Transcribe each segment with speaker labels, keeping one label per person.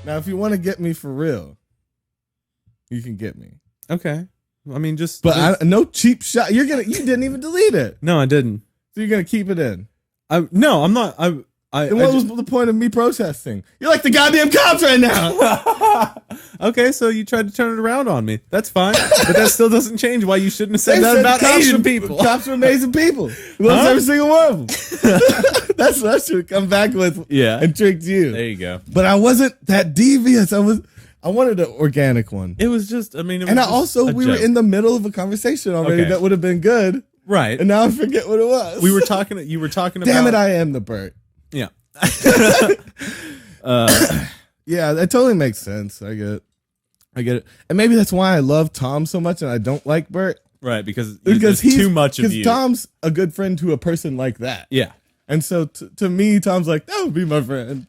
Speaker 1: Now, if you want to get me for real, you can get me.
Speaker 2: Okay. I mean, just.
Speaker 1: But no cheap shot. You didn't even delete it.
Speaker 2: No, I didn't.
Speaker 1: So you're gonna keep it in.
Speaker 2: No, I'm not.
Speaker 1: Then what was the point of me protesting? You're like the goddamn cops right now.
Speaker 2: Okay, so you tried to turn it around on me. That's fine, but that still doesn't change why you shouldn't have said that about Asian people.
Speaker 1: Cops are amazing people. Loves every single one of them. That's what I should have come back with.
Speaker 2: Yeah,
Speaker 1: and tricked you.
Speaker 2: There you go.
Speaker 1: But I wasn't that devious. I wanted an organic one.
Speaker 2: It was just. I mean,
Speaker 1: we were in the middle of a conversation already that would have been good.
Speaker 2: Right.
Speaker 1: And now I forget what it was. You were talking about.
Speaker 2: Damn
Speaker 1: it! I am the Bert.
Speaker 2: Yeah.
Speaker 1: Yeah, that totally makes sense. I get it. And maybe that's why I love Tom so much and I don't like Bert.
Speaker 2: Right, because he's too much of you.
Speaker 1: Because Tom's a good friend to a person like that.
Speaker 2: Yeah.
Speaker 1: And so to me, Tom's like, that would be my friend.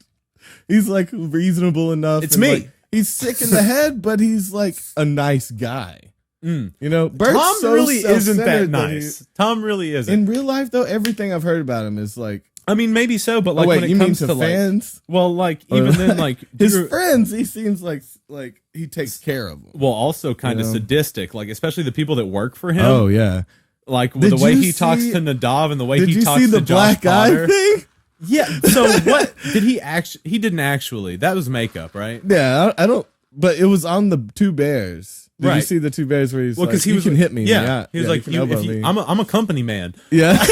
Speaker 1: He's like reasonable enough.
Speaker 2: It's me.
Speaker 1: Like, he's sick in the head, but he's like a nice guy. You know, Bert's
Speaker 2: Tom really isn't that nice. Tom really isn't.
Speaker 1: In real life, though, everything I've heard about him is like.
Speaker 2: I mean, maybe so, but like when it comes to
Speaker 1: fans,
Speaker 2: even then, like
Speaker 1: his friends, he seems like he takes care of them.
Speaker 2: Well, also kind of sadistic, like especially the people that work for him.
Speaker 1: Oh yeah,
Speaker 2: like the way he talks to Nadav and the way he talks to Josh Potter. Did you see the black guy thing? Yeah. So what did he actually? He didn't actually. That was makeup, right?
Speaker 1: Yeah, I don't. But it was on the two bears. Did you see the two bears where he's like, he can hit me?
Speaker 2: Yeah, he was like, I'm a company man.
Speaker 1: Yeah,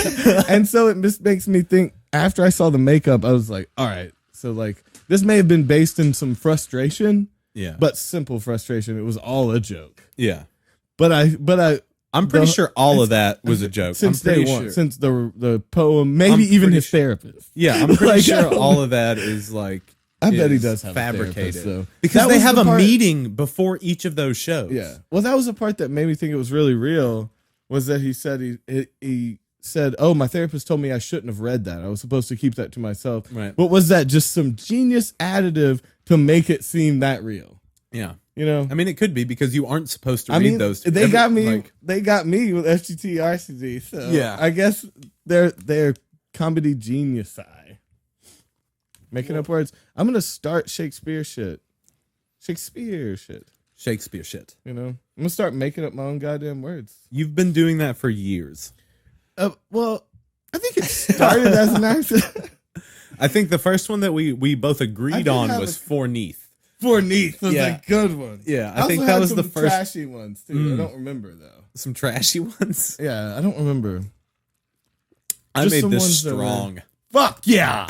Speaker 1: and so it just makes me think. After I saw the makeup, I was like, all right, so like this may have been based in some frustration.
Speaker 2: Yeah,
Speaker 1: but simple frustration. It was all a joke.
Speaker 2: Yeah,
Speaker 1: but
Speaker 2: I'm pretty sure all of that was a joke.
Speaker 1: Since day one, since the poem, maybe even his therapist.
Speaker 2: Yeah, I'm pretty sure all of that is like.
Speaker 1: I bet he does have
Speaker 2: fabricated,
Speaker 1: a therapist, though.
Speaker 2: Because they have a meeting before each of those shows.
Speaker 1: Yeah, well, that was the part that made me think it was really real. Was that he said he said, "Oh, my therapist told me I shouldn't have read that. I was supposed to keep that to myself."
Speaker 2: Right.
Speaker 1: But was that just some genius additive to make it seem that real?
Speaker 2: Yeah.
Speaker 1: You know,
Speaker 2: I mean, it could be because you aren't supposed to read those.
Speaker 1: They got me with FGT RCD. So
Speaker 2: yeah,
Speaker 1: I guess they're comedy genius. Making up words. I'm gonna start Shakespeare shit. You know, I'm gonna start making up my own goddamn words.
Speaker 2: You've been doing that for years.
Speaker 1: Well, I think it started as an accident.
Speaker 2: I think the first one that we both agreed on was Forneath.
Speaker 1: Forneath was a good one.
Speaker 2: Yeah, I think that was the first
Speaker 1: trashy ones too. I don't remember though.
Speaker 2: Some trashy ones.
Speaker 1: Yeah, I don't remember.
Speaker 2: I made this strong.
Speaker 1: Fuck yeah.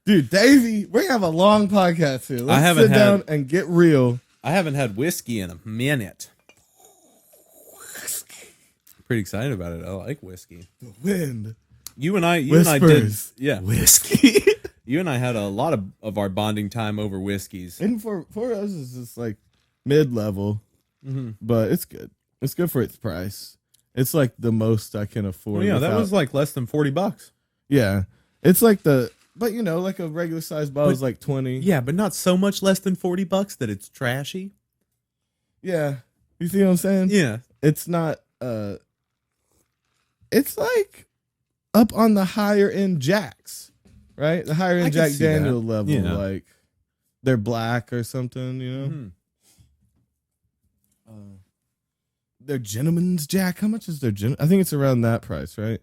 Speaker 1: Dude, Davey, we have a long podcast here. Let's sit down and get real.
Speaker 2: I haven't had whiskey in a minute. Pretty excited about it. I like whiskey.
Speaker 1: The wind.
Speaker 2: You and I did. Yeah.
Speaker 1: Whiskey.
Speaker 2: You and I had a lot of our bonding time over whiskeys.
Speaker 1: And for us, it's just like mid-level. But it's good. It's good for its price. It's like the most I can afford.
Speaker 2: Well, yeah, that was like less than $40.
Speaker 1: Yeah. It's like but you know, like a regular size bottle is like 20.
Speaker 2: Yeah, but not so much less than $40 that it's trashy.
Speaker 1: Yeah. You see what I'm saying?
Speaker 2: Yeah.
Speaker 1: It's not it's like up on the higher end Jacks, right? The higher end Jack Daniel level. Yeah. Like they're black or something, you know? Their Gentleman's Jack. How much is their I think it's around that price, right?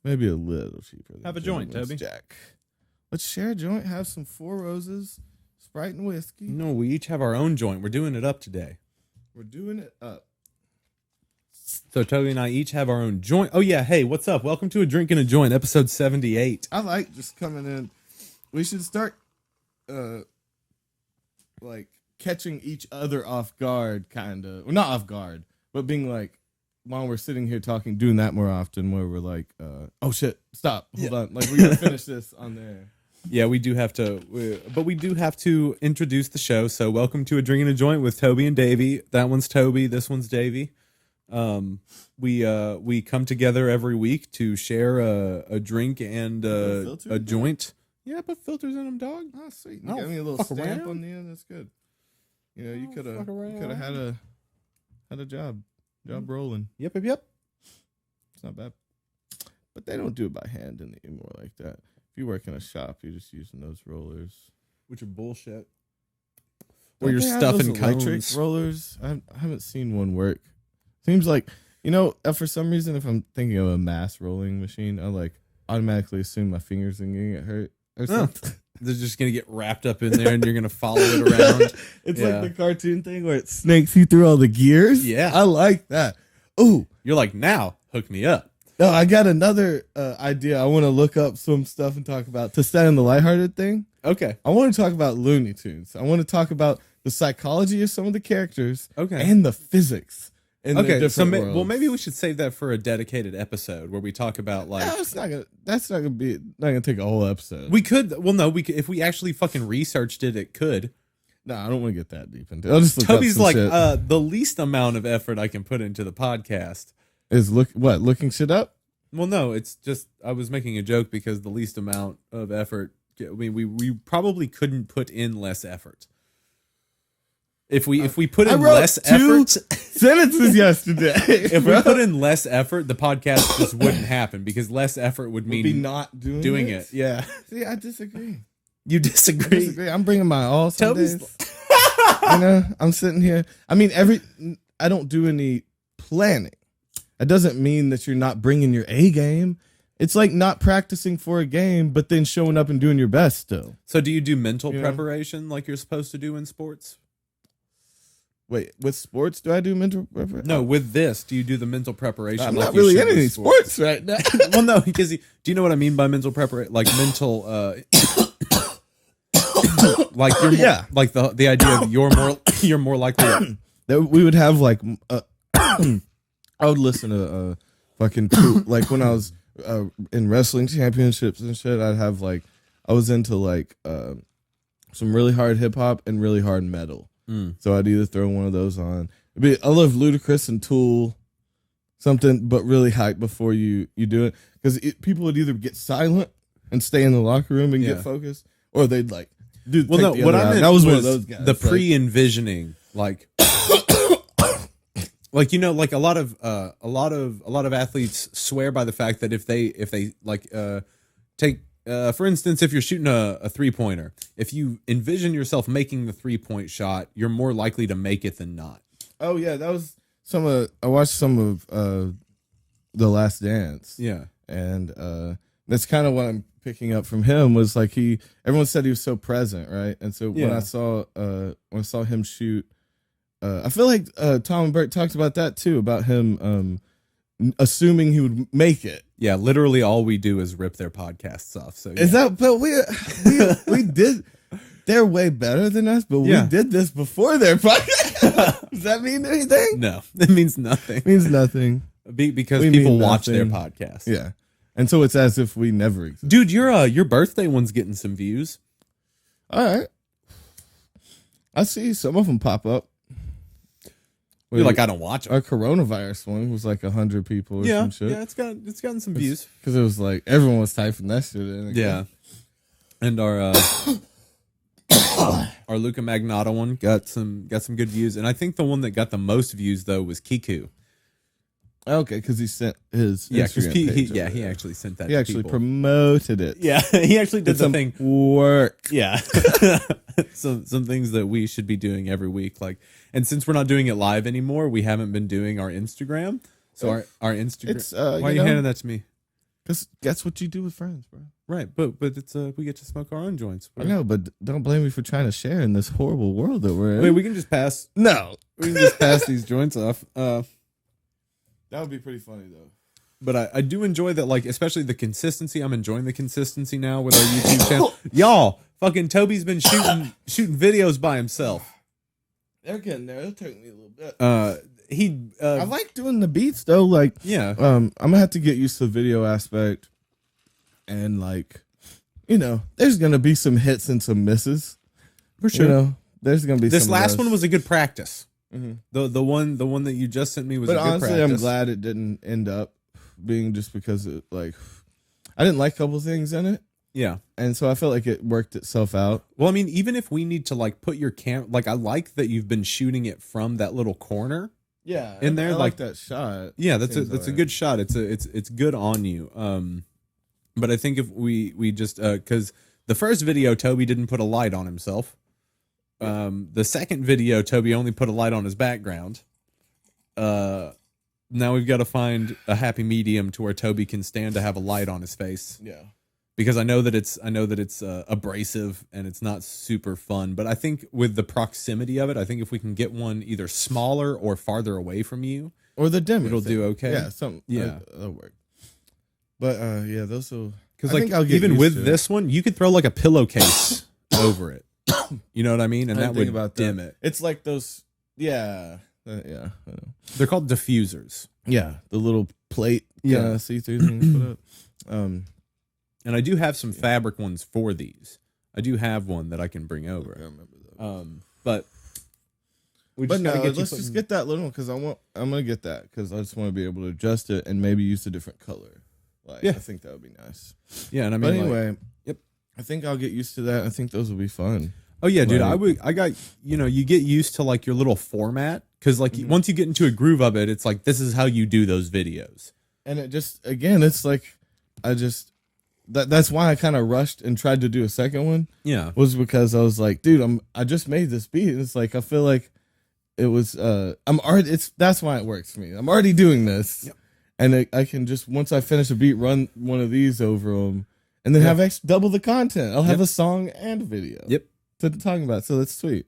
Speaker 1: Maybe a little cheaper.
Speaker 2: Have a joint, Toby.
Speaker 1: Jack. Let's share a joint. Have some Four Roses, Sprite, and whiskey.
Speaker 2: No, we each have our own joint. We're doing it up today.
Speaker 1: We're doing it up.
Speaker 2: So Toby and I each have our own joint. Oh yeah, hey, what's up? Welcome to A Drink and a Joint, episode 78.
Speaker 1: I like just coming in. We should start, like catching each other off guard, kind of. Well, not off guard, but being like. While we're sitting here talking, doing that more often, where we're like, "Oh shit, stop, hold on!" Like we're gonna finish this on there.
Speaker 2: Yeah, we do have to, but we do have to introduce the show. So, welcome to A Drink and a Joint with Toby and Davey. That one's Toby. This one's Davey. We come together every week to share a drink and a joint. Yeah, put filters in them, dog.
Speaker 1: Oh, sweet. You got me a little stamp on the end. That's good. You know, you could have had a job. Job rolling.
Speaker 2: Yep.
Speaker 1: It's not bad. But they don't do it by hand anymore like that. If you work in a shop, you're just using those rollers.
Speaker 2: which are bullshit.
Speaker 1: Where you're stuffing electric rollers. I haven't seen one work. Seems like, for some reason, if I'm thinking of a mass rolling machine, I like automatically assume my fingers are going to get hurt or something.
Speaker 2: They're just going to get wrapped up in there and you're going to follow it around.
Speaker 1: It's like the cartoon thing where it snakes you through all the gears.
Speaker 2: Yeah.
Speaker 1: I like that. Ooh.
Speaker 2: You're like, now, hook me up.
Speaker 1: No, I got another idea. I want to look up some stuff and talk about, to stay on the lighthearted thing.
Speaker 2: Okay.
Speaker 1: I want to talk about Looney Tunes. I want to talk about the psychology of some of the characters.
Speaker 2: Okay.
Speaker 1: And the physics.
Speaker 2: So maybe we should save that for a dedicated episode where we talk about like.
Speaker 1: No, that's not gonna take a whole episode.
Speaker 2: We could. Well, no, we could, if we actually fucking researched it. It could.
Speaker 1: No, I don't want to get that deep into it. I'll just look
Speaker 2: Toby's
Speaker 1: up some
Speaker 2: like
Speaker 1: shit.
Speaker 2: The least amount of effort I can put into the podcast
Speaker 1: is looking shit up.
Speaker 2: Well, no, it's just I was making a joke because the least amount of effort. I mean, we probably couldn't put in less effort. If we put in less effort,
Speaker 1: sentences yesterday.
Speaker 2: If we put in less effort, the podcast just wouldn't happen because less effort would mean
Speaker 1: be not doing
Speaker 2: it. Yeah.
Speaker 1: See, I disagree.
Speaker 2: You disagree?
Speaker 1: I'm bringing my all.
Speaker 2: Toby's.
Speaker 1: I'm sitting here. I mean, I don't do any planning. That doesn't mean that you're not bringing your A game. It's like not practicing for a game, but then showing up and doing your best still.
Speaker 2: So do you do mental preparation like you're supposed to do in sports?
Speaker 1: Wait, with sports, do I do mental preparation?
Speaker 2: No, with this, do you do the mental prepreration?
Speaker 1: I'm not really in any sports right now.
Speaker 2: Well, no, because do you know what I mean by mental preparation? Like mental, like you're more, like the idea of you're more likely
Speaker 1: that we would have like I would listen to fucking like when I was in wrestling championships and shit. I'd have like I was into like some really hard hip hop and really hard metal. So I'd either throw one of those on. I love Ludacris and Tool, something, but really hype before you do it, because people would either get silent and stay in the locker room and get focused, or they'd like do.
Speaker 2: Well, no, what I meant
Speaker 1: that was one of those guys.
Speaker 2: The pre-envisioning, like, like like a lot of athletes swear by the fact that if they like take. For instance, if you're shooting a 3-pointer, if you envision yourself making the 3-point shot, you're more likely to make it than not.
Speaker 1: Oh yeah, that was I watched some of The Last Dance.
Speaker 2: Yeah,
Speaker 1: and that's kind of what I'm picking up from him. Was like everyone said he was so present, right? And so when I saw him shoot, I feel like Tom and Bert talked about that too, about him assuming he would make it.
Speaker 2: Yeah, literally all we do is rip their podcasts off. So
Speaker 1: is that? But we did. They're way better than us, but we did this before their podcast. Does that mean anything?
Speaker 2: No, it means nothing.
Speaker 1: It means nothing.
Speaker 2: Because people watch their podcast.
Speaker 1: Yeah, and so it's as if we never existed.
Speaker 2: Dude, your birthday one's getting some views.
Speaker 1: All right, I see some of them pop up.
Speaker 2: You're like, I don't watch them.
Speaker 1: Our coronavirus one was like 100 people or some shit.
Speaker 2: Yeah, it's gotten some views.
Speaker 1: Because it was like, everyone was typing that shit in.
Speaker 2: Yeah. And our Luca Magnotta one got some good views. And I think the one that got the most views, though, was Kiku.
Speaker 1: Okay, because he sent his Instagram page.
Speaker 2: He actually sent that
Speaker 1: He actually promoted it.
Speaker 2: Yeah, he actually did the thing.
Speaker 1: Work.
Speaker 2: Yeah. some things that we should be doing every week. And since we're not doing it live anymore, we haven't been doing our Instagram. So our Instagram.
Speaker 1: It's,
Speaker 2: why are you handing that to me?
Speaker 1: Because that's what you do with friends, bro.
Speaker 2: Right, but it's we get to smoke our own joints.
Speaker 1: I know, but don't blame me for trying to share in this horrible world that we're in.
Speaker 2: Wait, we can just pass.
Speaker 1: No.
Speaker 2: We can just pass these joints off.
Speaker 1: That would be pretty funny, though.
Speaker 2: But I do enjoy that, like, especially the consistency. I'm enjoying the consistency now with our YouTube channel. Y'all, fucking Toby's been shooting videos by himself.
Speaker 1: They're getting there. It'll take me a little bit.
Speaker 2: I
Speaker 1: like doing the beats, though. Like,
Speaker 2: yeah.
Speaker 1: I'm gonna have to get used to the video aspect, and like, there's gonna be some hits and some misses
Speaker 2: for sure.
Speaker 1: There's gonna be.
Speaker 2: This last one was a good practice. Mm-hmm. The one that you just sent me was a good
Speaker 1: honestly,
Speaker 2: practice.
Speaker 1: I'm glad it didn't end up being just because I didn't like a couple things in it.
Speaker 2: Yeah.
Speaker 1: And so I felt like it worked itself out.
Speaker 2: Well, I mean, even if we need to like put your I like that you've been shooting it from that little corner.
Speaker 1: Yeah.
Speaker 2: In there,
Speaker 1: I like that shot.
Speaker 2: Yeah, that's a good shot. It's good on you. But I think if we just because The first video, Toby didn't put a light on himself. The second video, Toby only put a light on his background. Now we've got to find a happy medium to where Toby can stand to have a light on his face.
Speaker 1: Yeah.
Speaker 2: Because I know that it's abrasive and it's not super fun. But I think with the proximity of it, I think if we can get one either smaller or farther away from you,
Speaker 1: or the dimmer,
Speaker 2: it'll do okay.
Speaker 1: Yeah, that'll work. But yeah, those will.
Speaker 2: Because like even with this one, you could throw like a pillowcase over it. You know what I mean? And that would dim it.
Speaker 1: It's like those. Yeah. Yeah.
Speaker 2: They're called diffusers.
Speaker 1: Yeah, the little plate see-through things put up.
Speaker 2: And I do have some fabric ones for these. I do have one that I can bring over.
Speaker 1: I remember those.
Speaker 2: But
Speaker 1: let's just get that little one because I'm gonna get that because I just want to be able to adjust it and maybe use a different color. I think that would be nice.
Speaker 2: Yeah, and I mean,
Speaker 1: but anyway, I think I'll get used to that. I think those will be fun.
Speaker 2: Oh yeah, dude. I got you get used to like your little format because like once you get into a groove of it, it's like this is how you do those videos. And it just it's like
Speaker 1: that's why I kind of rushed and tried to do a second one.
Speaker 2: Yeah,
Speaker 1: was because I was like, dude, I just made this beat. And it's like I feel like it was that's why it works for me. I'm already doing this, and I can just once I finish a beat, run one of these over them, and then have double the content. I'll have a song and a video. To talk about, so that's sweet.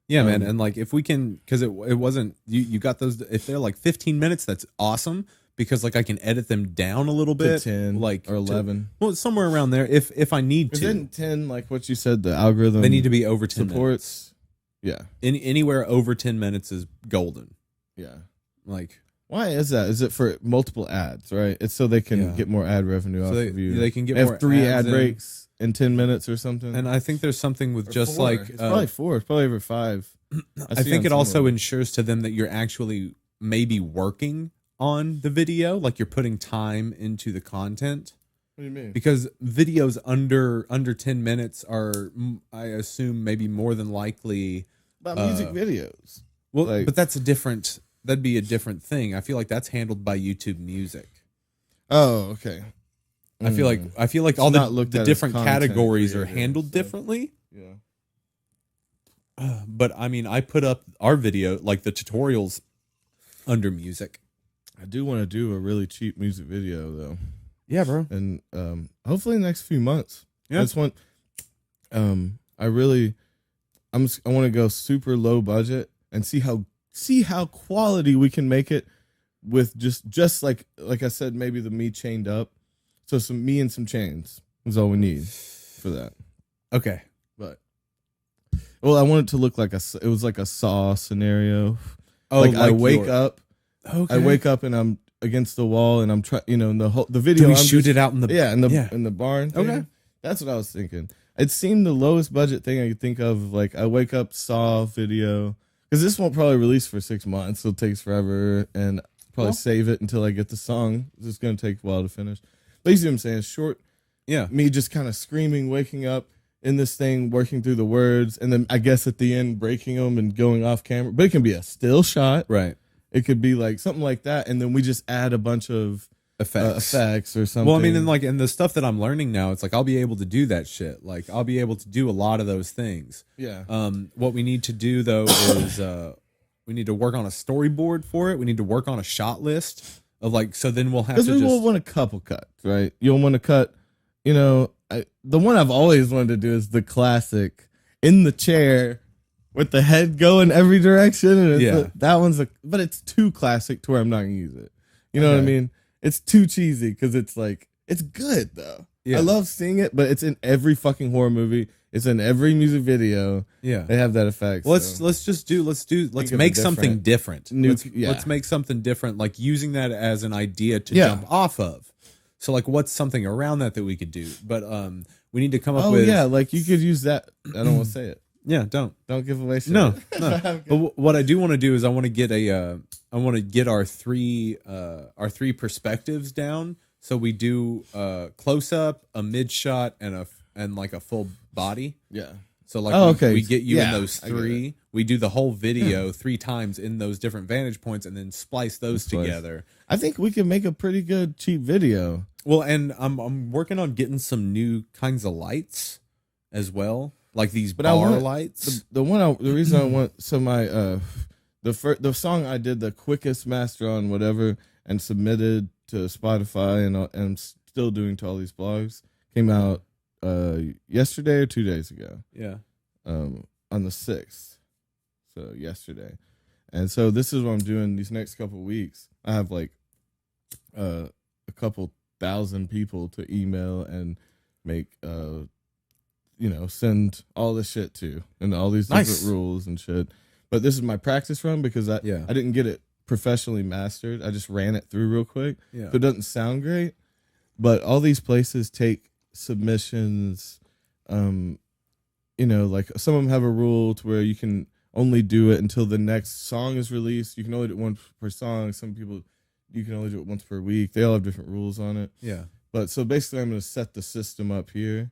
Speaker 2: Yeah, man, and like if we can, because it wasn't you got those. If they're like 15 minutes, that's awesome because like I can edit them down a little bit,
Speaker 1: to 10 like or 11.
Speaker 2: Well, somewhere around there if I need to.
Speaker 1: Isn't 10 like what you said? The algorithm
Speaker 2: they need to be over 10
Speaker 1: supports.
Speaker 2: Minutes. Yeah, anywhere over 10 minutes is golden.
Speaker 1: Yeah,
Speaker 2: like.
Speaker 1: Why is that? Is it for multiple ads, right? It's so they can get more ad revenue off of you.
Speaker 2: They can get more
Speaker 1: 3 ad breaks in 10 minutes or something.
Speaker 2: And I think there's something with just
Speaker 1: 4.
Speaker 2: like...
Speaker 1: It's probably 4. It's probably over 5.
Speaker 2: I think it also ensures to them that you're actually maybe working on the video, like you're putting time into the content.
Speaker 1: What do you mean?
Speaker 2: Because videos under 10 minutes are, I assume, maybe more than likely...
Speaker 1: About music videos.
Speaker 2: Well, but that's that'd be a different thing. I feel like that's handled by YouTube Music.
Speaker 1: Oh, okay.
Speaker 2: I feel like all the different categories are handled differently.
Speaker 1: Yeah.
Speaker 2: But I mean, I put up our video, like the tutorials, under music.
Speaker 1: I do want to do a really cheap music video though.
Speaker 2: Yeah, bro.
Speaker 1: And hopefully in the next few months.
Speaker 2: Yeah.
Speaker 1: I just want I want to go super low budget and see how quality we can make it with just like I said, maybe the me chained up. So some me and some chains is all we need for that.
Speaker 2: Okay.
Speaker 1: But I want it to look like it was like a Saw scenario.
Speaker 2: Oh,
Speaker 1: like I wake up.
Speaker 2: Okay.
Speaker 1: I wake up and I'm against the wall and I'm trying, the video.
Speaker 2: Do we shoot it out in the
Speaker 1: in the barn thing?
Speaker 2: Okay.
Speaker 1: That's what I was thinking. It seemed the lowest budget thing I could think of. Like I wake up, Saw video. Because this won't probably release for 6 months. So it takes forever. And probably save it until I get the song. It's going to take a while to finish. But you see what I'm saying? Short.
Speaker 2: Yeah.
Speaker 1: Me just kind of screaming, waking up in this thing, working through the words. And then I guess at the end, breaking them and going off camera. But it can be a still shot.
Speaker 2: Right.
Speaker 1: It could be like something like that. And then we just add a bunch of effects or something.
Speaker 2: Well, I mean, and the stuff that I'm learning now, it's like I'll be able to do that shit. Like I'll be able to do a lot of those things.
Speaker 1: Yeah.
Speaker 2: What we need to do though is we need to work on a storyboard for it. We need to work on a shot list of like. So then we'll have to.
Speaker 1: Because we will want a couple cuts, right? You'll want to cut. The one I've always wanted to do is the classic in the chair with the head going every direction. And that one's but it's too classic to where I'm not gonna use it. You know what I mean? It's too cheesy because it's like it's good though. Yeah. I love seeing it, but it's in every fucking horror movie. It's in every music video.
Speaker 2: Yeah,
Speaker 1: they have that effect.
Speaker 2: Well, let's make something different. Let's make something different. Like using that as an idea to jump off of. So like, what's something around that we could do? But we need to come up with.
Speaker 1: Oh yeah, like you could use that. I don't want to say it.
Speaker 2: Yeah, don't
Speaker 1: give away shit.
Speaker 2: No. But what I do want to do is I want to get our three perspectives down. So we do close up, a mid shot, and like a full body.
Speaker 1: Yeah.
Speaker 2: So like we get you in those 3. We do the whole video 3 times in those different vantage points, and then splice those together.
Speaker 1: I think we can make a pretty good cheap video.
Speaker 2: Well, and I'm working on getting some new kinds of lights. as well, like these
Speaker 1: But
Speaker 2: bar lights.
Speaker 1: The reason I want the song I did the quickest master on whatever and submitted to Spotify and I'm still doing to all these blogs came out yesterday or 2 days ago.
Speaker 2: Yeah.
Speaker 1: On the 6th. So yesterday. And so this is what I'm doing these next couple of weeks. I have like a couple thousand people to email and make send all this shit to and all these different rules and shit. But this is my practice run because I didn't get it professionally mastered. I just ran it through real quick. Yeah. So it doesn't sound great. But all these places take submissions. Like some of them have a rule to where you can only do it until the next song is released. You can only do it once per song. Some people, you can only do it once per week. They all have different rules on it.
Speaker 2: Yeah.
Speaker 1: But so basically I'm going to set the system up here.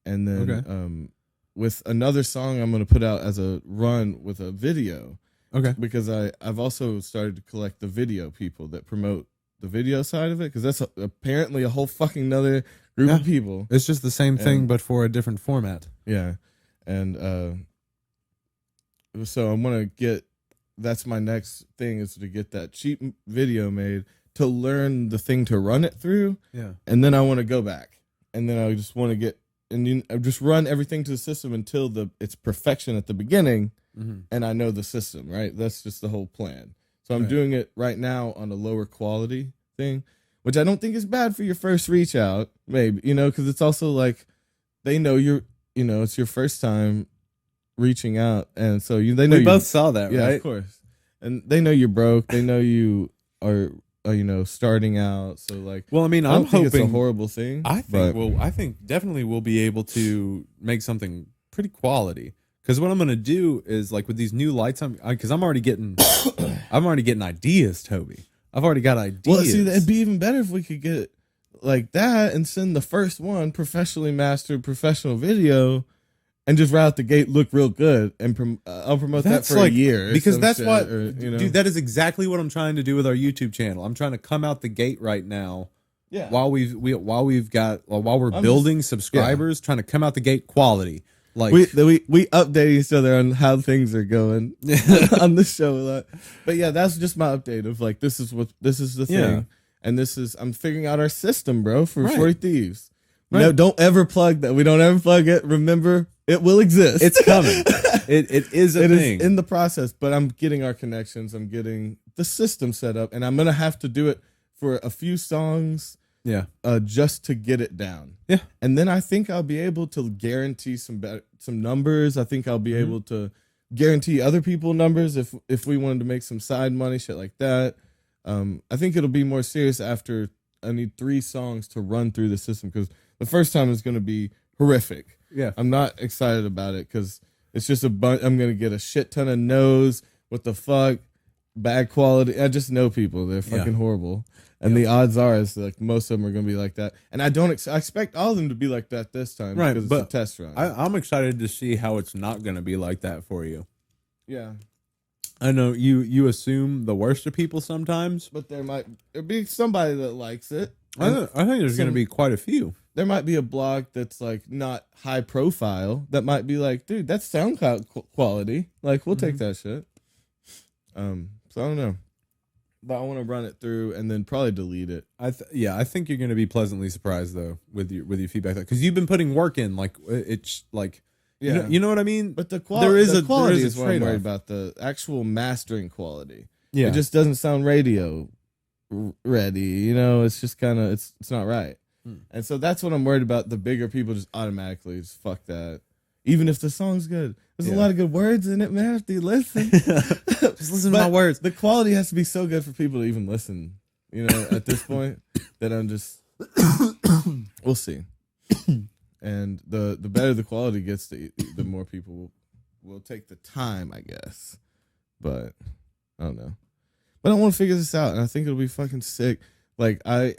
Speaker 1: And then with another song I'm going to put out as a run with a video.
Speaker 2: Okay.
Speaker 1: Because I've also started to collect the video people that promote the video side of it. Because that's apparently a whole fucking nother group of people.
Speaker 2: It's just the same thing, but for a different format.
Speaker 1: Yeah. And so I'm going to get, that's my next thing is to get that cheap video made to learn the thing to run it through.
Speaker 2: Yeah.
Speaker 1: And then I want to go back. And then I just want to get, and I just run everything to the system until it's perfection at the beginning. Mm-hmm. And I know the system, right? That's just the whole plan. So I'm doing it right now on a lower quality thing, which I don't think is bad for your first reach out, maybe, because it's also like they know it's your first time reaching out. And so they know
Speaker 2: we both saw that,
Speaker 1: yeah,
Speaker 2: right?
Speaker 1: Of course. And they know you're broke. They know you are starting out. So like,
Speaker 2: well, I mean,
Speaker 1: I'm
Speaker 2: hoping
Speaker 1: it's a horrible thing.
Speaker 2: I think definitely we'll be able to make something pretty quality. Because what I'm gonna do is like with these new lights, I'm already getting ideas, Toby. I've already got ideas.
Speaker 1: Well, see, it'd be even better if we could get like that and send the first one professionally mastered professional video. And just right out the gate look real good, and I'll promote that for a year.
Speaker 2: Because that's what, dude. That is exactly what I'm trying to do with our YouTube channel. I'm trying to come out the gate right now.
Speaker 1: Yeah.
Speaker 2: While we're building subscribers, trying to come out the gate quality. Like
Speaker 1: we update each other on how things are going on the show a lot. But yeah, that's just my update of like this is the thing, and I'm figuring out our system, bro, for 40 Thieves. Right. No, don't ever plug that. We don't ever plug it. Remember, it will exist.
Speaker 2: It's coming. It is a thing.
Speaker 1: It is in the process, but I'm getting our connections. I'm getting the system set up, and I'm going to have to do it for a few songs just to get it down.
Speaker 2: Yeah.
Speaker 1: And then I think I'll be able to guarantee some numbers. I think I'll be able to guarantee other people numbers if we wanted to make some side money, shit like that. I think it'll be more serious after I need 3 songs to run through the system because the first time is going to be horrific.
Speaker 2: Yeah.
Speaker 1: I'm not excited about it because it's just I'm going to get a shit ton of no's. What the fuck? Bad quality. I just know people. They're fucking horrible. And the odds are is like most of them are going to be like that. And I don't I expect all of them to be like that this time because it's a test run.
Speaker 2: I'm excited to see how it's not going to be like that for you.
Speaker 1: Yeah.
Speaker 2: I know you assume the worst of people sometimes.
Speaker 1: But there'll be somebody that likes it.
Speaker 2: I think there's going to be quite a few.
Speaker 1: There might be a blog that's like not high profile that might be like, dude, that's SoundCloud quality. Like, we'll take that shit. So I don't know, but I want to run it through and then probably delete it.
Speaker 2: I think you're going to be pleasantly surprised though with your feedback because you've been putting work in. Like it's like, you know what I mean.
Speaker 1: But the quality is what I'm worried about. The actual mastering quality. Yeah, it just doesn't sound radio ready. It's just kind of it's not right. And so that's what I'm worried about. The bigger people just automatically just fuck that. Even if the song's good. There's a lot of good words in it, man. If you listen.
Speaker 2: Just listen to my words.
Speaker 1: The quality has to be so good for people to even listen. At this point, that I'm just we'll see. And the better the quality gets, the more people will take the time, I guess. But I don't know. But I want to figure this out, and I think it'll be fucking sick. Like I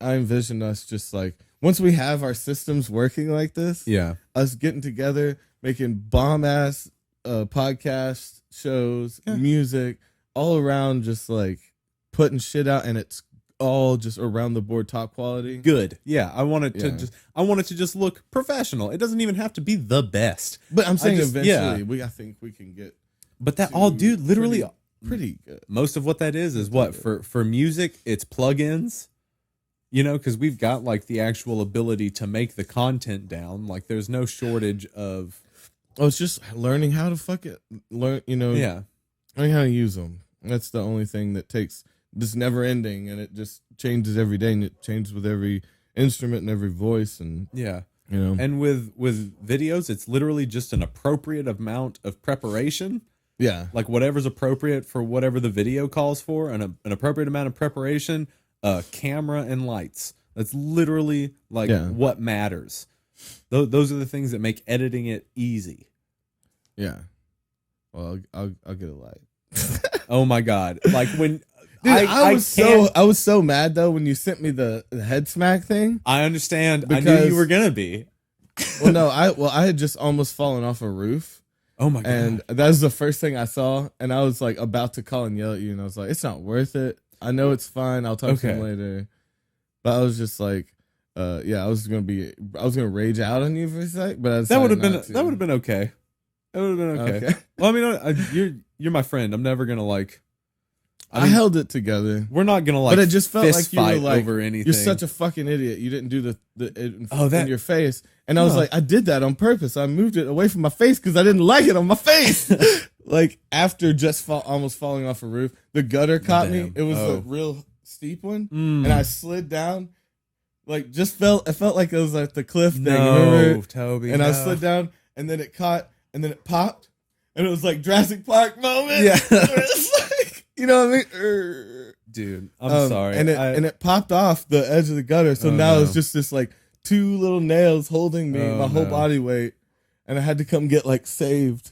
Speaker 1: envision us just like once we have our systems working like this, us getting together, making bomb ass podcast shows, music, all around, just like putting shit out, and it's all just around the board top quality.
Speaker 2: Good. Yeah, I want it to just look professional. It doesn't even have to be the best.
Speaker 1: But I'm saying eventually, I think we can get.
Speaker 2: But that all, dude, literally
Speaker 1: pretty good.
Speaker 2: Most of what that is what for music. It's plugins. You know, because we've got like the actual ability to make the content down. Like, there's no shortage of.
Speaker 1: Oh, it's just learning how to learn. You know, learning how to use them. That's the only thing that takes. This never ending, and it just changes every day, and it changes with every instrument and every voice, and
Speaker 2: you
Speaker 1: know.
Speaker 2: And with videos, it's literally just an appropriate amount of preparation.
Speaker 1: Yeah,
Speaker 2: like whatever's appropriate for whatever the video calls for, and an appropriate amount of preparation. Camera and lights. That's literally like what matters. Those are the things that make editing it easy.
Speaker 1: Yeah. Well, I'll get a light.
Speaker 2: Oh my god! Like when
Speaker 1: dude, I was so mad though when you sent me the head smack thing.
Speaker 2: I understand. I knew you were gonna be.
Speaker 1: Well, no, I had just almost fallen off a roof.
Speaker 2: Oh my god!
Speaker 1: And that was the first thing I saw, and I was like about to call and yell at you, and I was like, it's not worth it. I know it's fine. I'll talk to him later. But I was just like, I was gonna rage out on you for a sec, but
Speaker 2: that would have been okay. That would have been okay. Well, I mean, you're my friend. I'm never gonna like.
Speaker 1: I held it together.
Speaker 2: We're not gonna like.
Speaker 1: But it just felt like you were like
Speaker 2: over anything.
Speaker 1: You're such a fucking idiot. You didn't do in your face, and I was like, I did that on purpose. I moved it away from my face because I didn't like it on my face. Like after just almost falling off a roof, the gutter caught me. It was a real steep one, and I slid down. Like it felt like it was like the cliff thing. Remember?
Speaker 2: Toby.
Speaker 1: And I slid down, and then it caught, and then it popped, and it was like Jurassic Park moment.
Speaker 2: Yeah,
Speaker 1: it's like, you know what I mean?
Speaker 2: Dude, I'm sorry.
Speaker 1: And it popped off the edge of the gutter, so now it's just this like two little nails holding me, my whole body weight, and I had to come get like saved,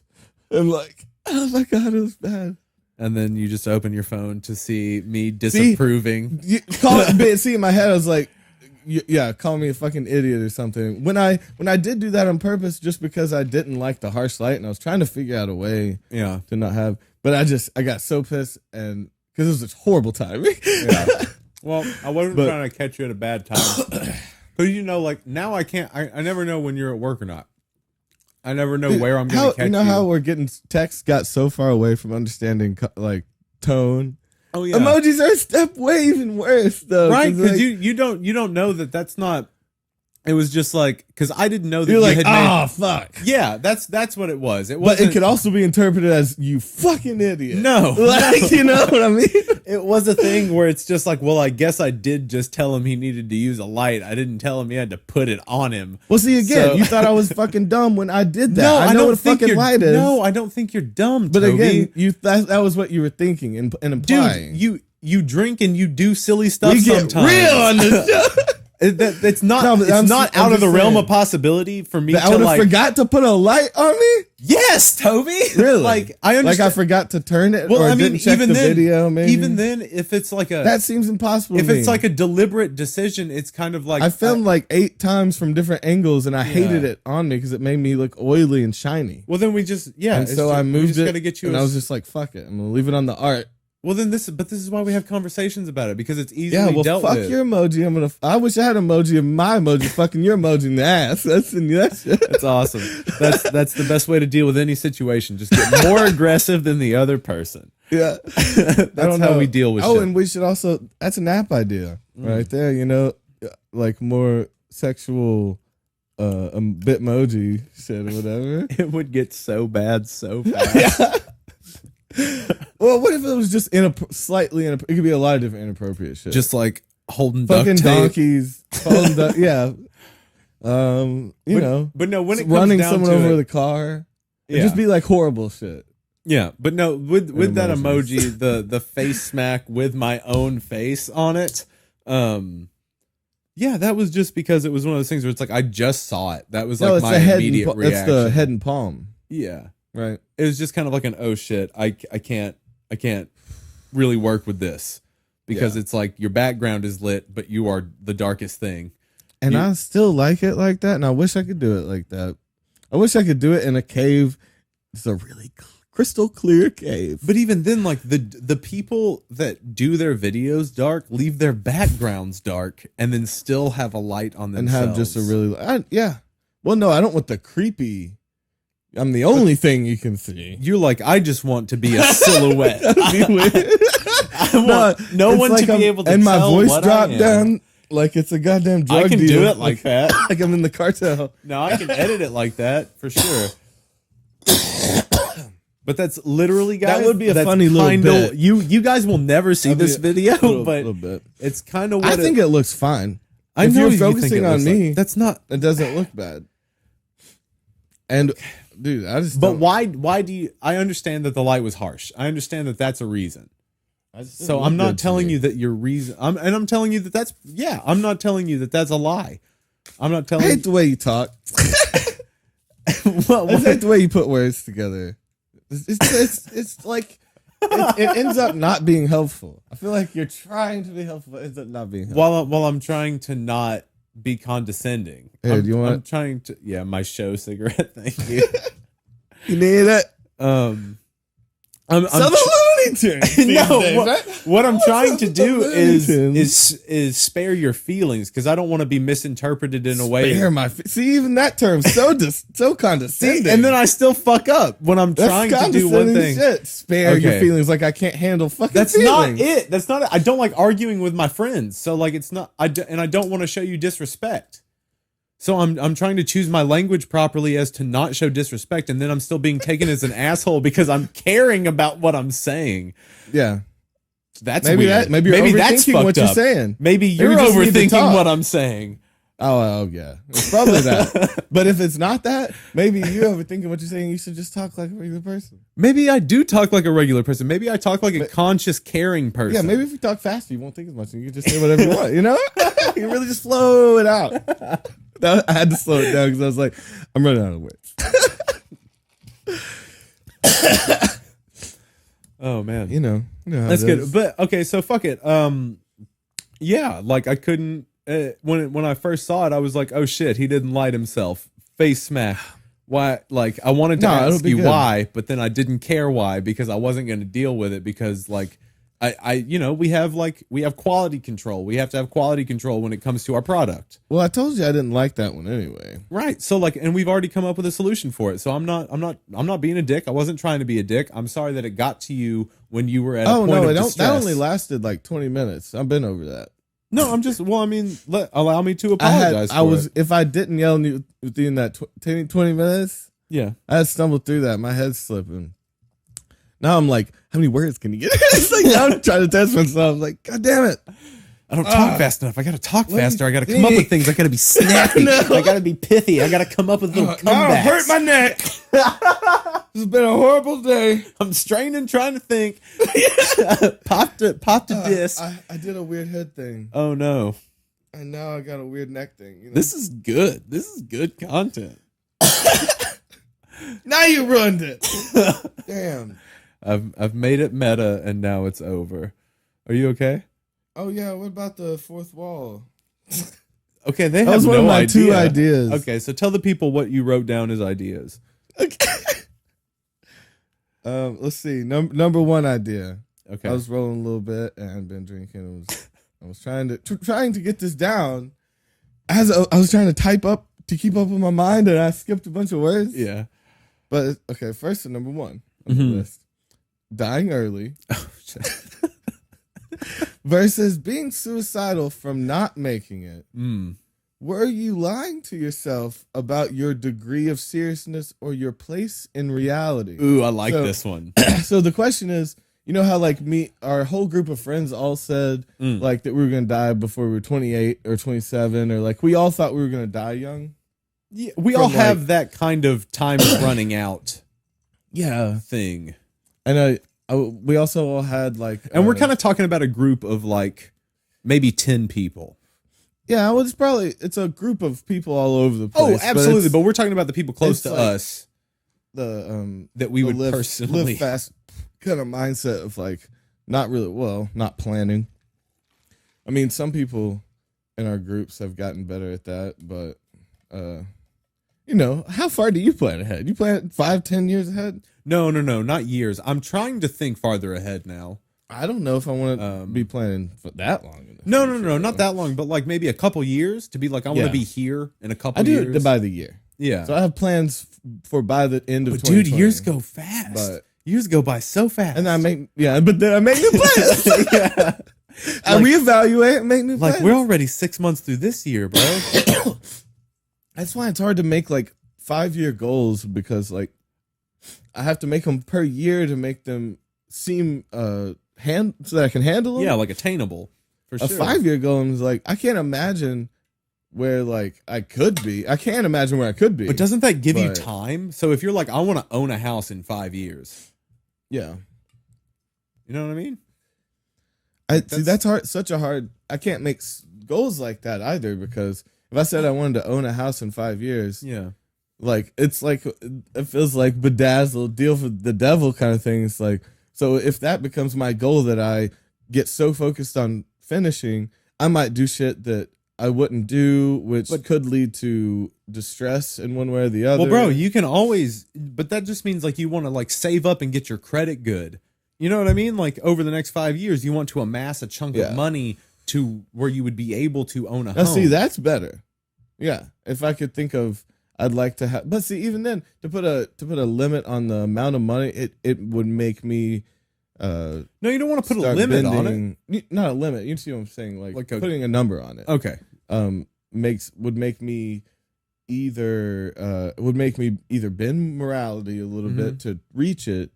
Speaker 1: and like. Oh my god, it was bad.
Speaker 2: And then you just open your phone to see me disapproving.
Speaker 1: See, in my head, I was like, call me a fucking idiot or something. When I did do that on purpose, just because I didn't like the harsh light, and I was trying to figure out a way to not have. But I got so pissed, and because it was just horrible timing.
Speaker 2: Well, I wasn't trying to catch you at a bad time. Because like now I can't. I never know when you're at work or not. I never know where I'm going to catch you.
Speaker 1: You know how we're getting texts got so far away from understanding like tone.
Speaker 2: Oh yeah,
Speaker 1: emojis are a step way even worse though.
Speaker 2: Right? Because you don't know that's not. It was just like because I didn't know that
Speaker 1: you're
Speaker 2: you
Speaker 1: like
Speaker 2: had
Speaker 1: fuck.
Speaker 2: Yeah, that's what it was.
Speaker 1: But it could also be interpreted as you fucking idiot.
Speaker 2: No,
Speaker 1: like you know what I mean.
Speaker 2: It was a thing where it's just like, well, I guess I did just tell him he needed to use a light. I didn't tell him he had to put it on him.
Speaker 1: Well, see again, you thought I was fucking dumb when I did that. No, I know what a fucking light is.
Speaker 2: No, I don't think you're dumb.
Speaker 1: But
Speaker 2: Toby.
Speaker 1: again, that was what you were thinking and implying.
Speaker 2: Dude, you drink and you do silly stuff. We
Speaker 1: get
Speaker 2: sometimes.
Speaker 1: real on this show.
Speaker 2: It's not out of the realm of possibility for me
Speaker 1: I would have forgot to put a light on me.
Speaker 2: Yes, Toby.
Speaker 1: Really?
Speaker 2: Like I understand.
Speaker 1: Like I forgot to turn it.
Speaker 2: Well,
Speaker 1: or
Speaker 2: I mean,
Speaker 1: didn't check
Speaker 2: even
Speaker 1: the
Speaker 2: then,
Speaker 1: video. Maybe
Speaker 2: even then, if it's like
Speaker 1: that seems impossible.
Speaker 2: If
Speaker 1: to me.
Speaker 2: it's like a deliberate decision, it's kind of like
Speaker 1: I filmed like 8 times from different angles, and I hated it on me because it made me look oily and shiny.
Speaker 2: Well, then we just
Speaker 1: and so I moved it. Get you and I was just like, fuck it, I'm gonna leave it on the art.
Speaker 2: Well, then this is why we have conversations about it because it's easily dealt
Speaker 1: fuck
Speaker 2: with.
Speaker 1: Your emoji. I wish I had an emoji of my emoji fucking your emoji in the ass. That's
Speaker 2: awesome. That's the best way to deal with any situation. Just get more aggressive than the other person.
Speaker 1: Yeah,
Speaker 2: that's how we deal with.
Speaker 1: Oh,
Speaker 2: shit.
Speaker 1: And we should also. That's an app idea right there. You know, like more sexual. Bitmoji shit or whatever.
Speaker 2: It would get so bad so fast.
Speaker 1: Well, what if it was just slightly it could be a lot of different inappropriate shit.
Speaker 2: Just like holding
Speaker 1: fucking
Speaker 2: duct tape.
Speaker 1: donkeys, holding yeah. You know,
Speaker 2: but no, when it comes
Speaker 1: running
Speaker 2: down
Speaker 1: someone
Speaker 2: to
Speaker 1: over
Speaker 2: it,
Speaker 1: the car, it'd just be like horrible shit.
Speaker 2: Yeah, but no, with that emoji, the face smack with my own face on it. Yeah, that was just because it was one of those things where it's like I just saw it. That was like my immediate reaction.
Speaker 1: It's the head and palm.
Speaker 2: Yeah.
Speaker 1: Right.
Speaker 2: It was just kind of like an oh shit, I can't really work with this because it's like your background is lit, but you are the darkest thing.
Speaker 1: And I still like it like that, and I wish I could do it like that. I wish I could do it in a cave. It's a really crystal clear cave.
Speaker 2: But even then, like the people that do their videos dark leave their backgrounds dark and then still have a light on themselves.
Speaker 1: And have just a really yeah. Well, no, I don't want the creepy. I'm the only thing you can see.
Speaker 2: You're like, I just want to be a silhouette. I want no one
Speaker 1: like
Speaker 2: to be able to
Speaker 1: and
Speaker 2: tell
Speaker 1: my voice
Speaker 2: what
Speaker 1: dropped
Speaker 2: I am.
Speaker 1: down like it's a goddamn drug
Speaker 2: I can
Speaker 1: deal.
Speaker 2: do it like that.
Speaker 1: Like I'm in the cartel.
Speaker 2: No, I can edit it like that for sure. But that's literally, guys.
Speaker 1: That would be a funny little bit.
Speaker 2: You guys will never see this video, but
Speaker 1: bit.
Speaker 2: It's kind of what
Speaker 1: I think it looks fine.
Speaker 2: I
Speaker 1: if
Speaker 2: know
Speaker 1: you're focusing on me,
Speaker 2: like. That's not.
Speaker 1: It doesn't look bad. And dude, I just.
Speaker 2: But
Speaker 1: don't.
Speaker 2: why do you? I understand that the light was harsh. I understand that that's a reason. So I'm not telling you that your reason. I'm telling you that that's I'm not telling you that that's a lie. I'm not telling.
Speaker 1: I hate the way you talk. I hate the way you put words together. It's like it ends up not being helpful. I feel like you're trying to be helpful, but it ends up not being helpful.
Speaker 2: While I'm trying to not be condescending.
Speaker 1: Hey, do you want?
Speaker 2: I'm trying to. Yeah, my show cigarette. Thank you.
Speaker 1: You need it.
Speaker 2: I'm
Speaker 1: the Looney Tunes.
Speaker 2: No, what I'm trying to do is spare your feelings because I don't want to be misinterpreted in a way.
Speaker 1: Spare my see, even that term so condescending.
Speaker 2: See, and then I still fuck up when I'm trying to do one thing.
Speaker 1: Shit. Spare your feelings, like I can't handle fucking.
Speaker 2: That's
Speaker 1: feelings.
Speaker 2: not it. That's not it. I don't like arguing with my friends, so like it's not. I don't want to show you disrespect. So I'm trying to choose my language properly as to not show disrespect, and then I'm still being taken as an asshole because I'm caring about what I'm saying.
Speaker 1: Yeah,
Speaker 2: that's
Speaker 1: maybe
Speaker 2: weird.
Speaker 1: Maybe you're
Speaker 2: that's
Speaker 1: overthinking what you're
Speaker 2: up.
Speaker 1: saying.
Speaker 2: Maybe you're overthinking what I'm saying.
Speaker 1: Oh yeah, it's probably that. But if it's not that, maybe you're overthinking what you're saying. You should just talk like a regular person.
Speaker 2: Maybe I do talk like a regular person. Maybe I talk like a conscious, caring person.
Speaker 1: Yeah, maybe if you talk faster, you won't think as much, and you can just say whatever you want. You know, you can really just flow it out. I had to slow it down because I was like, I'm running out of words.
Speaker 2: Oh man,
Speaker 1: you know how
Speaker 2: that's good. But okay, so fuck it. Yeah, like I couldn't when I first saw it, I was like, oh shit, he didn't light himself. Face smack. Why? Like I wanted to ask you why, but then I didn't care why because I wasn't going to deal with it because like we have quality control. We have to have quality control when it comes to our product.
Speaker 1: Well, I told you I didn't like that one anyway.
Speaker 2: Right. So like, and we've already come up with a solution for it. So I'm not being a dick. I wasn't trying to be a dick. I'm sorry that it got to you when you were at a point of distress.
Speaker 1: That only lasted like 20 minutes. I've been over that.
Speaker 2: No, I'm just. Well, I mean, allow me to apologize.
Speaker 1: If I didn't yell within that 20 minutes,
Speaker 2: yeah,
Speaker 1: I had stumbled through that. My head's slipping. Now I'm like, how many words can you get? It's like now I'm trying to test myself. Like, God damn it.
Speaker 2: I don't talk fast enough. I got to talk faster. I got to come up with things. I got to be snappy. I got to be pithy. I got to come up with little comebacks.
Speaker 1: Hurt my neck. This has been a horrible day.
Speaker 2: I'm straining, trying to think. Popped a disc.
Speaker 1: I did a weird head thing.
Speaker 2: Oh no.
Speaker 1: And now I got a weird neck thing. You know?
Speaker 2: This is good. This is good content.
Speaker 1: Now you ruined it. Damn.
Speaker 2: I've made it meta and now it's over. Are you okay?
Speaker 1: Oh yeah, what about the fourth wall?
Speaker 2: Okay, they
Speaker 1: that
Speaker 2: have
Speaker 1: was one
Speaker 2: no
Speaker 1: of my
Speaker 2: idea.
Speaker 1: 2 ideas.
Speaker 2: Okay, so tell the people what you wrote down as ideas.
Speaker 1: Okay. Let's see. Number 1 idea.
Speaker 2: Okay.
Speaker 1: I was rolling a little bit and I'd been drinking. I was trying to get this down. As I was trying to type up to keep up with my mind, and I skipped a bunch of words.
Speaker 2: Yeah.
Speaker 1: But okay, first number 1 on the list: dying early.
Speaker 2: Oh shit.
Speaker 1: Versus being suicidal from not making it.
Speaker 2: Mm.
Speaker 1: Were you lying to yourself about your degree of seriousness or your place in reality?
Speaker 2: Ooh, I like this one.
Speaker 1: So the question is, you know how like our whole group of friends all said like that we were going to die before we were 28 or 27, or like we all thought we were going to die young?
Speaker 2: Yeah, we all have that kind of time is running out thing.
Speaker 1: And we also all had like...
Speaker 2: And we're kind of talking about a group of like maybe 10 people.
Speaker 1: Yeah, well, it's a group of people all over the place.
Speaker 2: Oh, absolutely. But we're talking about the people close to us.
Speaker 1: That
Speaker 2: we would
Speaker 1: live
Speaker 2: personally...
Speaker 1: fast kind of mindset of like, not planning. I mean, some people in our groups have gotten better at that, but how far do you plan ahead? You plan 5-10 years ahead?
Speaker 2: No, not years. I'm trying to think farther ahead now.
Speaker 1: I don't know if I want to be planning for that long.
Speaker 2: No, not that long, but like maybe a couple years to be like, I want to be here in a couple years.
Speaker 1: I do it by the year.
Speaker 2: Yeah.
Speaker 1: So I have plans for by the end of 2020.
Speaker 2: Dude, years go fast.
Speaker 1: But
Speaker 2: years go by so fast.
Speaker 1: And but then I make new plans.
Speaker 2: Yeah.
Speaker 1: I reevaluate and make new plans.
Speaker 2: Like, we're already 6 months through this year, bro.
Speaker 1: That's why it's hard to make like 5-year goals, because like I have to make them per year to make them seem so that I can handle them.
Speaker 2: Yeah, like attainable. For sure.
Speaker 1: A 5-year goal is like, I can't imagine where like I could be. I can't imagine where I could be.
Speaker 2: But doesn't that give you time? So if you're like, I want to own a house in 5 years.
Speaker 1: Yeah.
Speaker 2: You know what I mean?
Speaker 1: That's hard. Such a hard. I can't make goals like that either, because if I said I wanted to own a house in 5 years,
Speaker 2: yeah,
Speaker 1: like it feels like bedazzled, deal for the devil kind of thing. It's like, so if that becomes my goal that I get so focused on finishing, I might do shit that I wouldn't do, which could lead to distress in one way or the other.
Speaker 2: Well, bro, you can always, but that just means like you want to like save up and get your credit good. You know what I mean? Like over the next 5 years, you want to amass a chunk of money to where you would be able to own a home.
Speaker 1: See, that's better. Yeah, if I could think of, I'd like to have. But see, even then, to put a limit on the amount of money, it would make me.
Speaker 2: No, you don't want to put a limit on it.
Speaker 1: Not a limit. You see what I'm saying? Like putting a number on it.
Speaker 2: Okay.
Speaker 1: Would make me either bend morality a little bit to reach it,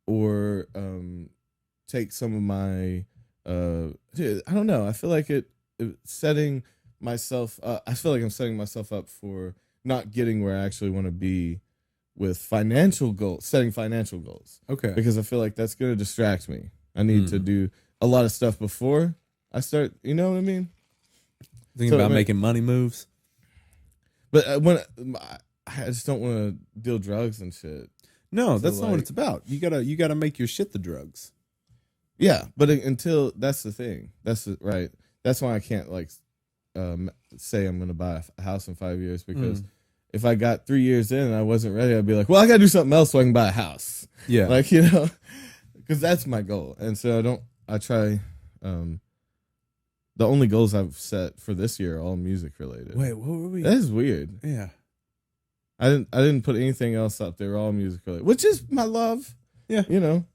Speaker 1: or take some of my I don't know. I feel like setting myself. I feel like I'm setting myself up for not getting where I actually want to be with financial goals. Setting financial goals.
Speaker 2: Okay.
Speaker 1: Because I feel like that's going to distract me. I need to do a lot of stuff before I start. You know what I mean?
Speaker 2: Thinking about making money moves.
Speaker 1: But when I just don't want to deal drugs and shit.
Speaker 2: No, that's not what it's about. You gotta make your shit the drugs.
Speaker 1: Yeah, but until that's the thing. That's right. That's why I can't say I'm gonna buy a house in 5 years, because if I got 3 years in and I wasn't ready, I'd be like, well, I gotta do something else so I can buy a house.
Speaker 2: Yeah,
Speaker 1: like because that's my goal. And so I try. The only goals I've set for this year are all music related.
Speaker 2: Wait, what were we?
Speaker 1: That is weird.
Speaker 2: Yeah.
Speaker 1: I didn't put anything else up. They were all music related, which is my love.
Speaker 2: Yeah.
Speaker 1: And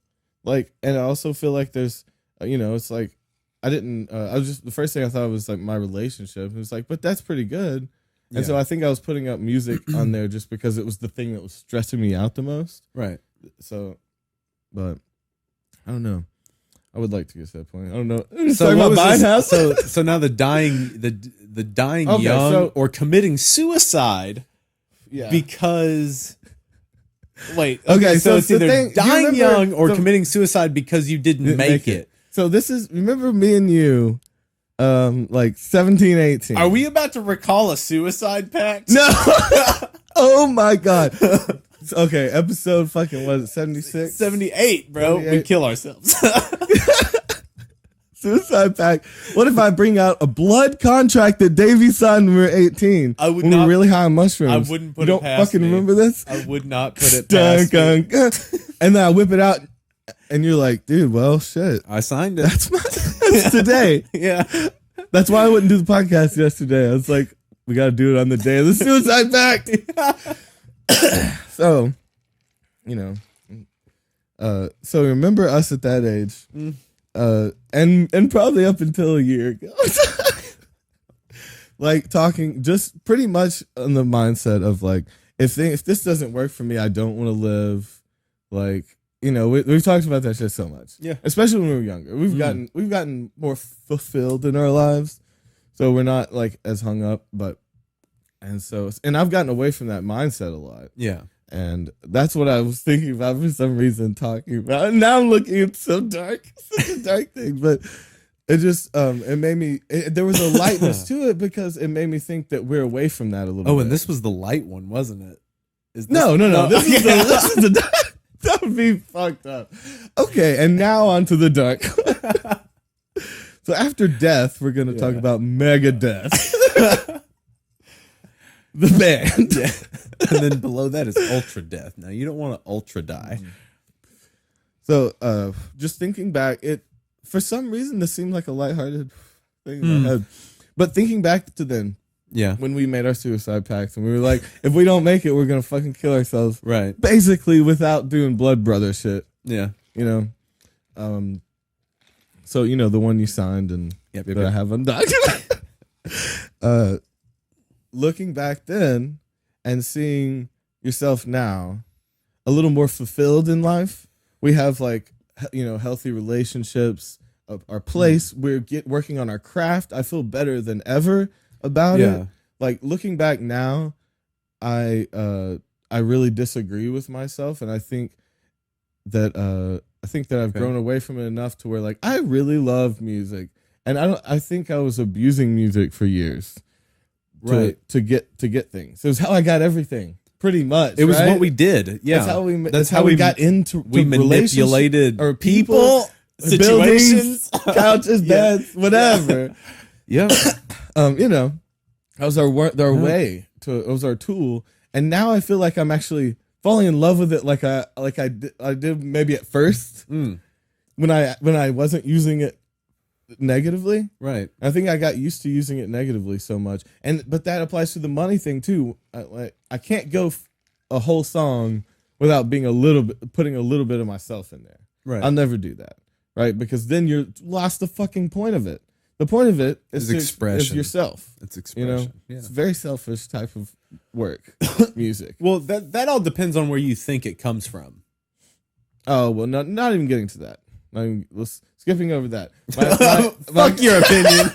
Speaker 1: I also feel like there's, it's like, I didn't, I was just, the first thing I thought was like my relationship. It was like, but that's pretty good. And so I think I was putting up music on there just because it was the thing that was stressing me out the most.
Speaker 2: Right.
Speaker 1: So, but I don't know. I would like to get to that point. I don't know.
Speaker 2: So what was this? So now the dying young or committing suicide.
Speaker 1: Yeah.
Speaker 2: Because wait.
Speaker 1: Okay.
Speaker 2: So it's either dying young or committing suicide because you didn't make it.
Speaker 1: So remember me and you, like 17, 18.
Speaker 2: Are we about to recall a suicide pact?
Speaker 1: No. Oh my God. Okay, episode fucking, was it 76?
Speaker 2: 78, bro. 78. We kill ourselves.
Speaker 1: Suicide pact. What if I bring out a blood contract that Davey signed when we were 18?
Speaker 2: I would
Speaker 1: when
Speaker 2: not.
Speaker 1: We were really high on mushrooms.
Speaker 2: I wouldn't put
Speaker 1: you
Speaker 2: it past
Speaker 1: don't fucking
Speaker 2: me.
Speaker 1: remember this?
Speaker 2: I would not put it past me.
Speaker 1: And then I whip it out, and you're like, dude, well, shit.
Speaker 2: I signed it.
Speaker 1: That's today.
Speaker 2: Yeah.
Speaker 1: That's why I wouldn't do the podcast yesterday. I was like, we got to do it on the day of the suicide pact. So, so remember us at that age, and probably up until a year ago, like talking just pretty much on the mindset of like, if this doesn't work for me, I don't want to live. Like, we've talked about that shit so much, especially when we were younger. We've gotten more fulfilled in our lives, so we're not like as hung up, and I've gotten away from that mindset a lot.
Speaker 2: Yeah.
Speaker 1: And that's what I was thinking about for some reason, talking about. And now I'm looking at such a dark thing. But it just, it made me, there was a lightness to it because it made me think that we're away from that a little bit.
Speaker 2: Oh, and this was the light one, wasn't it?
Speaker 1: No. This is the dark. That would be fucked up. Okay, and now on to the dark. So after death, we're going to talk about mega death. the band.
Speaker 2: Yeah. And then below that is ultra death. Now you don't want to ultra die.
Speaker 1: So just thinking back, it for some reason this seemed like a lighthearted thing in my head. But thinking back to then, when we made our suicide pacts and we were like, if we don't make it, we're gonna fucking kill ourselves.
Speaker 2: Right.
Speaker 1: Basically without doing blood brother shit.
Speaker 2: Yeah.
Speaker 1: You know. So the one you signed and that I have undocumented. Looking back then and seeing yourself now a little more fulfilled in life. We have like healthy relationships, our place. We're working on our craft. I feel better than ever about it. Like looking back now, I really disagree with myself, and I think that I've grown away from it enough to where like I really love music, and I think I was abusing music for years, to get things. It was how I got everything. Pretty much,
Speaker 2: it was what we did. Yeah,
Speaker 1: that's how we got into. We
Speaker 2: manipulated
Speaker 1: or people, situations, couches, beds, whatever.
Speaker 2: Yeah,
Speaker 1: that was our way to. It was our tool, and now I feel like I'm actually falling in love with it, like I did maybe at first when I wasn't using it negatively.
Speaker 2: Right.
Speaker 1: I think I got used to using it negatively so much, but that applies to the money thing too. I can't go a whole song without putting a little bit of myself in there.
Speaker 2: Right.
Speaker 1: I'll never do that. Right, because then you're lost the fucking point of it. The point of it is
Speaker 2: expression.
Speaker 1: Is yourself.
Speaker 2: It's expression.
Speaker 1: It's a very selfish type of work. Music.
Speaker 2: Well, that all depends on where you think it comes from.
Speaker 1: Oh well, not even getting to that. Skipping over that.
Speaker 2: Fuck your opinion.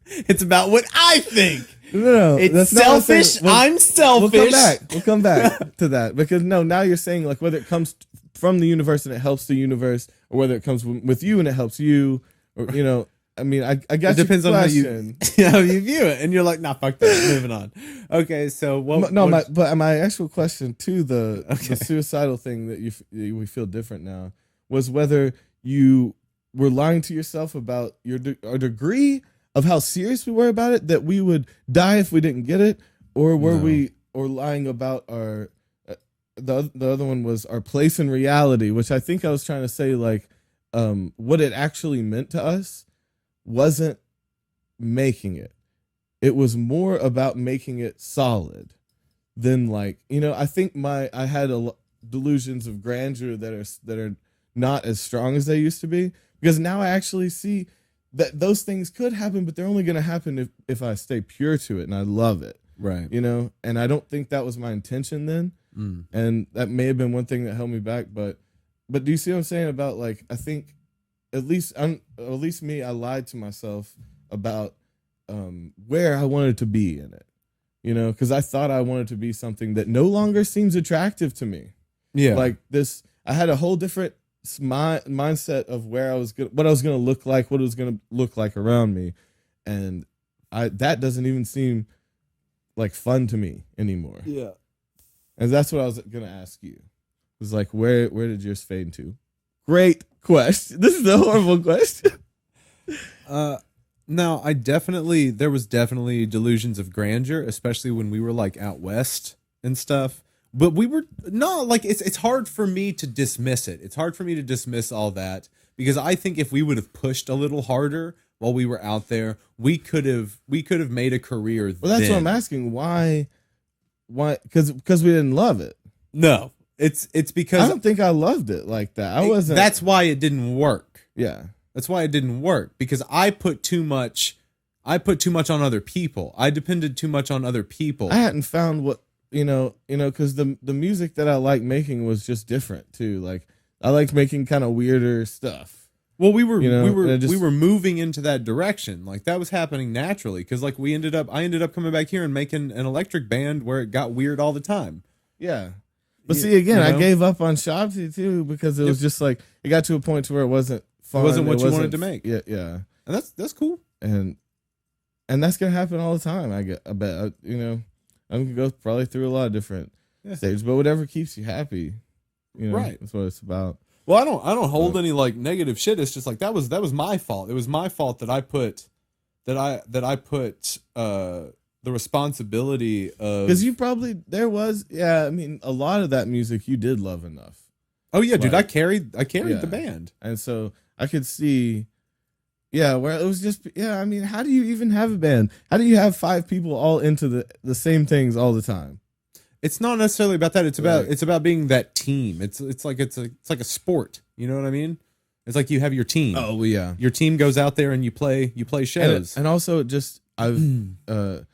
Speaker 2: It's about what I think.
Speaker 1: No,
Speaker 2: it's selfish. I'm selfish.
Speaker 1: We'll come back to that because now you're saying like whether it comes from the universe and it helps the universe, or whether it comes with you and it helps you, or I mean, I guess
Speaker 2: it depends on how you view it, and you're like, nah, fuck that. Moving on. Okay, so
Speaker 1: but my actual question to the suicidal thing that we feel different now was whether you were lying to yourself about our degree of how serious we were about it, that we would die if we didn't get it, or were we lying about our the other one was our place in reality, which I think I was trying to say like what it actually meant to us wasn't making it. It was more about making it solid than like, I think I had delusions of grandeur that are not as strong as they used to be, because now I actually see that those things could happen, but they're only going to happen if I stay pure to it and I love it.
Speaker 2: Right.
Speaker 1: And I don't think that was my intention then. And that may have been one thing that held me back, but do you see what I'm saying about like, I think at least me, I lied to myself about where I wanted to be in it, because I thought I wanted to be something that no longer seems attractive to me.
Speaker 2: Yeah.
Speaker 1: Like this, I had a whole different mindset of what I was going to look like, what it was going to look like around me. And that doesn't even seem like fun to me anymore.
Speaker 2: Yeah.
Speaker 1: And that's what I was going to ask you. It was like, where did yours fade into? Great question. This is a horrible question.
Speaker 2: No, there was definitely delusions of grandeur, especially when we were like out west and stuff. But we were not like, it's hard for me to dismiss it. It's hard for me to dismiss all that, because I think if we would have pushed a little harder while we were out there, we could have made a career.
Speaker 1: Well, that's what I'm asking. Why? Because we didn't love it.
Speaker 2: No, it's because
Speaker 1: I don't think I loved it like that. I wasn't.
Speaker 2: That's why it didn't work.
Speaker 1: Yeah,
Speaker 2: that's why it didn't work, because I put too much on other people. I depended too much on other people.
Speaker 1: I hadn't found what because the music that I liked making was just different too. Like I liked making kind of weirder stuff.
Speaker 2: Well, we were moving into that direction. Like that was happening naturally, because like I ended up coming back here and making an electric band where it got weird all the time.
Speaker 1: Yeah. But see, again, I gave up on Shabsy too, because it was just like it got to a point to where it wasn't fun.
Speaker 2: It wasn't what you wanted to make.
Speaker 1: Yeah, yeah.
Speaker 2: And that's cool.
Speaker 1: And that's gonna happen all the time. I bet. I'm gonna go probably through a lot of different stages, but whatever keeps you happy,
Speaker 2: right?
Speaker 1: That's what it's about.
Speaker 2: Well, I don't hold any like negative shit. It's just like that was my fault. It was my fault that I put the responsibility of,
Speaker 1: because I mean, a lot of that music you did love enough.
Speaker 2: Oh yeah, dude, I carried the band,
Speaker 1: and so I could see, where it was just, I mean, how do you even have a band? How do you have 5 people all into the same things all the time?
Speaker 2: It's not necessarily about that. It's about being that team. It's like a sport. You know what I mean? It's like you have your team.
Speaker 1: Oh well, yeah.
Speaker 2: Your team goes out there and you play shows.
Speaker 1: And also just it's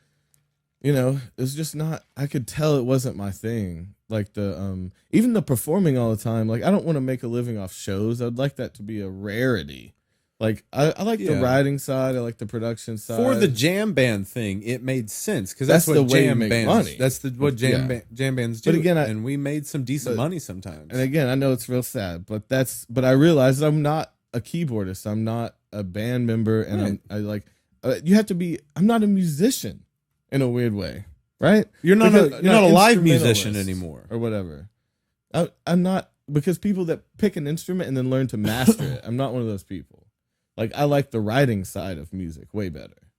Speaker 1: just not, I could tell it wasn't my thing. Like the even the performing all the time, like I don't want to make a living off shows. I'd like that to be a rarity. Like I like the writing side, I like the production side.
Speaker 2: For the jam band thing, it made sense because that's what
Speaker 1: the way
Speaker 2: jam
Speaker 1: you make
Speaker 2: bands.
Speaker 1: Money.
Speaker 2: That's what jam bands do.
Speaker 1: But again,
Speaker 2: and we made some decent money sometimes.
Speaker 1: And again, I know it's real sad, but I realized I'm not a keyboardist. I'm not a band member, and you have to be. I'm not a musician in a weird way, right?
Speaker 2: You're not a live musician anymore,
Speaker 1: or whatever. I'm not, because people that pick an instrument and then learn to master it. I'm not one of those people. Like, I like the writing side of music way better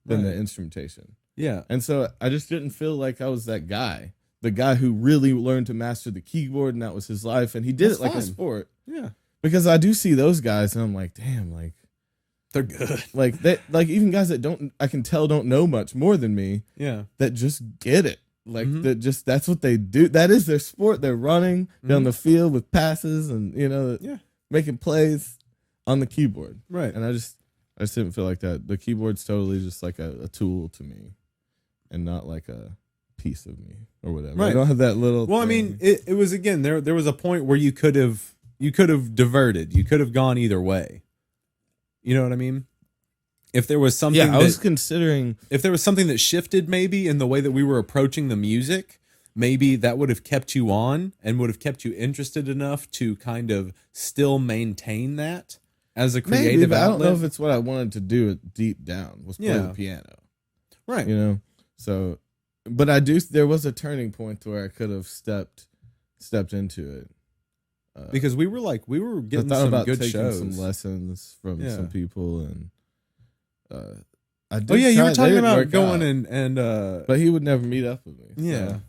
Speaker 1: than the instrumentation.
Speaker 2: Yeah.
Speaker 1: And so I just didn't feel like I was that guy. The guy who really learned to master the keyboard, and that was his life. And he did it like a sport.
Speaker 2: Yeah.
Speaker 1: Because I do see those guys and I'm like, damn, like,
Speaker 2: they're good.
Speaker 1: Like even guys that I can tell don't know much more than me.
Speaker 2: Yeah.
Speaker 1: That just get it. Like that's what they do. That is their sport. They're running down the field with passes and making plays on the keyboard.
Speaker 2: Right.
Speaker 1: And I just didn't feel like that. The keyboard's totally just like a tool to me, and not like a piece of me or whatever.
Speaker 2: Right.
Speaker 1: I don't have that little
Speaker 2: Well,
Speaker 1: thing.
Speaker 2: I mean, it was, again, there was a point where you could have diverted. You could have gone either way. You know what I mean? If there was something
Speaker 1: I was considering,
Speaker 2: if there was something that shifted maybe in the way that we were approaching the music, maybe that would have kept you on and would have kept you interested enough to kind of still maintain that as a creative outlet.
Speaker 1: I don't know if it's what I wanted to do deep down, was play the piano.
Speaker 2: Right.
Speaker 1: So, but there was a turning point where I could have stepped into it.
Speaker 2: Because we were getting some good shows,
Speaker 1: some lessons from some people, and I did.
Speaker 2: Oh yeah, you were talking about going and
Speaker 1: but he would never meet up with me.
Speaker 2: Yeah,
Speaker 1: so.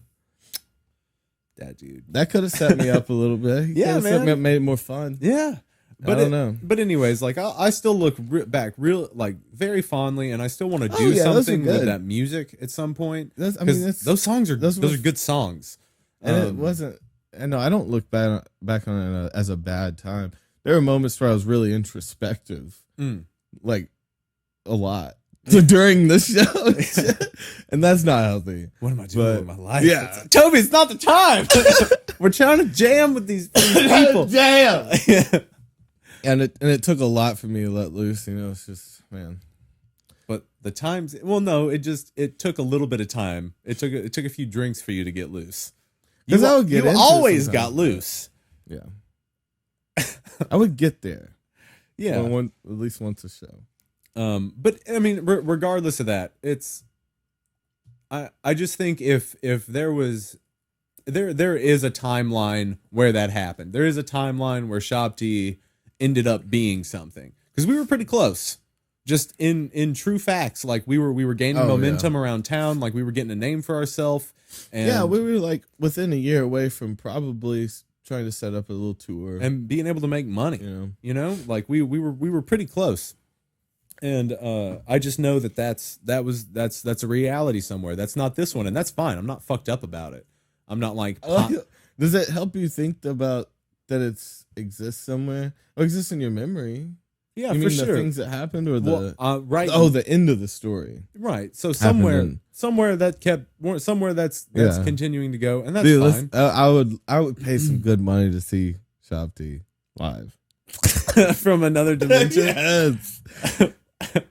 Speaker 2: That dude,
Speaker 1: that could have set me up a little bit. Man, made it more fun.
Speaker 2: Yeah,
Speaker 1: but I don't know.
Speaker 2: But anyways, like I still look back very fondly, and I still want to do something with that music at some point. Those songs are those are good songs,
Speaker 1: and it wasn't. And no, I don't look back on it as a bad time. There were moments where I was really introspective, like a lot during the show, and that's not healthy.
Speaker 2: What am I doing with my life?
Speaker 1: Yeah,
Speaker 2: Toby, it's not the time. We're trying to jam with these people.
Speaker 1: Jam. And it took a lot for me to let loose. It's just, man.
Speaker 2: But the times, well, no, it took a little bit of time. It took a few drinks for you to get loose. You always got loose.
Speaker 1: Yeah. I would get there.
Speaker 2: Yeah.
Speaker 1: At least once a show.
Speaker 2: But I mean, regardless of that, I just think if there is a timeline where that happened. There is a timeline where Shop T ended up being something, because we were pretty close. Just in true facts, like we were gaining momentum around town, like we were getting a name for ourselves. And
Speaker 1: we were like within a year away from probably trying to set up a little tour
Speaker 2: and being able to make money. Like we were pretty close. And I just know that's a reality somewhere. That's not this one, and that's fine. I'm not fucked up about it. I'm not like.
Speaker 1: Does it help you think about that it exists somewhere or exists in your memory?
Speaker 2: Yeah,
Speaker 1: you
Speaker 2: for
Speaker 1: mean
Speaker 2: sure.
Speaker 1: The things that happened, or
Speaker 2: right?
Speaker 1: Oh, the end of the story.
Speaker 2: Right. So somewhere that's continuing to go, and that's fine.
Speaker 1: I would pay some good money to see Shop T live
Speaker 2: from another dimension.
Speaker 1: Yes.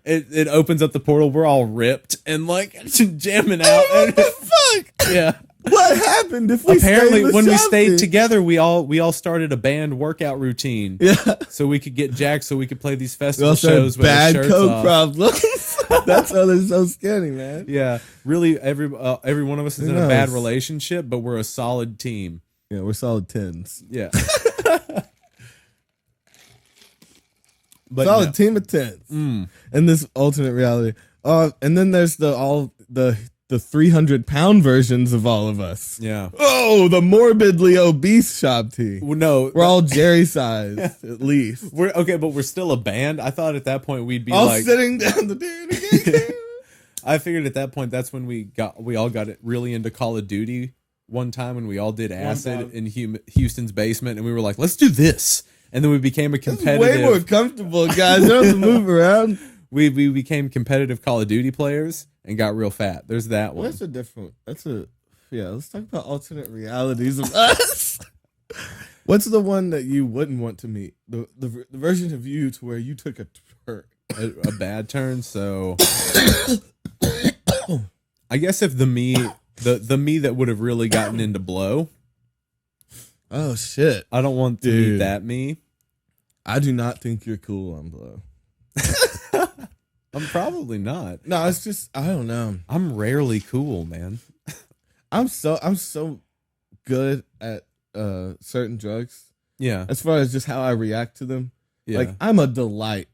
Speaker 2: It opens up the portal. We're all ripped and like jamming out.
Speaker 1: What the fuck?
Speaker 2: Yeah.
Speaker 1: What happened if we
Speaker 2: we stayed together, we all started a band workout routine.
Speaker 1: Yeah.
Speaker 2: So we could get jacked, so we could play these festival shows with
Speaker 1: bad
Speaker 2: our shirts
Speaker 1: coke
Speaker 2: off.
Speaker 1: problems. That's why they're so skinny, man.
Speaker 2: Yeah. Really, every one of us is in a bad relationship, but we're a solid team.
Speaker 1: Yeah, we're solid 10s.
Speaker 2: Yeah.
Speaker 1: But solid team of 10s. In this alternate reality. And then there's the the 300-pound versions of all of us.
Speaker 2: Yeah.
Speaker 1: Oh, the morbidly obese Shop T.
Speaker 2: Well, no,
Speaker 1: we're all Jerry sized at least.
Speaker 2: We're okay, but we're still a band. I thought at that point we'd be
Speaker 1: all
Speaker 2: like
Speaker 1: sitting down the day.
Speaker 2: I figured at that point that's when we all got it really into Call of Duty one time when we all did acid in Houston's basement, and we were like, let's do this. And then we became a competitive.
Speaker 1: It's way more comfortable, guys. Don't have to move around.
Speaker 2: We became competitive Call of Duty players and got real fat. There's that one.
Speaker 1: Let's talk about alternate realities of us. What's the one that you wouldn't want to meet? The version of you to where you took a turn.
Speaker 2: A bad turn, so I guess if the me that would have really gotten into blow.
Speaker 1: Oh shit.
Speaker 2: I don't want to meet that me.
Speaker 1: I do not think you're cool on blow.
Speaker 2: I'm probably not.
Speaker 1: No, it's just I don't know.
Speaker 2: I'm rarely cool, man.
Speaker 1: I'm so good at certain drugs.
Speaker 2: Yeah.
Speaker 1: As far as just how I react to them.
Speaker 2: Yeah.
Speaker 1: Like I'm a delight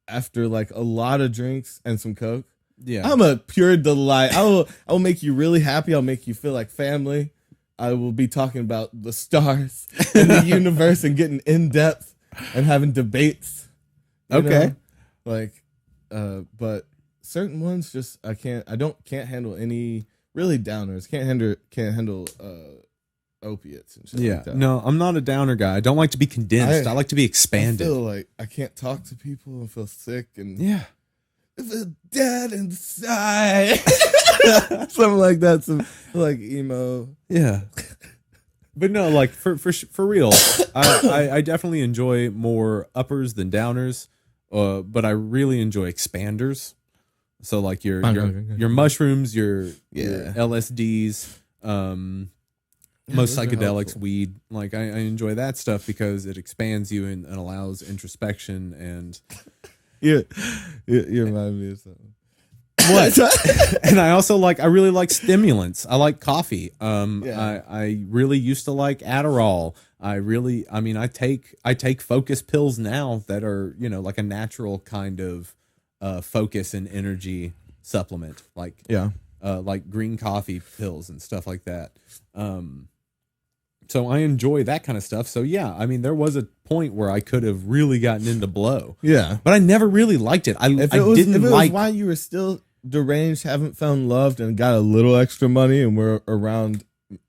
Speaker 1: after like a lot of drinks and some coke.
Speaker 2: Yeah.
Speaker 1: I'm a pure delight. I will make you really happy. I'll make you feel like family. I will be talking about the stars and the universe and getting in depth and having debates. Okay. Like but certain ones just I can't handle any really downers. Can't handle opiates and shit like that.
Speaker 2: No, I'm not a downer guy. I don't like to be condensed. I like to be expanded.
Speaker 1: I feel like I can't talk to people and feel sick and feel dead inside. Something like that. Some like emo.
Speaker 2: Yeah. But no, like for real, I definitely enjoy more uppers than downers. But I really enjoy expanders. So like your mushrooms, your LSDs, most psychedelics, weed. Like I enjoy that stuff because it expands you and allows introspection and
Speaker 1: you remind me of something.
Speaker 2: What? And I really like stimulants. I like coffee. I really used to like Adderall. I take focus pills now that are, like a natural kind of focus and energy supplement. Like green coffee pills and stuff like that. So I enjoy that kind of stuff. So yeah, I mean, there was a point where I could have really gotten into blow.
Speaker 1: Yeah.
Speaker 2: But I never really liked it. If it was
Speaker 1: why you were still deranged, haven't found love, and got a little extra money, and we're around,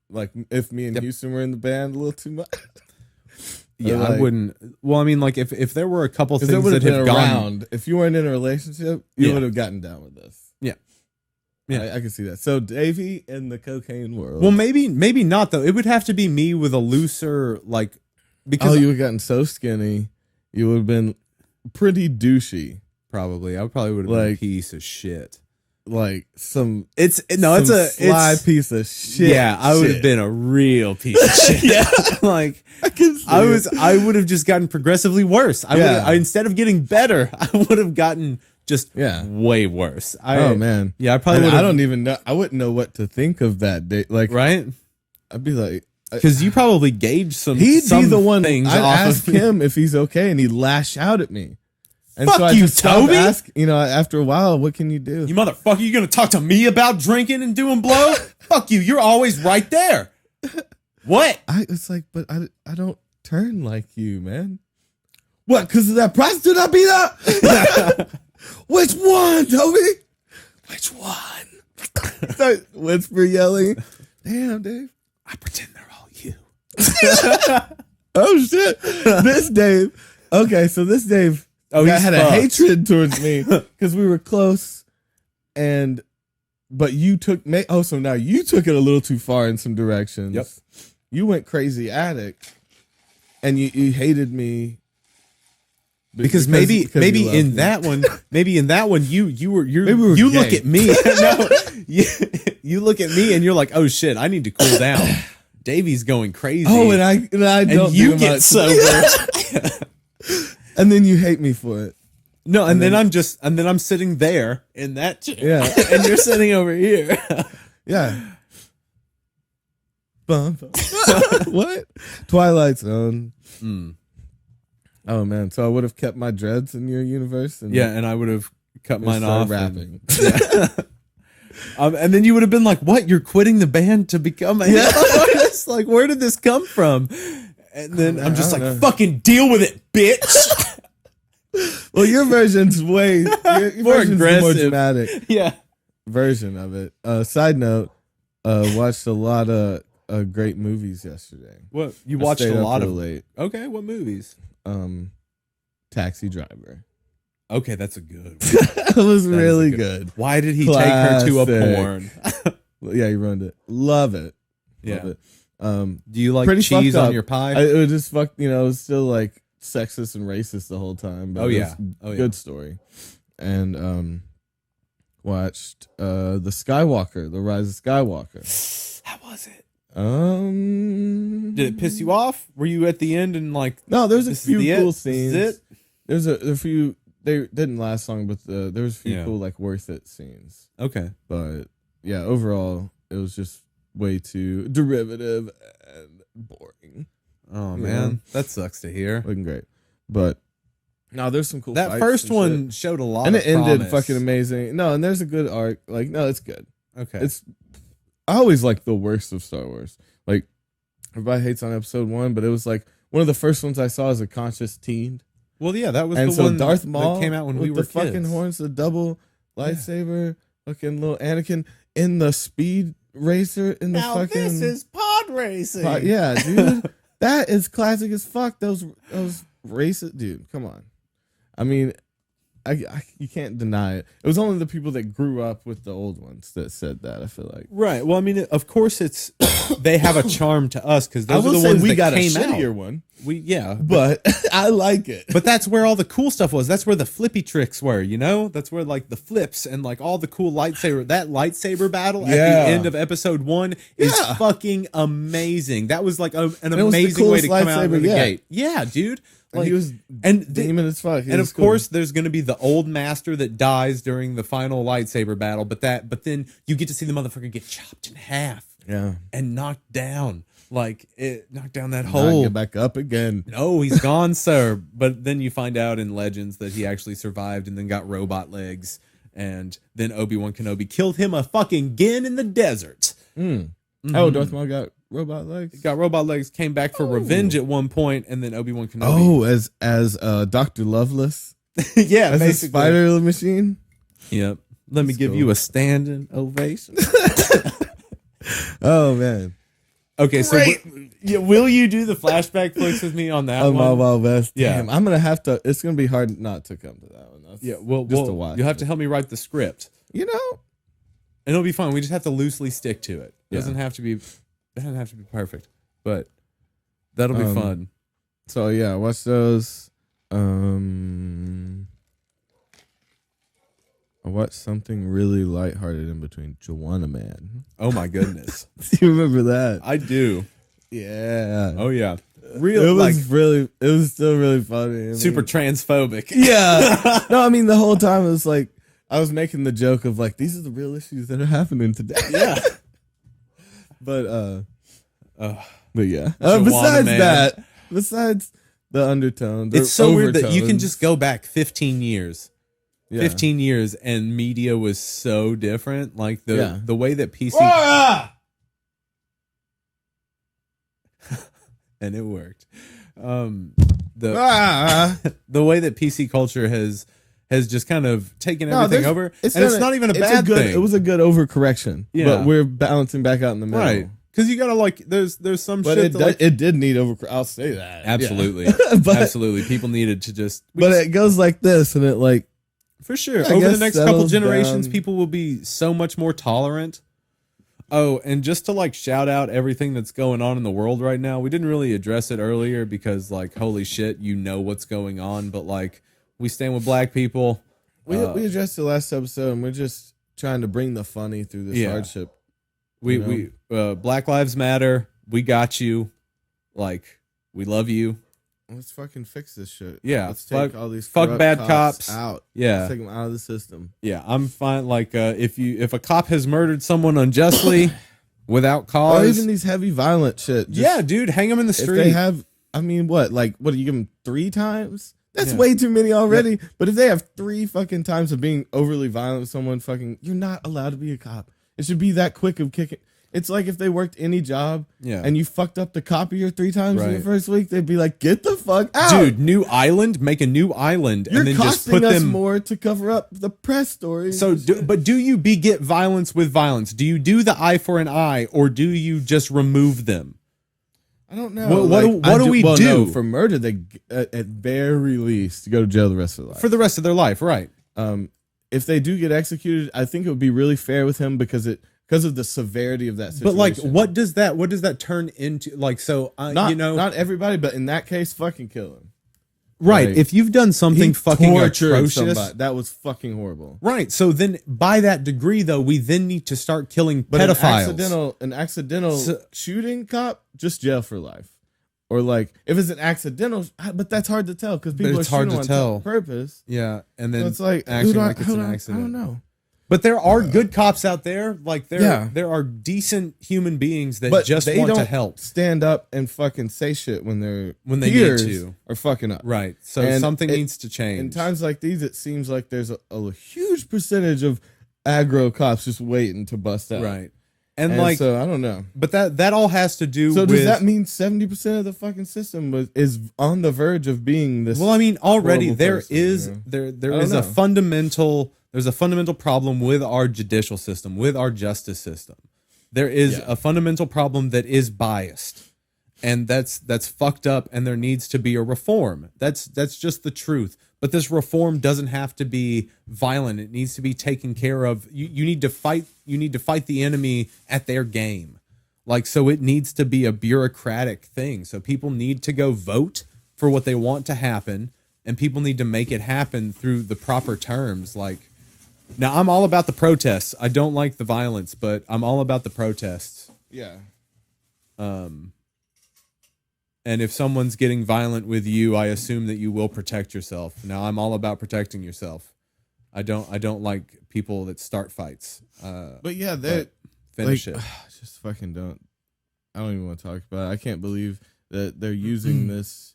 Speaker 1: like if me and Houston were in the band a little too much.
Speaker 2: Yeah, I wouldn't. Well, I mean, like if there were a couple things that have gone,
Speaker 1: if you weren't in a relationship, you would have gotten down with this.
Speaker 2: Yeah.
Speaker 1: I can see that. So Davey in the cocaine world.
Speaker 2: Well, maybe not though. It would have to be me with a looser because
Speaker 1: you would have gotten so skinny, you would have been pretty douchey.
Speaker 2: Probably, I probably would have been a piece of shit.
Speaker 1: Like
Speaker 2: it's a
Speaker 1: sly piece of shit.
Speaker 2: Yeah, I would have been a real piece of shit.
Speaker 1: Yeah,
Speaker 2: like I would have just gotten progressively worse. Instead of getting better, I would have gotten just way worse.
Speaker 1: Man.
Speaker 2: Yeah, I probably would.
Speaker 1: I don't even know. I wouldn't know what to think of that day. Like,
Speaker 2: right?
Speaker 1: I'd be like,
Speaker 2: because you probably gauge some.
Speaker 1: He'd be the one.
Speaker 2: I'd
Speaker 1: ask him if he's okay, and he'd lash out at me. And
Speaker 2: fuck
Speaker 1: so
Speaker 2: you, Toby.
Speaker 1: After a while, what can you do?
Speaker 2: You motherfucker! You gonna talk to me about drinking and doing blow? Fuck you! You're always right there. What?
Speaker 1: It's like, but I don't turn like you, man. What? Because of that prostitute I beat up? Which one, Toby? Which one? Start whisper yelling. Damn, Dave.
Speaker 2: I pretend they're all you.
Speaker 1: Oh shit! This Dave. Okay, so this Dave.
Speaker 2: Oh, he
Speaker 1: had a hatred towards me because we were close, but you took me. Oh, so now you took it a little too far in some directions.
Speaker 2: Yep.
Speaker 1: You went crazy addict, and you hated me
Speaker 2: because maybe in that one you look at me. No, you look at me and you're like, oh shit, I need to cool down. Davey's going crazy.
Speaker 1: Oh, and I don't.
Speaker 2: And you get sober.
Speaker 1: And then you hate me for it.
Speaker 2: No, and then I'm sitting there in that chair.
Speaker 1: Yeah.
Speaker 2: And you're sitting over here.
Speaker 1: Yeah. What? Twilight Zone. Oh man. So I would have kept my dreads in your universe.
Speaker 2: And I would have cut mine off.
Speaker 1: Rapping.
Speaker 2: And then you would have been like, "What? You're quitting the band to become a hip hop artist? Like, where did this come from?" And then I'm just like, "Fucking deal with it, bitch."
Speaker 1: Well, your version's your
Speaker 2: More
Speaker 1: version's
Speaker 2: aggressive.
Speaker 1: more dramatic.
Speaker 2: Yeah.
Speaker 1: Version of it. Side note, watched a lot of great movies yesterday.
Speaker 2: What you
Speaker 1: I
Speaker 2: watched
Speaker 1: stayed
Speaker 2: a
Speaker 1: up
Speaker 2: lot
Speaker 1: real
Speaker 2: of?
Speaker 1: late.
Speaker 2: Okay, what movies?
Speaker 1: Taxi Driver.
Speaker 2: Okay, that's a good one.
Speaker 1: It was really good.
Speaker 2: Why did he take her to a
Speaker 1: Classic.
Speaker 2: porn?
Speaker 1: Yeah, he ruined it. Love it.
Speaker 2: Yeah.
Speaker 1: Love it.
Speaker 2: Do you like
Speaker 1: Pretty
Speaker 2: cheese
Speaker 1: fucked
Speaker 2: on
Speaker 1: up.
Speaker 2: your pie?
Speaker 1: It was just fuck. It was still like sexist and racist the whole time. But
Speaker 2: Oh,
Speaker 1: it
Speaker 2: yeah.
Speaker 1: was
Speaker 2: Oh, yeah.
Speaker 1: good story. And watched the Skywalker, the Rise of Skywalker.
Speaker 2: How was it?
Speaker 1: Did
Speaker 2: Did it piss you off? Were you at the end and like,
Speaker 1: No, there's a
Speaker 2: this is
Speaker 1: few
Speaker 2: the
Speaker 1: cool
Speaker 2: it?
Speaker 1: scenes.
Speaker 2: This is it?
Speaker 1: There's a few. They didn't last long, but there was a few
Speaker 2: Yeah.
Speaker 1: cool like worth it scenes.
Speaker 2: Okay.
Speaker 1: But yeah, overall, it was just way too derivative and boring.
Speaker 2: Oh
Speaker 1: Yeah.
Speaker 2: man, that sucks to hear.
Speaker 1: Wasn't great, but no, there's some cool.
Speaker 2: That
Speaker 1: fights
Speaker 2: first
Speaker 1: and
Speaker 2: one
Speaker 1: shit.
Speaker 2: showed a lot,
Speaker 1: And
Speaker 2: of
Speaker 1: it ended
Speaker 2: promise.
Speaker 1: fucking amazing. No, and there's a good arc. Like, no, it's good.
Speaker 2: Okay.
Speaker 1: It's I always like the worst of Star Wars. Like, everybody hates on Episode 1, but it was like one of the first ones I saw as a conscious teen.
Speaker 2: Well, yeah, that was
Speaker 1: And
Speaker 2: the
Speaker 1: so
Speaker 2: one
Speaker 1: Darth Maul
Speaker 2: that came out when
Speaker 1: with
Speaker 2: we were
Speaker 1: the fucking
Speaker 2: kids.
Speaker 1: horns, the double lightsaber, fucking little Anakin in the speed racer in the fucking
Speaker 2: pod racing.
Speaker 1: yeah, dude. That is classic as fuck. Those races, dude. Come on. I mean, you can't deny it. It was only the people that grew up with the old ones that said that. I feel like.
Speaker 2: Right. Well, I mean, of course, it's they have a charm to us because
Speaker 1: I
Speaker 2: those are
Speaker 1: will
Speaker 2: the
Speaker 1: say
Speaker 2: ones
Speaker 1: we
Speaker 2: that
Speaker 1: got a
Speaker 2: came
Speaker 1: shittier
Speaker 2: out.
Speaker 1: one,
Speaker 2: But
Speaker 1: but I like it.
Speaker 2: but that's where all the cool stuff was. That's where the flippy tricks were. You know, that's where like the flips and like all the cool lightsaber battle at
Speaker 1: Yeah.
Speaker 2: the end of Episode 1 is
Speaker 1: Yeah.
Speaker 2: fucking amazing. That was like an
Speaker 1: it was the
Speaker 2: amazing way to
Speaker 1: coolest
Speaker 2: come out of the
Speaker 1: lightsaber yet.
Speaker 2: gate. Yeah, dude.
Speaker 1: Like, he was
Speaker 2: and
Speaker 1: demon as fuck. He
Speaker 2: And
Speaker 1: was
Speaker 2: of
Speaker 1: cool.
Speaker 2: course, there's going to be the old master that dies during the final lightsaber battle, but then you get to see the motherfucker get chopped in half
Speaker 1: yeah,
Speaker 2: and knocked down, like it knocked down that
Speaker 1: Not
Speaker 2: hole.
Speaker 1: get back up again.
Speaker 2: No, he's gone, sir. But then you find out in Legends that he actually survived and then got robot legs, and then Obi-Wan Kenobi killed him a fucking again in the desert.
Speaker 1: Oh, Darth Maul got robot legs.
Speaker 2: Got robot legs, came back for revenge at one point, and then Obi-Wan Kenobi.
Speaker 1: Oh, as Dr. Loveless,
Speaker 2: yeah,
Speaker 1: as a
Speaker 2: basically.
Speaker 1: spider machine.
Speaker 2: Yep. Let me give
Speaker 1: cool.
Speaker 2: you a standing ovation.
Speaker 1: Oh man,
Speaker 2: Okay, so will you do the flashback flicks with me on that
Speaker 1: on
Speaker 2: one?
Speaker 1: Wild Wild West.
Speaker 2: Yeah.
Speaker 1: Damn, I'm gonna have to. It's gonna be hard not to come to that one. That's
Speaker 2: Yeah, well,
Speaker 1: just to watch.
Speaker 2: you'll have to help me write the script,
Speaker 1: You know,
Speaker 2: and it'll be fun. We just have to loosely stick to it. It
Speaker 1: Yeah.
Speaker 2: doesn't have to be perfect, but that'll be fun.
Speaker 1: so yeah, watch those. I watched something really lighthearted in between. Joanna Man.
Speaker 2: Oh my goodness,
Speaker 1: Do you remember that?
Speaker 2: I do.
Speaker 1: Yeah.
Speaker 2: Oh yeah,
Speaker 1: It
Speaker 2: real like
Speaker 1: was still really funny. I mean-
Speaker 2: super transphobic.
Speaker 1: Yeah. No, I mean the whole time it was like I was making the joke of like these are the real issues that are happening today.
Speaker 2: Yeah.
Speaker 1: But yeah.
Speaker 2: Joanna
Speaker 1: Besides the undertones,
Speaker 2: It's so weird that you can
Speaker 1: overtones,
Speaker 2: just go back 15 years.
Speaker 1: yeah.
Speaker 2: 15 years and media was so different. Like
Speaker 1: Yeah.
Speaker 2: the way that PC and it worked. The the way that PC culture has just kind of taken everything over, and it's not even a bad thing.
Speaker 1: It was a good overcorrection.
Speaker 2: Yeah.
Speaker 1: But we're balancing back out in the middle.
Speaker 2: right because you gotta like there's some
Speaker 1: But
Speaker 2: shit that,
Speaker 1: it did need over. I'll say that.
Speaker 2: absolutely
Speaker 1: Yeah. But-
Speaker 2: absolutely people needed to just
Speaker 1: But it goes like this, and it like
Speaker 2: for sure
Speaker 1: I
Speaker 2: over the
Speaker 1: guess
Speaker 2: next couple
Speaker 1: settles
Speaker 2: generations
Speaker 1: down.
Speaker 2: people will be so much more tolerant. Oh, and just to like shout out everything that's going on in the world right now. We didn't really address it earlier because like holy shit, you know what's going on, but like we stand with black people.
Speaker 1: we addressed the last episode, and we're just trying to bring the funny through this
Speaker 2: Yeah.
Speaker 1: hardship.
Speaker 2: We Black Lives Matter. We got you. Like we love you.
Speaker 1: Let's fucking fix this shit.
Speaker 2: Yeah,
Speaker 1: Let's take
Speaker 2: fuck-
Speaker 1: all these
Speaker 2: fuck
Speaker 1: corrupt
Speaker 2: bad cops.
Speaker 1: out.
Speaker 2: Yeah.
Speaker 1: Let's take them out of the system.
Speaker 2: Yeah, I'm fine. Like if a cop has murdered someone unjustly without cause,
Speaker 1: Or even these heavy violent shit. Just
Speaker 2: yeah, dude, hang them in the
Speaker 1: If
Speaker 2: street.
Speaker 1: they have, I mean, what do you give them 3 times? That's way too many already. Yep. But if they have 3 fucking times of being overly violent with someone, you're not allowed to be a cop. It should be that quick of kicking. It's like if they worked any job and you fucked up the copier 3 times in the first week, they'd be like, get the fuck out.
Speaker 2: Dude, new island, make a new island and then just put them
Speaker 1: more to cover up the press stories.
Speaker 2: So, do you beget violence with violence? Do you do the eye for an eye or do you just remove them?
Speaker 1: I don't know. What do we do? No, for murder, they at very least go to jail the rest of their life.
Speaker 2: For the rest of their life, right.
Speaker 1: If they do get executed, I think it would be really fair with him because of the severity of that situation.
Speaker 2: But like, what does that turn into? Like, so
Speaker 1: not everybody, but in that case, fucking kill him.
Speaker 2: Right. Like, if you've done something fucking atrocious,
Speaker 1: that was fucking horrible.
Speaker 2: Right. So then, by that degree, though, we then need to start killing pedophiles.
Speaker 1: An accidental shooting cop, just jail for life. Or like, if it's an accidental, but that's hard to tell because people are shooting on purpose.
Speaker 2: Yeah, and then
Speaker 1: so it's like,
Speaker 2: acting like it's an accident.
Speaker 1: I don't know.
Speaker 2: But there are good cops out there. Like there are decent human beings that just want to help.
Speaker 1: Stand up and fucking say shit when they
Speaker 2: need to
Speaker 1: are fucking up.
Speaker 2: Right. So something needs to change.
Speaker 1: In times like these, it seems like there's a huge percentage of aggro cops just waiting to bust out.
Speaker 2: Right. And like,
Speaker 1: so I don't know.
Speaker 2: But that all has to do.
Speaker 1: So does that mean 70% of the fucking system is on the verge of being this?
Speaker 2: Well, I mean, already there is a fundamental. There's a fundamental problem with our judicial system, with our justice system. There is a fundamental problem that is biased, and that's fucked up. And there needs to be a reform. That's just the truth. But this reform doesn't have to be violent. It needs to be taken care of. You need to fight. You need to fight the enemy at their game. Like, so it needs to be a bureaucratic thing. So people need to go vote for what they want to happen, and people need to make it happen through the proper terms. Like, now I'm all about the protests. I don't like the violence, but I'm all about the protests.
Speaker 1: Yeah.
Speaker 2: And if someone's getting violent with you, I assume that you will protect yourself. Now, I'm all about protecting yourself. I don't like people that start fights.
Speaker 1: But yeah, that
Speaker 2: finish it.
Speaker 1: Just fucking don't. I don't even want to talk about it. I can't believe that they're using this.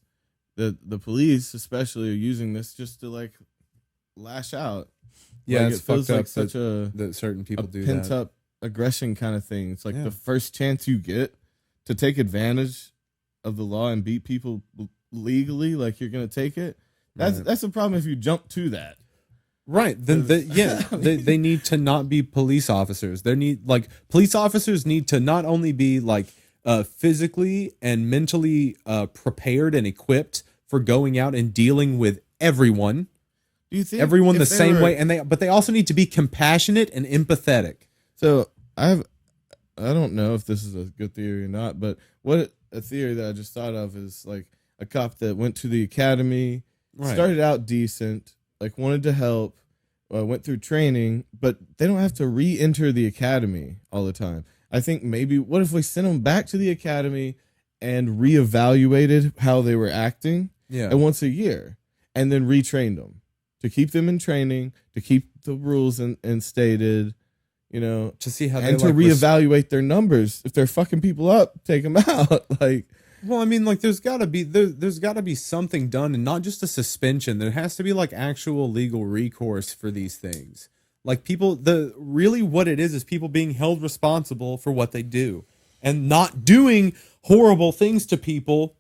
Speaker 1: The police, especially, are using this just to like lash out.
Speaker 2: Yeah,
Speaker 1: like,
Speaker 2: it's fucked up
Speaker 1: such
Speaker 2: that certain people do that.
Speaker 1: Pent up aggression kind of thing. It's like the first chance you get to take advantage of the law and beat people legally, like you're gonna take it. That's a problem if you jump to that.
Speaker 2: Right. Then they need to not be police officers. Police officers need to not only be like physically and mentally prepared and equipped for going out and dealing with everyone.
Speaker 1: Do you think
Speaker 2: everyone the same way? But they also need to be compassionate and empathetic.
Speaker 1: So I don't know if this is a good theory or not, but a theory that I just thought of is like a cop that went to the academy, started out decent, like wanted to help, went through training, but they don't have to re-enter the academy all the time. I think maybe what if we sent them back to the academy and reevaluated how they were acting and once a year and then retrained them to keep them in training, to keep the rules instated, you know,
Speaker 2: to see how
Speaker 1: and to reevaluate their numbers. If they're fucking people up, take them out. Like,
Speaker 2: well, I mean, like there's got to be something done, and not just a suspension. There has to be like actual legal recourse for these things. Like people, really what it is people being held responsible for what they do and not doing horrible things to people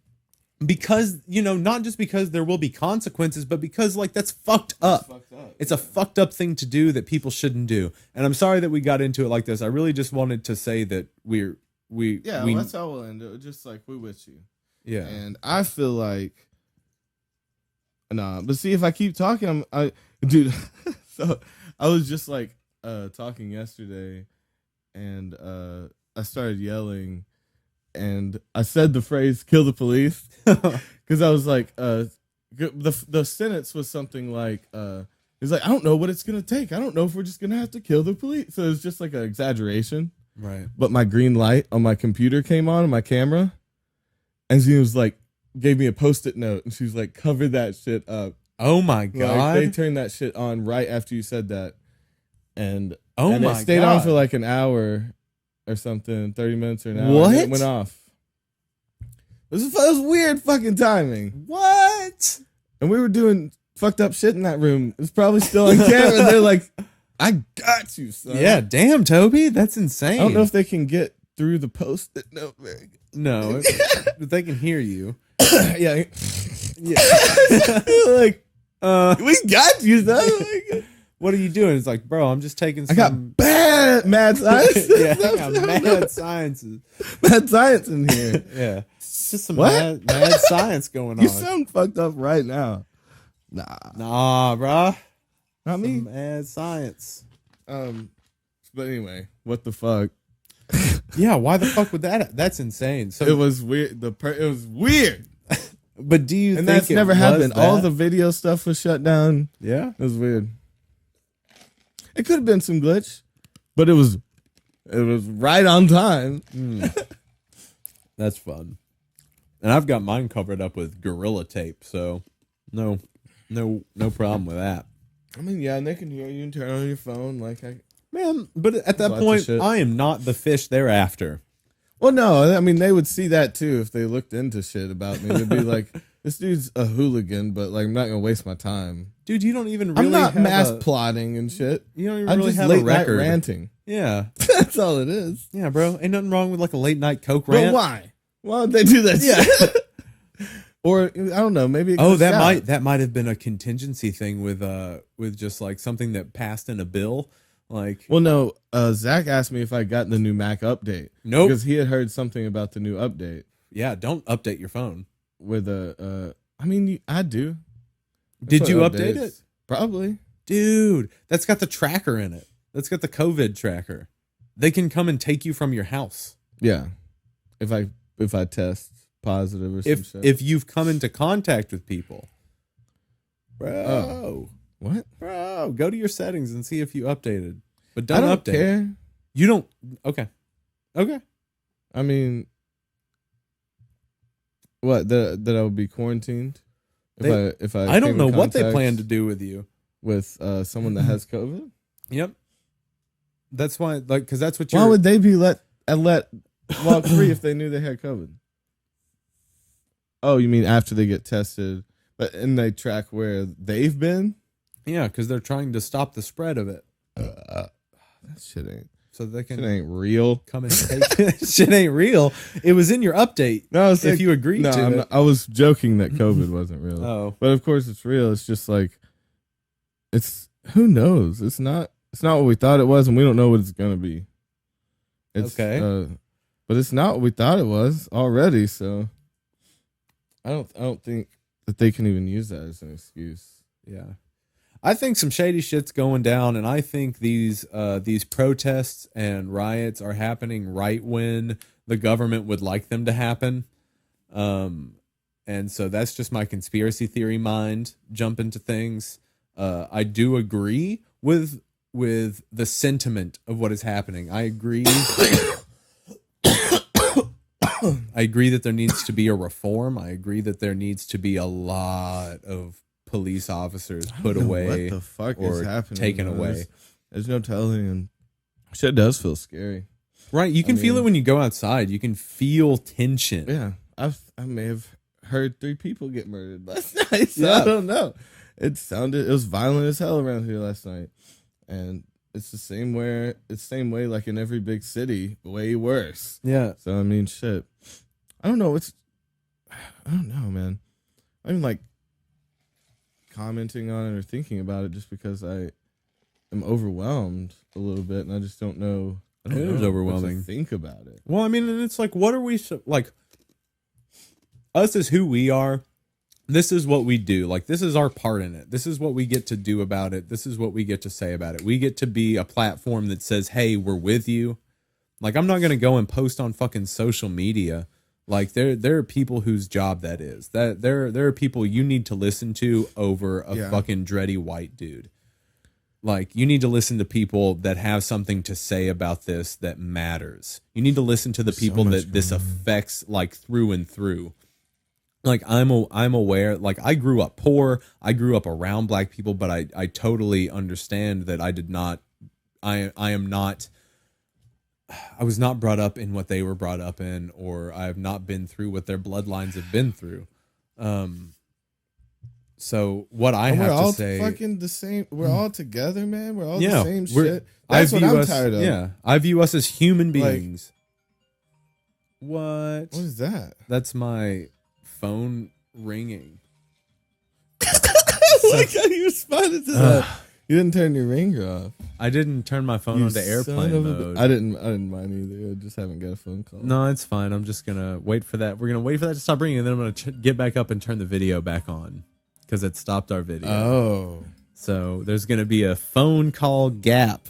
Speaker 2: because, you know, not just because there will be consequences, but because like that's fucked up. It's a fucked up thing to do that people shouldn't do. And I'm sorry that we got into it like this. I really just wanted to say that that's how we'll end it. Just like we're with you. Yeah.
Speaker 1: And I feel like but see, if I keep talking, so I was just like talking yesterday and I started yelling and I said the phrase "kill the police" because I was like, the sentence was something like, it's like, I don't know what it's gonna take. I don't know if we're just gonna have to kill the police. So it's just like an exaggeration,
Speaker 2: right?
Speaker 1: But my green light on my computer came on my camera, and she was like, gave me a Post-it note, and she was like, cover that shit up.
Speaker 2: Oh my god!
Speaker 1: Like, they turned that shit on right after you said that, and it stayed on for like an hour or something, 30 minutes or an hour.
Speaker 2: What?
Speaker 1: It went off. It was weird fucking timing.
Speaker 2: What?
Speaker 1: and we were doing fucked up shit in that room. It's probably still on camera. They're like, I got you, son.
Speaker 2: Yeah, damn, Toby, that's insane.
Speaker 1: I don't know if they can get through the post-it note.
Speaker 2: No, but they can hear you.
Speaker 1: Yeah. Like, we got you, son. Like,
Speaker 2: what are you doing? It's like, bro, I'm just taking some...
Speaker 1: I got mad science.
Speaker 2: Yeah, I got mad sciences.
Speaker 1: Mad science in here.
Speaker 2: Yeah. It's just some
Speaker 1: What?
Speaker 2: mad science going on.
Speaker 1: You sound fucked up right now.
Speaker 2: Nah, bro.
Speaker 1: Not me.
Speaker 2: Mad science.
Speaker 1: But anyway, what the fuck?
Speaker 2: Yeah, why the fuck would that? That's insane. So
Speaker 1: It was weird. It was weird.
Speaker 2: but do you
Speaker 1: And
Speaker 2: think
Speaker 1: that's never
Speaker 2: was
Speaker 1: happened.
Speaker 2: that?
Speaker 1: All the video stuff was shut down.
Speaker 2: Yeah.
Speaker 1: It was weird. It could have been some glitch, but it was right on time.
Speaker 2: That's fun. And I've got mine covered up with Gorilla Tape, so no problem with that.
Speaker 1: I mean, yeah, and they can hear you and turn on your phone.
Speaker 2: Man, but at that
Speaker 1: Lots of
Speaker 2: point,
Speaker 1: shit.
Speaker 2: I am not the fish they're after.
Speaker 1: Well, no, I mean, they would see that too if they looked into shit about me. They'd be like, this dude's a hooligan, but like, I'm not gonna waste my time.
Speaker 2: Dude, you don't even really
Speaker 1: I'm not
Speaker 2: have
Speaker 1: mass plotting and shit.
Speaker 2: You don't even
Speaker 1: I'm
Speaker 2: really
Speaker 1: just
Speaker 2: have
Speaker 1: late
Speaker 2: a record.
Speaker 1: night ranting.
Speaker 2: Yeah.
Speaker 1: That's all it is.
Speaker 2: Yeah, bro. Ain't nothing wrong with like a late night Coke
Speaker 1: But
Speaker 2: rant.
Speaker 1: why? Why would they do that?
Speaker 2: Yeah.
Speaker 1: Or I don't know. Maybe it
Speaker 2: Oh,
Speaker 1: goes south.
Speaker 2: that might have been a contingency thing with just like something that passed in a bill. Like,
Speaker 1: Well, no. Zach asked me if I got the new Mac update.
Speaker 2: Nope.
Speaker 1: Because he had heard something about the new update
Speaker 2: yeah, don't update your phone.
Speaker 1: with a. I mean, I do.
Speaker 2: Did
Speaker 1: That's
Speaker 2: you
Speaker 1: what
Speaker 2: update
Speaker 1: updates.
Speaker 2: it?
Speaker 1: Probably.
Speaker 2: Dude, that's got the tracker in it. That's got the COVID tracker. They can come and take you from your house.
Speaker 1: Yeah. If I test positive or some shit.
Speaker 2: If you've come into contact with people. Bro.
Speaker 1: Oh. What?
Speaker 2: Bro, go to your settings and see if you updated. But
Speaker 1: I
Speaker 2: don't
Speaker 1: don't
Speaker 2: update.
Speaker 1: care.
Speaker 2: You don't. Okay. Okay.
Speaker 1: I mean, what? That I would be quarantined? If I
Speaker 2: I don't
Speaker 1: came
Speaker 2: know
Speaker 1: in
Speaker 2: what they
Speaker 1: contact
Speaker 2: plan to do with you.
Speaker 1: with someone that has COVID.
Speaker 2: Yep. That's why, like, because that's what you're.
Speaker 1: Why would they be let walk free if they knew they had COVID? Oh, you mean after they get tested, and they track where they've been?
Speaker 2: Yeah, because they're trying to stop the spread of it.
Speaker 1: That shit ain't.
Speaker 2: So they
Speaker 1: Shit
Speaker 2: can
Speaker 1: ain't real.
Speaker 2: come and take shit ain't real. It was in your update.
Speaker 1: No,
Speaker 2: If you agreed to
Speaker 1: I'm
Speaker 2: it.
Speaker 1: not- I was joking that COVID wasn't real.
Speaker 2: Oh.
Speaker 1: But of course it's real. It's just like who knows? It's not what we thought it was, and we don't know what it's gonna be. It's,
Speaker 2: Okay.
Speaker 1: but it's not what we thought it was already. So I don't think that they can even use that as an excuse.
Speaker 2: Yeah. I think some shady shit's going down, and I think these protests and riots are happening right when the government would like them to happen. And so that's just my conspiracy theory mind jumping to things. I do agree with the sentiment of what is happening. I agree. I agree that there needs to be a reform. I agree that there needs to be a lot of police officers put away
Speaker 1: What the fuck
Speaker 2: or
Speaker 1: is happening?
Speaker 2: taken
Speaker 1: though?
Speaker 2: away.
Speaker 1: There's no telling, and shit does feel scary.
Speaker 2: Right, you can feel
Speaker 1: mean-
Speaker 2: it when you go outside. You can feel tension.
Speaker 1: Yeah, I may have heard 3 people get murdered last night. So
Speaker 2: Yeah.
Speaker 1: I don't know. It was violent as hell around here last night, and it's the same way like in every big city, way worse.
Speaker 2: Yeah.
Speaker 1: So I mean, shit. I don't know. I don't know, man. I'm like commenting on it or thinking about it just because I am overwhelmed a little bit, and I just don't know. I don't
Speaker 2: It
Speaker 1: know
Speaker 2: is
Speaker 1: what to
Speaker 2: overwhelming.
Speaker 1: think about it.
Speaker 2: Well, I mean, and it's like, what are we like? Us is who we are. This is what we do. Like, this is our part in it. This is what we get to do about it. This is what we get to say about it. We get to be a platform that says, hey, we're with you. Like, I'm not going to go and post on fucking social media. Like, there are people whose job that is. That there are people you need to listen to over a fucking dready white dude. Like, you need to listen to people that have something to say about this that matters. You need to listen to the people that this affects, like, through and through. Like, I'm aware, like, I grew up poor. I grew up around black people, but I totally understand that I was not brought up in what they were brought up in, or I have not been through what their bloodlines have been through. So what I
Speaker 1: and
Speaker 2: have
Speaker 1: we're all
Speaker 2: to say,
Speaker 1: fucking the same. We're all together, man. We're all
Speaker 2: yeah,
Speaker 1: the same shit. That's what
Speaker 2: view
Speaker 1: I'm
Speaker 2: us,
Speaker 1: tired of.
Speaker 2: Yeah, I view us as human
Speaker 1: Like-
Speaker 2: beings. What?
Speaker 1: What is that?
Speaker 2: That's my phone ringing.
Speaker 1: Like how you responded to that. You didn't turn your ringer off.
Speaker 2: I didn't turn my phone
Speaker 1: You
Speaker 2: onto
Speaker 1: son
Speaker 2: airplane
Speaker 1: of a
Speaker 2: mode.
Speaker 1: I didn't mind either. I just haven't got a phone call.
Speaker 2: No, it's fine. I'm just gonna wait for that. We're gonna wait for that to stop ringing, and then I'm gonna get back up and turn the video back on because it stopped our video.
Speaker 1: Oh,
Speaker 2: So there's gonna be a phone call gap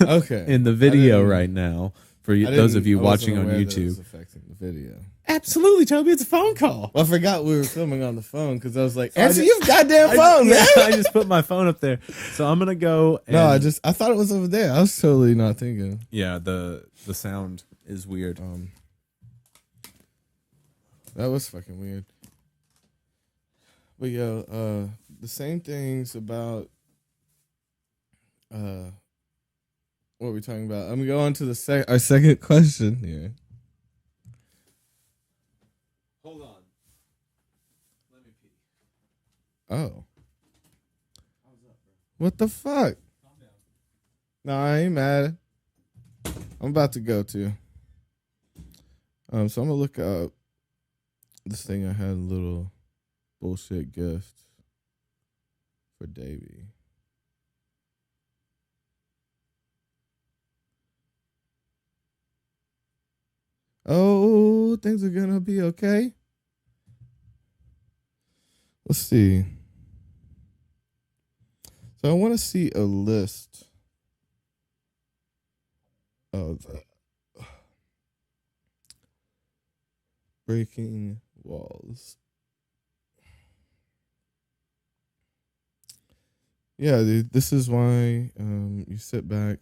Speaker 1: okay.
Speaker 2: in the video right now for you, those of you
Speaker 1: I wasn't
Speaker 2: watching on
Speaker 1: aware that it
Speaker 2: YouTube.
Speaker 1: was affecting the video.
Speaker 2: Absolutely, Toby. It's a phone call.
Speaker 1: Well, I forgot we were filming on the phone because I was like,
Speaker 2: I
Speaker 1: answer
Speaker 2: just-
Speaker 1: your goddamn phone, man.
Speaker 2: I just put my phone up there, so I'm gonna go. And,
Speaker 1: No, I thought it was over there. I was totally not thinking.
Speaker 2: yeah, the sound is weird.
Speaker 1: That was fucking weird. But yo, the same things about what we're talking about. I'm gonna go on to the our second question here.
Speaker 2: Hold on. Let me pee.
Speaker 1: Oh. What the fuck?
Speaker 2: Calm down.
Speaker 1: No, I ain't mad. I'm about to go to. So I'm gonna look up this thing. I had a little bullshit gift for Davey. Oh, things are gonna be okay. Let's see. So I want to see a list of breaking walls. Yeah, dude, this is why you sit back,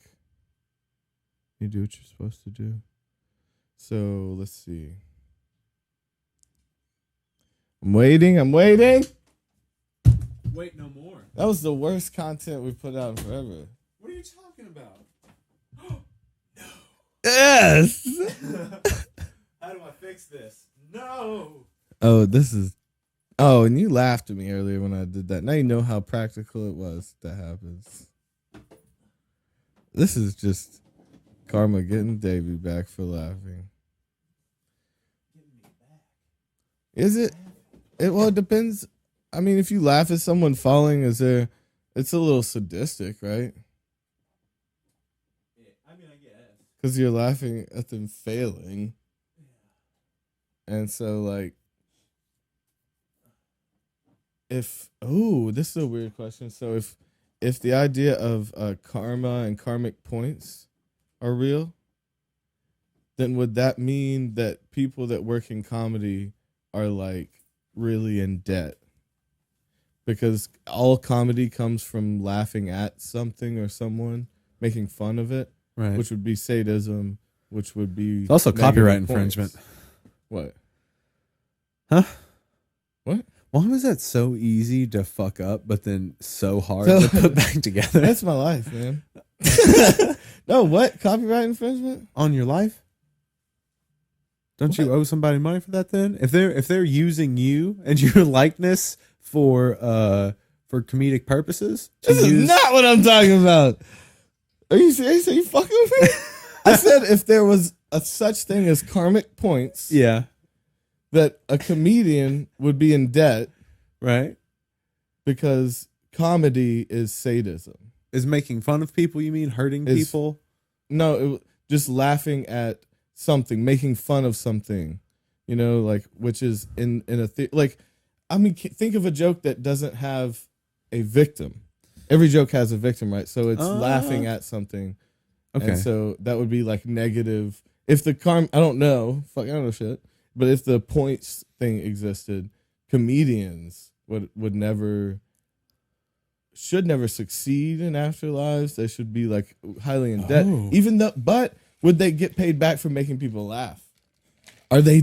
Speaker 1: you do what you're supposed to do. So let's see. I'm waiting.
Speaker 2: Wait, no more.
Speaker 1: That was the worst content we've put out in forever.
Speaker 2: What are you talking about?
Speaker 1: Yes.
Speaker 2: How do I fix this? No.
Speaker 1: Oh, this is. Oh, and you laughed at me earlier when I did that. Now you know how practical it was that happens. This is just karma getting Davey back for laughing. Is it? Well, it depends. I mean, if you laugh at someone falling, it's a little sadistic, right?
Speaker 2: I mean, I guess.
Speaker 1: Because you're laughing at them failing. And so, like, this is a weird question. So if the idea of karma and karmic points are real, then would that mean that people that work in comedy are like really in debt? Because all comedy comes from laughing at something or someone, making fun of it,
Speaker 2: Right.
Speaker 1: which would be sadism, which would be
Speaker 2: It's also
Speaker 1: negative
Speaker 2: copyright
Speaker 1: points.
Speaker 2: infringement.
Speaker 1: What?
Speaker 2: Huh?
Speaker 1: What?
Speaker 2: Why was that so easy to fuck up, but then so hard
Speaker 1: So-
Speaker 2: to put back together?
Speaker 1: That's my life, man. No, what? Copyright infringement?
Speaker 2: On your life? Don't you owe somebody money for that then? If they're using you and your likeness for comedic purposes,
Speaker 1: This is not what I'm talking about. Are you serious? Are you fucking with me? I said if there was a such thing as karmic points,
Speaker 2: yeah,
Speaker 1: that a comedian would be in debt
Speaker 2: right,
Speaker 1: because comedy is sadism.
Speaker 2: is making fun of people. You mean hurting
Speaker 1: Is-
Speaker 2: people?
Speaker 1: No, just laughing at something, making fun of something, like which is in a like. I mean, think of a joke that doesn't have a victim. Every joke has a victim, right? So it's laughing at something.
Speaker 2: Okay.
Speaker 1: And so that would be like negative. If the I don't know. Fuck, I don't know shit. But if the points thing existed, comedians should never succeed in afterlives. They should be like highly in debt. But would they get paid back for making people laugh? Are they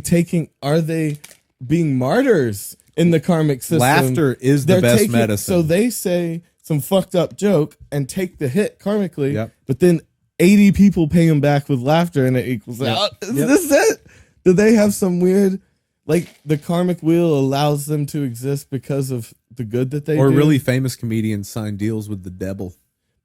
Speaker 1: being martyrs in the karmic system?
Speaker 2: Laughter is the best medicine.
Speaker 1: So they say some fucked up joke and take the hit karmically,
Speaker 2: Yep.
Speaker 1: but then 80 people pay them back with laughter and it equals out. Is this it? Do they have some weird, like the karmic wheel allows them to exist because of the good that they do.
Speaker 2: Or really famous comedians sign deals with the devil.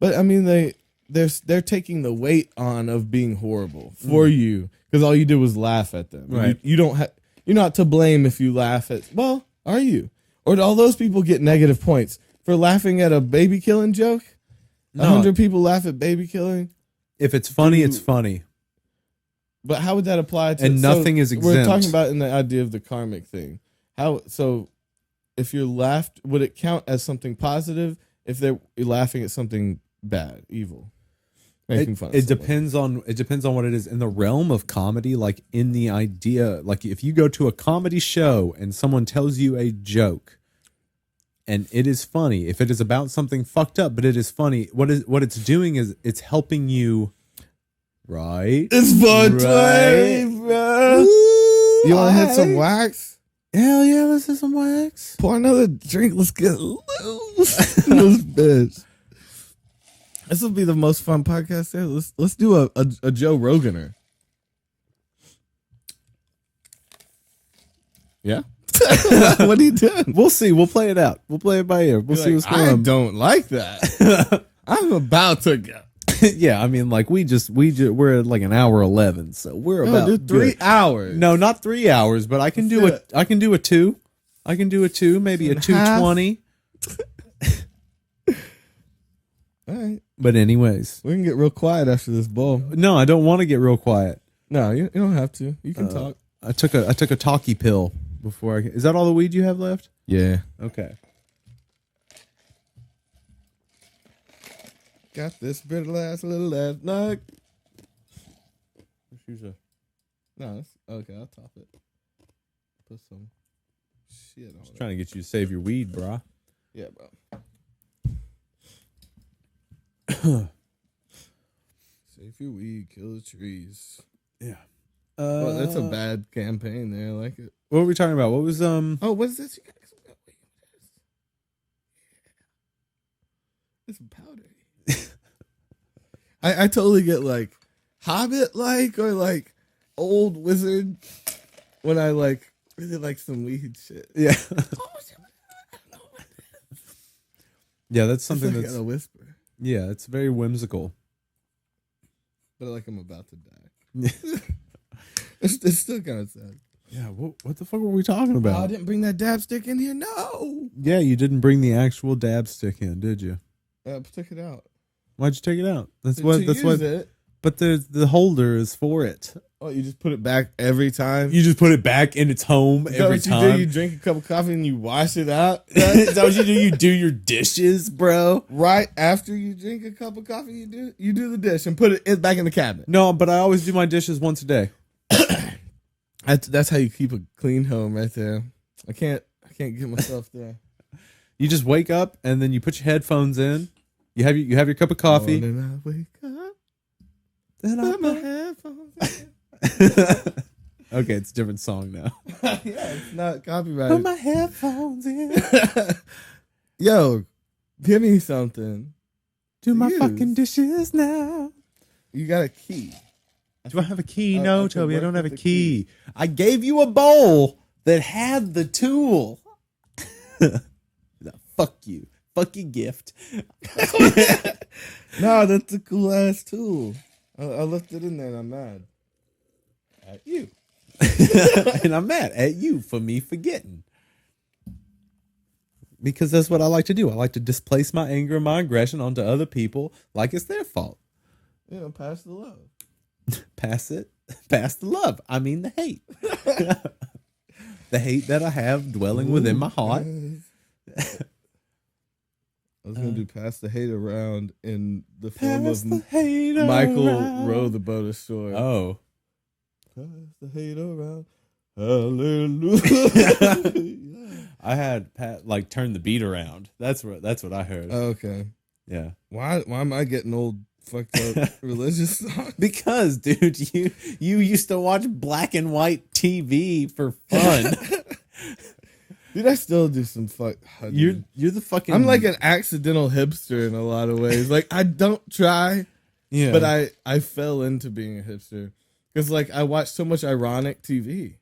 Speaker 1: But I mean, they're taking the weight on of being horrible for you because all you did was laugh at them.
Speaker 2: Right.
Speaker 1: You don't have. You're not to blame if you laugh at. Well, are you? Or do all those people get negative points for laughing at a baby killing joke? 100 people laugh at baby killing.
Speaker 2: If it's funny, it's funny.
Speaker 1: But how would that apply to?
Speaker 2: And nothing is exempt.
Speaker 1: We're talking about in the idea of the karmic thing. How so? If you're laughed, would it count as something positive if they're laughing at something bad, evil, making fun?
Speaker 2: It depends on what it is in the realm of comedy. Like in the idea, like if you go to a comedy show and someone tells you a joke, and it is funny. If it is about something fucked up, but it is funny, what it's doing is it's helping you. Right.
Speaker 1: It's 420, bro. Ooh, you want to hit some wax?
Speaker 2: Hell yeah, let's hit some wax.
Speaker 1: Pour another drink. Let's get loose. This bitch. This will be the most fun podcast there. Let's do a Joe Roganer. Yeah. What are you doing?
Speaker 2: We'll see. We'll play it out. We'll play it by ear. We'll see what's going on.
Speaker 1: I don't like that. I'm about to go.
Speaker 2: Yeah, I mean, like we're at like an hour 11, so we're about
Speaker 1: 3 hours.
Speaker 2: No, not 3 hours, but I can do a 2. I can do a 2, maybe a 2:20.
Speaker 1: All right.
Speaker 2: But anyways,
Speaker 1: we can get real quiet after this bowl.
Speaker 2: No, I don't want to get real quiet.
Speaker 1: No, you don't have to. You can talk.
Speaker 2: I took a talkie pill before I. Is that all the weed you have left?
Speaker 1: Yeah.
Speaker 2: Okay.
Speaker 1: Got this bit last night. No, okay. I'll top it. Put some shit on it.
Speaker 2: Trying to get you to save your weed, brah.
Speaker 1: Yeah, bro. Save your weed, kill the trees.
Speaker 2: Yeah.
Speaker 1: Well, that's a bad campaign there. I like it.
Speaker 2: What were we talking about? What was
Speaker 1: Oh, what is this? It's powder. I totally get like Hobbit like or like old wizard when I like really like some weed shit.
Speaker 2: Yeah. Yeah, that's something
Speaker 1: like
Speaker 2: that's
Speaker 1: a whisper.
Speaker 2: Yeah, it's very whimsical.
Speaker 1: But like I'm about to die. It's still kind of sad.
Speaker 2: Yeah, what the fuck were we talking about?
Speaker 1: Oh, I didn't bring that dab stick in here. No.
Speaker 2: Yeah, you didn't bring the actual dab stick in, did you?
Speaker 1: I took it out.
Speaker 2: Why'd you take it out? That's
Speaker 1: to
Speaker 2: what.
Speaker 1: It.
Speaker 2: But the holder is for it.
Speaker 1: Oh, you just put it back every time?
Speaker 2: You just put it back in its home every time?
Speaker 1: You do? You drink a cup of coffee and you wash it out?
Speaker 2: Is that what you do? You do your dishes, bro?
Speaker 1: Right after you drink a cup of coffee, you do the dish and put it back in the cabinet.
Speaker 2: No, but I always do my dishes once a day.
Speaker 1: That's how you keep a clean home right there. I can't get myself there.
Speaker 2: You just wake up and then you put your headphones in. You have your cup of coffee.
Speaker 1: And then I wake up.
Speaker 2: Then I
Speaker 1: put my headphones in.
Speaker 2: Okay, it's a different song now.
Speaker 1: Yeah, it's not copyrighted.
Speaker 2: Put my headphones in.
Speaker 1: Yo, give me something.
Speaker 2: Do my fucking dishes now.
Speaker 1: You got a key.
Speaker 2: Do I have a key? No, Toby, I don't have a key. I gave you a bowl that had the tool. Fuck you. Fuck your gift.
Speaker 1: No, that's a cool ass tool. I left it in there and I'm mad at you.
Speaker 2: And I'm mad at you for me forgetting. Because that's what I like to do. I like to displace my anger and my aggression onto other people like it's their fault.
Speaker 1: Yeah, pass the love.
Speaker 2: Pass it. Pass the love. I mean the hate. The hate that I have dwelling within my heart.
Speaker 1: I was going to do pass the hate around in the form of Michael row the boat ashore.
Speaker 2: Oh.
Speaker 1: Pass the hate around. Hallelujah.
Speaker 2: I had Pat like turn the beat around. That's what I heard.
Speaker 1: Okay.
Speaker 2: Yeah.
Speaker 1: Why am I getting old fucked up religious songs?
Speaker 2: Because, dude, you used to watch black and white TV for fun.
Speaker 1: Dude, I still do some fuck.
Speaker 2: You're the fucking.
Speaker 1: I'm like an accidental hipster in a lot of ways. Like I don't try,
Speaker 2: yeah,
Speaker 1: but I fell into being a hipster because like I watch so much ironic TV.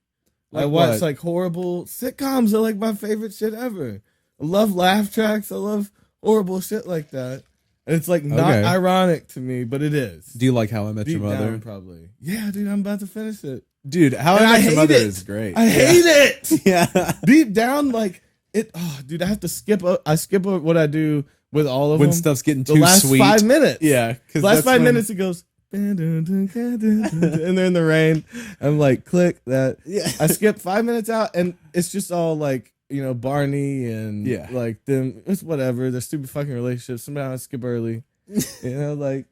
Speaker 1: I watch like horrible sitcoms. Are like my favorite shit ever. I love laugh tracks. I love horrible shit like that. And it's like not ironic to me, but it is.
Speaker 2: Do you like How I Met Your Mother?
Speaker 1: Down, probably. Yeah, dude, I'm about to finish it.
Speaker 2: Dude, How I Met Your Mother is great.
Speaker 1: I hate it.
Speaker 2: Yeah.
Speaker 1: Deep down, like it. Oh, dude, I have to skip. I skip what I do with all of them.
Speaker 2: When stuff's getting too
Speaker 1: The
Speaker 2: sweet.
Speaker 1: last 5 minutes.
Speaker 2: Yeah.
Speaker 1: The last 5 minutes, it goes. And they're in the rain. I'm like, click that. Yeah. I skip 5 minutes out, and it's just all like, Barney and like them. It's whatever. Their stupid fucking relationships. Sometimes I skip early. Like,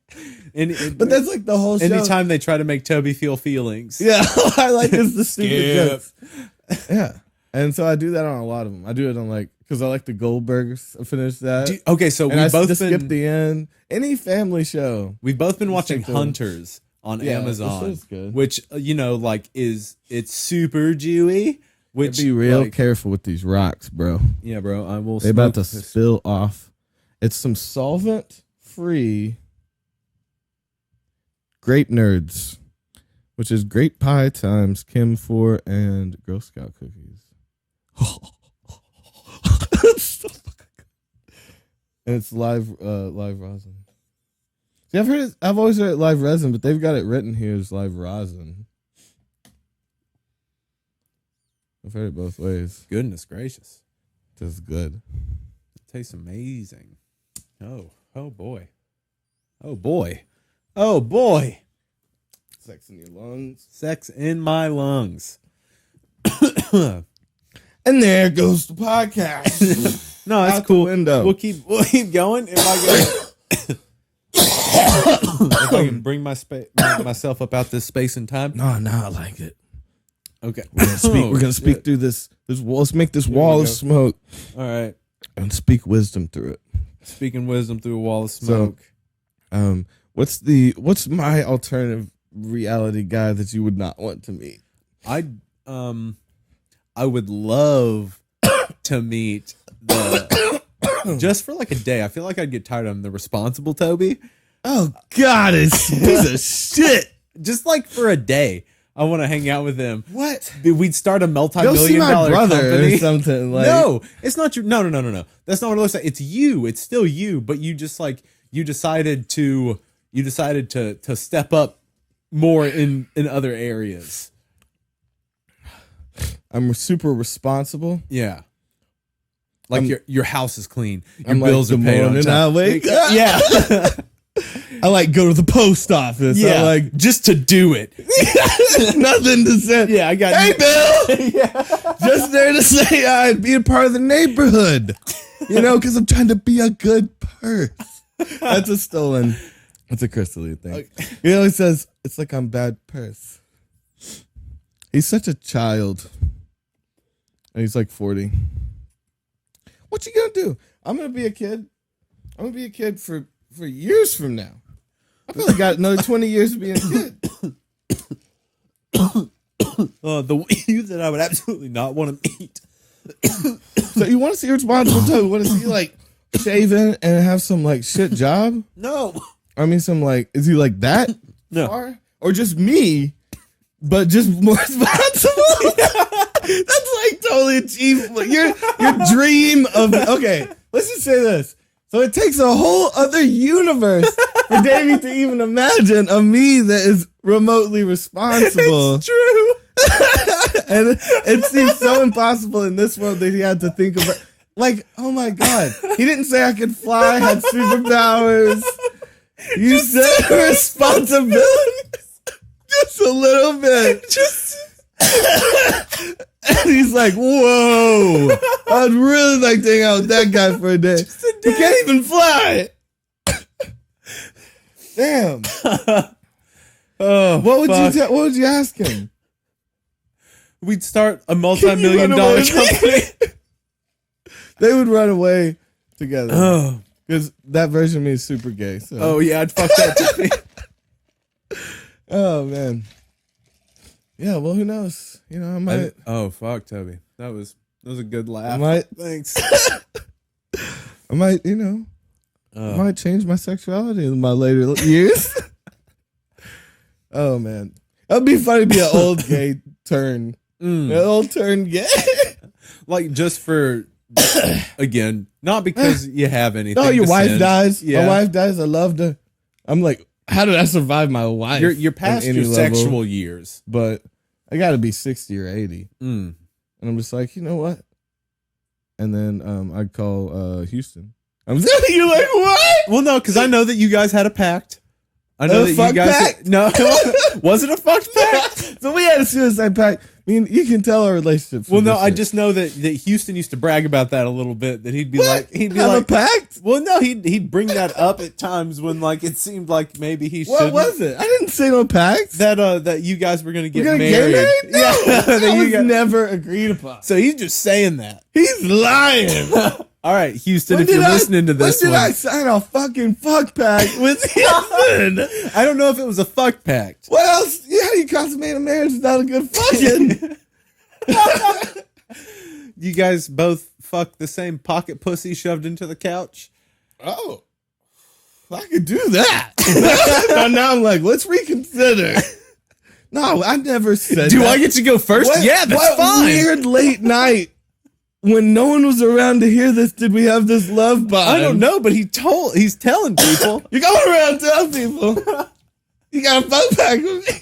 Speaker 1: but that's like the whole show.
Speaker 2: Anytime they try to make Toby feel feelings.
Speaker 1: Yeah, I like it's the stupid jokes. Yeah, and so I do that on a lot of them. I do it on like because I like the Goldbergs. I finished that.
Speaker 2: So we
Speaker 1: and
Speaker 2: both
Speaker 1: skip the end. Any family show.
Speaker 2: We've both been watching Hunters on Amazon, good. Which like it's super Jewy. Which
Speaker 1: be real careful with these rocks, bro.
Speaker 2: Yeah, bro. I will.
Speaker 1: They about to spill off. It's some solvent-free grape nerds, which is grape pie times Kim 4 and Girl Scout cookies. It's so fucking good. And it's live rosin. See, I've always heard it live resin, but they've got it written here as live rosin. I've heard it both ways.
Speaker 2: Goodness gracious.
Speaker 1: It tastes good.
Speaker 2: It tastes amazing. Oh boy. Oh boy. Oh boy.
Speaker 1: Sex in your lungs.
Speaker 2: Sex in my lungs.
Speaker 1: And there goes the podcast.
Speaker 2: No, that's cool. We'll keep going. If I can bring myself up out this space and time.
Speaker 1: No, I like it.
Speaker 2: Okay.
Speaker 1: We're gonna speak through this wall. Let's make this wall of smoke.
Speaker 2: All right.
Speaker 1: And speak wisdom through it.
Speaker 2: Speaking wisdom through a wall of smoke.
Speaker 1: So, what's my alternative reality guy that you would not want to meet?
Speaker 2: I would love to meet just for like a day. I feel like I'd get tired of him, the responsible Toby.
Speaker 1: Oh God, it's piece of shit.
Speaker 2: Just like for a day. I want to hang out with him.
Speaker 1: What?
Speaker 2: We'd start a multi-million-dollar company
Speaker 1: or something. Like,
Speaker 2: no, it's not your. No. That's not what it looks like. It's you. It's still you. But you just like you decided to step up more in other areas.
Speaker 1: I'm super responsible.
Speaker 2: Yeah. Like your house is clean. Your bills are paid on time.
Speaker 1: I wake up.
Speaker 2: Yeah.
Speaker 1: I like go to the post office.
Speaker 2: Yeah,
Speaker 1: I like
Speaker 2: just to do it.
Speaker 1: Nothing to say.
Speaker 2: Yeah, I got.
Speaker 1: Hey, Bill. Yeah. Just there to say I'd be a part of the neighborhood. Because I'm trying to be a good person. That's a stolen. That's a Crystal Lee thing. Okay. He always says it's like I'm bad purse. He's such a child. And he's like 40. What you gonna do? I'm gonna be a kid. I'm gonna be a kid for years from now. I probably got another 20 years of being a kid.
Speaker 2: The you that I would absolutely not want to meet.
Speaker 1: So you want to see responsible too? Want to see like shaving and have some like shit job?
Speaker 2: No.
Speaker 1: I mean, some like, is he like that?
Speaker 2: No.
Speaker 1: Far? Or just me, but just more responsible? That's like totally achievable. Your dream of, okay, let's just say this. So it takes a whole other universe for Davey to even imagine a me that is remotely responsible.
Speaker 2: It's true.
Speaker 1: And it seems so impossible in this world that he had to think about. Like, oh my God. He didn't say I could fly, had superpowers. You said responsibilities. Just a little bit. And he's like, whoa, I'd really like to hang out with that guy for a day. He can't even fly. Damn. What would you ask him?
Speaker 2: We'd start a multi-million-dollar company.
Speaker 1: They would run away together. Oh. Because that version of me is super gay. So.
Speaker 2: Oh, yeah, I'd fuck that.
Speaker 1: Oh, man. Yeah, well, who knows? I might.
Speaker 2: Oh, fuck, Toby. That was a good laugh. Thanks.
Speaker 1: I might, I might change my sexuality in my later years. Oh, man. That'd be funny to be an old gay turn It'll turn gay.
Speaker 2: Like just for again, not because you have anything.
Speaker 1: No, your wife
Speaker 2: send.
Speaker 1: dies.
Speaker 2: Yeah.
Speaker 1: My wife dies. I loved her. I'm like, how did I survive my wife?
Speaker 2: You're past your sexual years,
Speaker 1: but I got to be 60 or 80. And I'm just like, you know what? And then I'd call Houston. I'm telling you, like, what?
Speaker 2: Well, no, because I know that you guys had a pact. I know that you guys.
Speaker 1: Pact?
Speaker 2: No, was it a fucked pact?
Speaker 1: So we had a suicide pact. I mean, you can tell our relationships.
Speaker 2: Well, no, I just know that Houston used to brag about that a little bit. That he'd be like,
Speaker 1: a pact.
Speaker 2: Well, no, he'd bring that up at times when like it seemed like maybe he should.
Speaker 1: What was it? I didn't say no pact.
Speaker 2: That you guys were gonna get married.
Speaker 1: Get married? No,
Speaker 2: Yeah,
Speaker 1: that was never agreed upon.
Speaker 2: So he's just saying that.
Speaker 1: He's lying.
Speaker 2: All right, Houston, if you're listening to this
Speaker 1: when did I sign a fucking fuck pact with Houston?
Speaker 2: I don't know if it was a fuck pact.
Speaker 1: What else? Yeah, you consummate a marriage without a good fucking.
Speaker 2: You guys both fuck the same pocket pussy shoved into the couch?
Speaker 1: Oh, I could do that. now I'm like, let's reconsider. No, I never said
Speaker 2: Do
Speaker 1: that.
Speaker 2: I get to go first? Yeah, that's fine.
Speaker 1: Weird late night when no one was around to hear this, did we have this love bond?
Speaker 2: I don't know, but he's telling people.
Speaker 1: You're going around telling people. You got a fuck pact with me.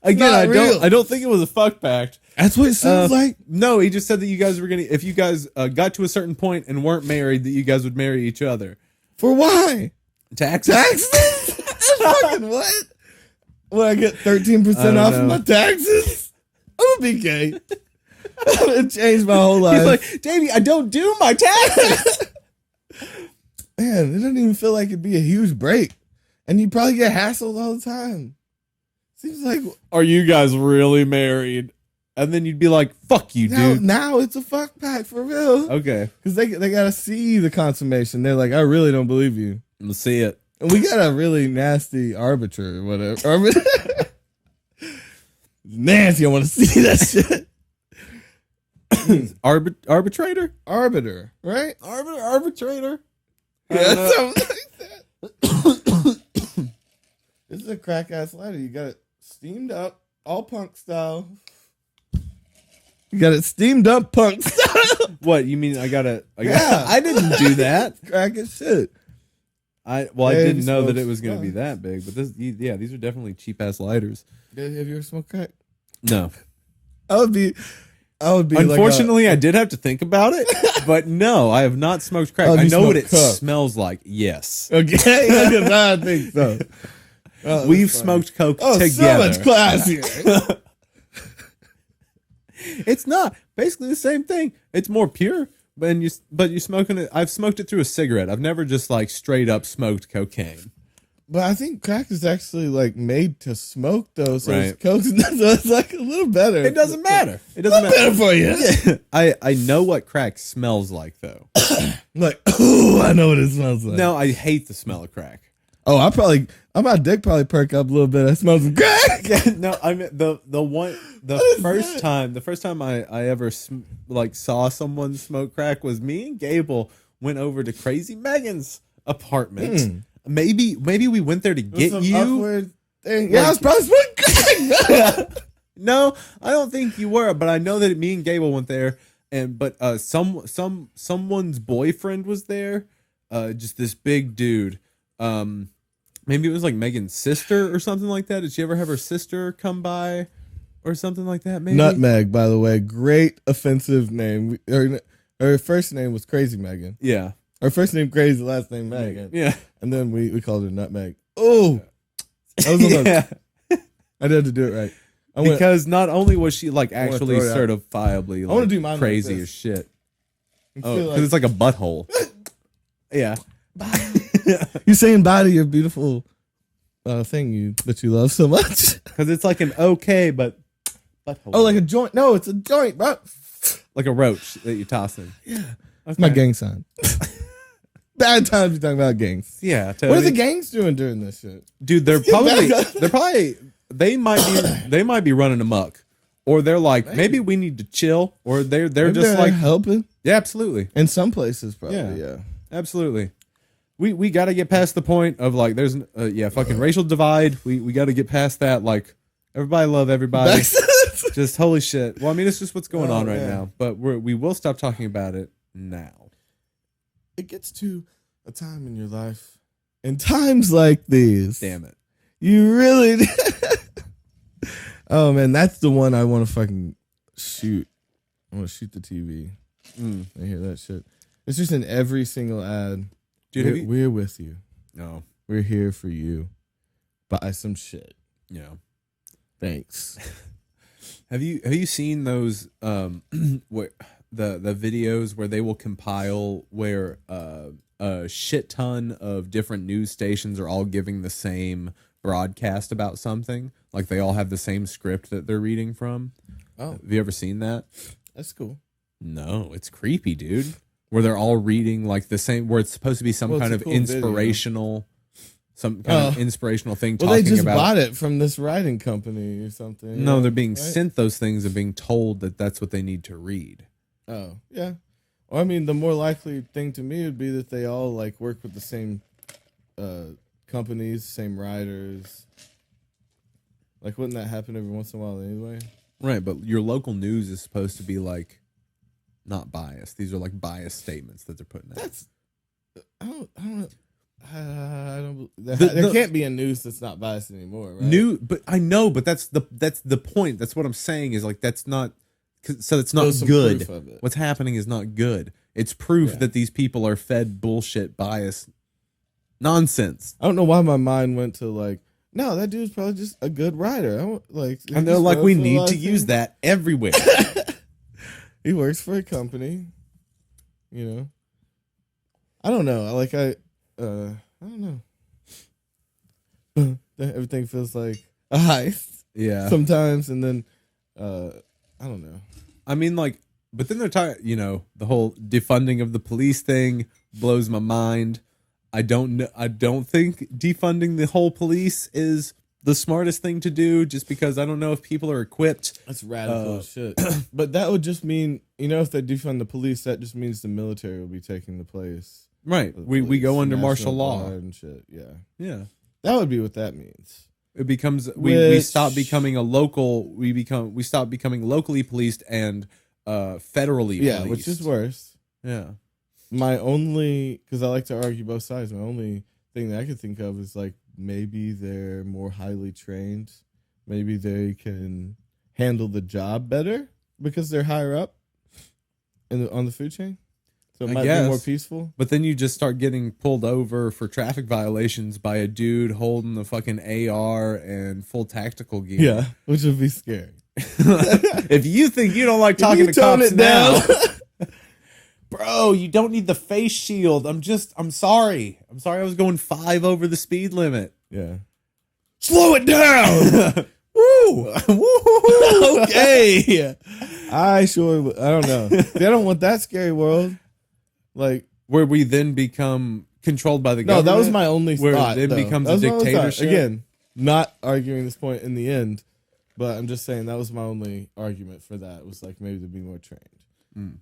Speaker 2: Again,
Speaker 1: real.
Speaker 2: I don't think it was a fuck pact.
Speaker 1: That's what it sounds like.
Speaker 2: No, he just said that you guys were if you guys got to a certain point and weren't married, that you guys would marry each other.
Speaker 1: For why?
Speaker 2: Taxes?
Speaker 1: Fucking what? Would I get 13% off of my taxes? I'm gonna be gay. It changed my whole life.
Speaker 2: He's like, Davey, I don't do my taxes.
Speaker 1: Man, it doesn't even feel like it'd be a huge break. And you probably get hassled all the time. Seems like,
Speaker 2: are you guys really married? And then you'd be like, fuck you, dude.
Speaker 1: Now it's a fuck pact for real.
Speaker 2: Okay.
Speaker 1: Because they got to see the consummation. They're like, I really don't believe you.
Speaker 2: Let's see it.
Speaker 1: And we got a really nasty arbiter or whatever. Nasty, I want to see that shit.
Speaker 2: Arbitrator?
Speaker 1: Arbiter, right?
Speaker 2: Arbitrator?
Speaker 1: Yeah, something like that. This is a crack ass lighter. You got it steamed up, all punk style. You got it steamed up punk style.
Speaker 2: What, you mean I didn't do that.
Speaker 1: Crack as shit.
Speaker 2: I didn't know that it was going to be that big, but these are definitely cheap ass lighters.
Speaker 1: Have you ever smoked crack?
Speaker 2: No.
Speaker 1: I would be.
Speaker 2: Unfortunately, I did have to think about it, but no, I have not smoked crack. I know what it smells like. Yes.
Speaker 1: Okay, I think so.
Speaker 2: We've smoked coke together.
Speaker 1: So much classier.
Speaker 2: It's not basically the same thing. It's more pure, but you're smoking it. I've smoked it through a cigarette. I've never just like straight up smoked cocaine.
Speaker 1: But I think crack is actually like made to smoke though, so
Speaker 2: right.
Speaker 1: It's like a little better.
Speaker 2: It doesn't matter. It doesn't matter
Speaker 1: better for you.
Speaker 2: Yeah. I know what crack smells like though.
Speaker 1: Like, oh, I know what it smells like.
Speaker 2: No, I hate the smell of crack.
Speaker 1: Oh, my dick probably perk up a little bit. I smell some crack.
Speaker 2: Yeah, no, I mean the first time I ever saw someone smoke crack was me and Gable went over to Crazy Megan's apartment. Maybe we went there to get you.
Speaker 1: Yeah, I was probably smoking crack.
Speaker 2: No, I don't think you were, but I know that me and Gable went there, but someone's boyfriend was there, just this big dude. Maybe it was like Megan's sister or something like that. Did she ever have her sister come by or something like that? Maybe
Speaker 1: Nutmeg, by the way, great offensive name. Her first name was Crazy Megan.
Speaker 2: Yeah,
Speaker 1: her first name Crazy, last name Megan.
Speaker 2: Yeah,
Speaker 1: and then we called her Nutmeg. Oh, I had to do it right.
Speaker 2: Because not only was she like actually certifiably like,
Speaker 1: I want to do mine
Speaker 2: crazy
Speaker 1: like
Speaker 2: as shit.
Speaker 1: Oh,
Speaker 2: because it's like a butthole. Yeah.
Speaker 1: You're saying bye to your beautiful thing that you love so much.
Speaker 2: Because it's like an okay, but butthole.
Speaker 1: Oh, like a joint. No, it's a joint, bro.
Speaker 2: Like a roach that you're tossing.
Speaker 1: Yeah. That's my gang sign. Bad times you're talking about gangs.
Speaker 2: Yeah. Totally.
Speaker 1: What are the gangs doing during this shit?
Speaker 2: Dude, they might be running amok. Or they're like, maybe we need to chill. Or they're just like
Speaker 1: helping.
Speaker 2: Yeah, absolutely.
Speaker 1: In some places, probably. Yeah.
Speaker 2: Absolutely. We got to get past the point of like there's fucking racial divide. We got to get past that. Like everybody love everybody. Just holy shit. Well, I mean, it's just what's going on right
Speaker 1: man.
Speaker 2: now. But we will stop talking about it now.
Speaker 1: It gets to a time in your life, in times like these.
Speaker 2: Damn it.
Speaker 1: You really. Oh man, that's the one I want to fucking shoot. I want to shoot the TV. I hear that shit. It's just in every single ad. Dude, we're with you.
Speaker 2: No,
Speaker 1: we're here for you. Buy some shit.
Speaker 2: Yeah.
Speaker 1: Thanks.
Speaker 2: Have you seen those where the videos where they will compile where a shit ton of different news stations are all giving the same broadcast about something? Like they all have the same script that they're reading from. Oh, have you ever seen that?
Speaker 1: That's cool.
Speaker 2: No, it's creepy, dude. Where they're all reading like the same, where it's supposed to be some kind of cool inspirational video. Some kind of inspirational thing.
Speaker 1: Well, they just bought it from this writing company or something.
Speaker 2: No, they're being sent those things and being told that that's what they need to read.
Speaker 1: Oh, yeah. Well, I mean, the more likely thing to me would be that they all like work with the same companies, same writers. Like, wouldn't that happen every once in a while anyway?
Speaker 2: Right, but your local news is supposed to be like not biased. These are like biased statements that they're putting out.
Speaker 1: That's there can't be a news that's not biased anymore, right?
Speaker 2: But I know, but that's the point. That's what I'm saying is like that's not. So it's not good. What's happening is not good. It's proof that these people are fed bullshit, bias, nonsense.
Speaker 1: I don't know why my mind went to like, no, that dude's probably just a good writer.
Speaker 2: And they're like, we need to use that everywhere.
Speaker 1: He works for a company, you know. I don't know. I don't know. Everything feels like a heist.
Speaker 2: Yeah.
Speaker 1: Sometimes, and then I don't know.
Speaker 2: I mean, like, but then they're talking. You know, the whole defunding of the police thing blows my mind. I don't think defunding the whole police is the smartest thing to do, just because I don't know if people are equipped.
Speaker 1: That's radical shit. But that would just mean, you know, if they defund the police, that just means the military will be taking the place.
Speaker 2: Right. We go under martial law
Speaker 1: and shit. Yeah.
Speaker 2: Yeah.
Speaker 1: That would be what that means.
Speaker 2: It becomes we stop becoming a local. We stop becoming locally policed and federally.
Speaker 1: Yeah,
Speaker 2: policed.
Speaker 1: which is worse.
Speaker 2: Yeah.
Speaker 1: My only, because I like to argue both sides. My only thing that I could think of is like maybe they're more highly trained. Maybe they can handle the job better because they're higher up on the food chain. So it might be more peaceful.
Speaker 2: But then you just start getting pulled over for traffic violations by a dude holding the fucking AR and full tactical gear.
Speaker 1: Yeah, which would be scary.
Speaker 2: If you think you don't like talking to cops now, bro, you don't need the face shield. I'm sorry. I'm sorry I was going 5 over the speed limit.
Speaker 1: Yeah.
Speaker 2: Slow it down. Woo!
Speaker 1: Woo! Okay. I don't know. I don't want that scary world. Like
Speaker 2: where we then become controlled by the government.
Speaker 1: No, that was my only thought.
Speaker 2: Where it then becomes a dictatorship.
Speaker 1: Again, not arguing this point in the end, but I'm just saying that was my only argument for that. It was like maybe they'd be more trained.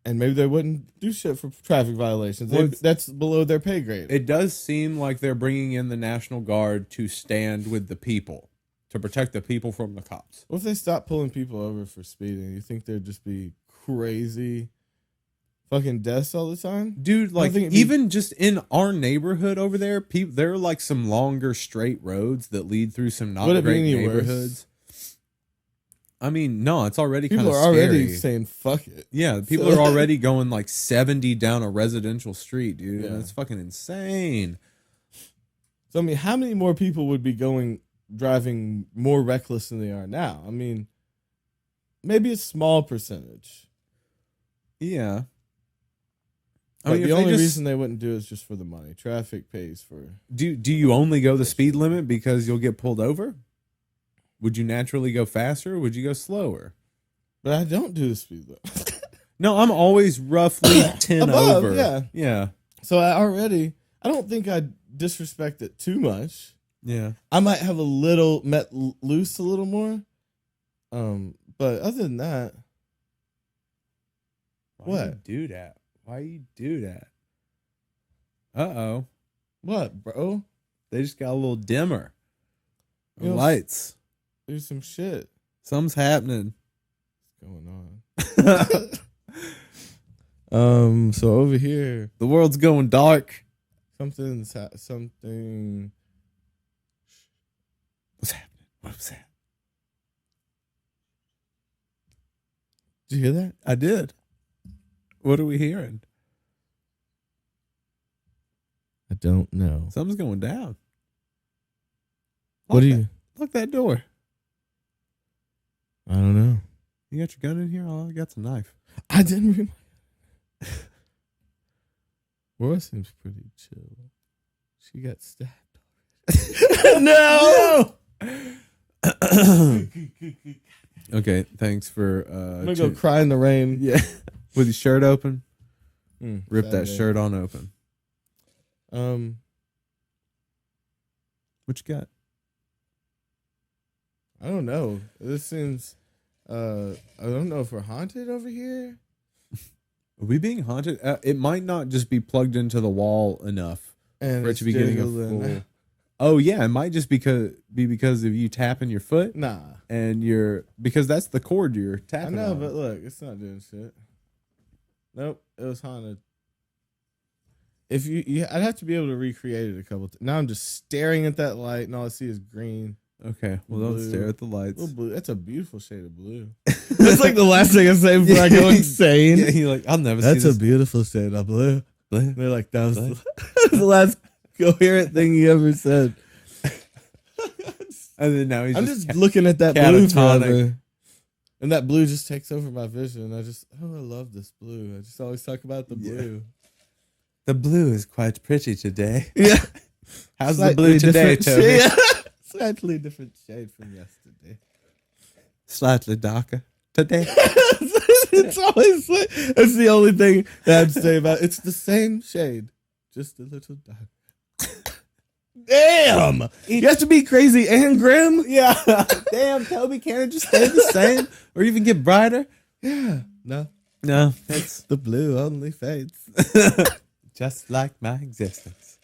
Speaker 1: And maybe they wouldn't do shit for traffic violations. That's below their pay grade.
Speaker 2: It does seem like they're bringing in the National Guard to stand with the people, to protect the people from the cops.
Speaker 1: What if they stop pulling people over for speeding? You think there'd just be crazy fucking deaths all the time?
Speaker 2: Dude, like even just in our neighborhood over there, there are like some longer straight roads that lead through some not great neighborhoods. I mean, no, it's already kind of scary.
Speaker 1: People are already saying fuck it.
Speaker 2: Yeah, people are already going like 70 down a residential street, dude. Yeah. That's fucking insane.
Speaker 1: So I mean, how many more people would be driving more reckless than they are now? I mean, maybe a small percentage.
Speaker 2: Yeah.
Speaker 1: I mean, the only reason they wouldn't do it is just for the money. Traffic pays for.
Speaker 2: Do you only go the speed limit because you'll get pulled over? Would you naturally go faster or would you go slower?
Speaker 1: But I don't do the speed limit.
Speaker 2: No, I'm always roughly 10
Speaker 1: above,
Speaker 2: over.
Speaker 1: Yeah.
Speaker 2: Yeah.
Speaker 1: So I don't think I disrespect it too much.
Speaker 2: Yeah.
Speaker 1: I might have let loose a little more. But other than that.
Speaker 2: Why you do that? Uh-oh.
Speaker 1: What, bro?
Speaker 2: They just got a little dimmer. Lights.
Speaker 1: There's some shit.
Speaker 2: Something's happening.
Speaker 1: What's going on? So over here,
Speaker 2: the world's going dark.
Speaker 1: Something.
Speaker 2: What's happening? What was that?
Speaker 1: Did you hear that?
Speaker 2: I did. What are we hearing?
Speaker 1: I don't know.
Speaker 2: Something's going down.
Speaker 1: What do you?
Speaker 2: Lock that door.
Speaker 1: I don't know.
Speaker 2: You got your gun in here? Oh, I got some knife.
Speaker 1: I didn't remember. Laura seems pretty chill. She got stabbed. No!
Speaker 2: Okay, thanks for
Speaker 1: I'm gonna go cry in the rain.
Speaker 2: Yeah. With your shirt open. Rip that
Speaker 1: Saturday.
Speaker 2: shirt on open. What you got?
Speaker 1: I don't know. This seems I don't know if we're haunted over here.
Speaker 2: Are we being haunted? It might not just be plugged into the wall enough
Speaker 1: And
Speaker 2: for it to be getting a full. Oh yeah, it might just because of you tapping your foot.
Speaker 1: Nah.
Speaker 2: And because that's the cord you're tapping.
Speaker 1: I know,
Speaker 2: on.
Speaker 1: but look, it's not doing shit. Nope, it was haunted. If I'd have to be able to recreate it a couple times. Now I'm just staring at that light, and all I see is green.
Speaker 2: Okay, well, don't stare at the lights.
Speaker 1: Well, blue. That's a beautiful shade of blue. That's like the last thing I say before I go insane.
Speaker 2: Yeah, you're like, I'll never see
Speaker 1: That's
Speaker 2: this.
Speaker 1: a beautiful shade of blue. They're like, that was the last coherent thing you ever said.
Speaker 2: And then now
Speaker 1: I'm just looking at that blue
Speaker 2: catatonic.
Speaker 1: forever. And that blue just takes over my vision. I love this blue. I just always talk about the blue.
Speaker 2: The blue is quite pretty today.
Speaker 1: Yeah.
Speaker 2: How's the blue today, Toby?
Speaker 1: Slightly different shade from yesterday.
Speaker 2: Slightly darker today.
Speaker 1: It's always that's the only thing that I'd say about it. It's the same shade, just a little dark. Damn! You have to be crazy and grim?
Speaker 2: Yeah. Damn, Toby, can't it just stay the same? Or even get brighter?
Speaker 1: Yeah. No.
Speaker 2: It's
Speaker 1: The blue only fades.
Speaker 2: just like my existence.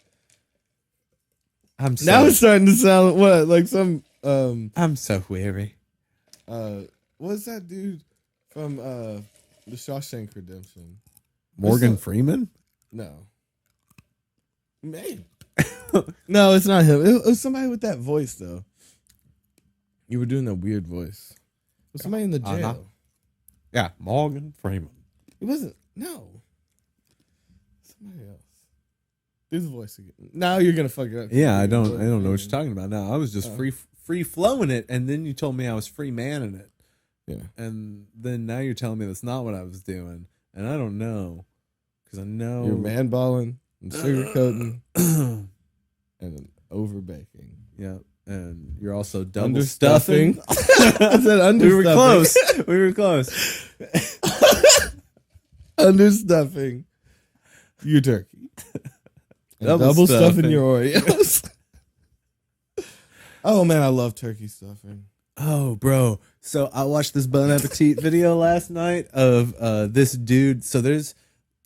Speaker 1: Now it's starting to sound like some
Speaker 2: I'm so weary.
Speaker 1: what's that dude from The Shawshank Redemption?
Speaker 2: Morgan Freeman?
Speaker 1: No. Maybe. No, it's not him. It was somebody with that voice though. You were doing that weird voice. It was somebody in the jail.
Speaker 2: Uh-huh. Yeah, Morgan Freeman.
Speaker 1: It wasn't. No. Somebody else. Do the voice again. Now you're gonna fuck it up.
Speaker 2: Yeah, I don't know what you're talking about now. I was just free flowing it, and then you told me I was free manning it.
Speaker 1: Yeah.
Speaker 2: And then now you're telling me that's not what I was doing. And I don't know. Because I know
Speaker 1: You're man balling and sugarcoating and overbaking.
Speaker 2: Yeah. And you're also double
Speaker 1: Understuffing.
Speaker 2: stuffing.
Speaker 1: I said understuffing.
Speaker 2: We were close. We were close.
Speaker 1: Understuffing your turkey. And double stuffing your Oreos. Oh man, I love turkey stuffing.
Speaker 2: Oh, bro. So I watched this Bon Appetit video last night of this dude. So there's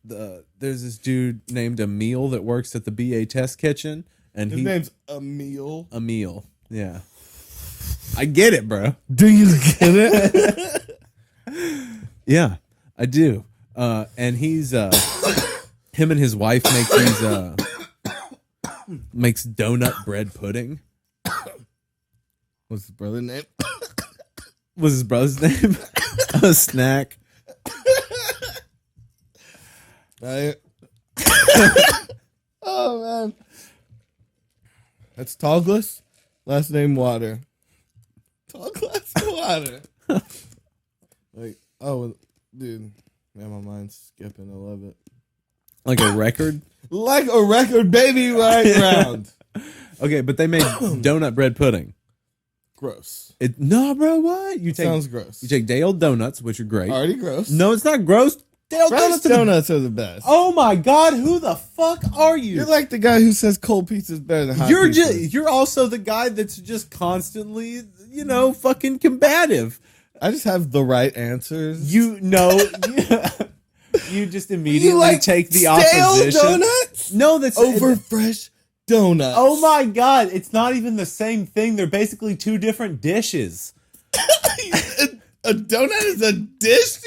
Speaker 2: this dude named Emil that works at the BA test kitchen. And
Speaker 1: His name's Emil.
Speaker 2: Emil. Yeah. I get it, bro.
Speaker 1: Do you get it?
Speaker 2: Yeah, I do. And he's him and his wife make these makes donut bread pudding.
Speaker 1: What's his brother's name?
Speaker 2: Was his brother's name? A snack.
Speaker 1: Oh man. That's Tall Glass. Last name Water. Tall Glass Water. Like, oh dude. Man, my mind's skipping. I love it.
Speaker 2: Like a record?
Speaker 1: Like a record, baby, right round.
Speaker 2: Okay, but they made donut bread pudding.
Speaker 1: Gross.
Speaker 2: No, bro, what?
Speaker 1: Sounds gross.
Speaker 2: You take day old donuts, which are great.
Speaker 1: Already gross.
Speaker 2: No, it's not gross. Day old
Speaker 1: Fresh donuts are the best.
Speaker 2: Oh my god, who the fuck are you?
Speaker 1: You're like the guy who says cold pizza's better than hot pizza.
Speaker 2: You're also the guy that's just constantly, fucking combative.
Speaker 1: I just have the right answers.
Speaker 2: You just immediately take the opposition.
Speaker 1: Stale donuts?
Speaker 2: No, that's
Speaker 1: over fresh donuts.
Speaker 2: Oh my god, it's not even the same thing. They're basically two different dishes.
Speaker 1: A donut is a dish?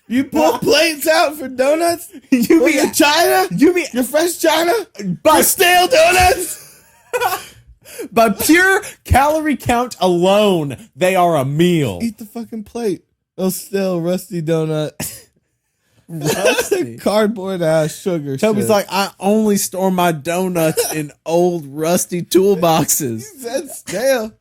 Speaker 1: You pull plates out for donuts?
Speaker 2: You mean
Speaker 1: China?
Speaker 2: You mean
Speaker 1: your fresh China?
Speaker 2: By
Speaker 1: stale donuts?
Speaker 2: By pure calorie count alone, they are a meal.
Speaker 1: Eat the fucking plate. Those stale rusty donut.
Speaker 2: Rusty.
Speaker 1: Cardboard ass sugar
Speaker 2: Toby's
Speaker 1: shit.
Speaker 2: like, I only store my donuts in old rusty toolboxes.
Speaker 1: You said stale.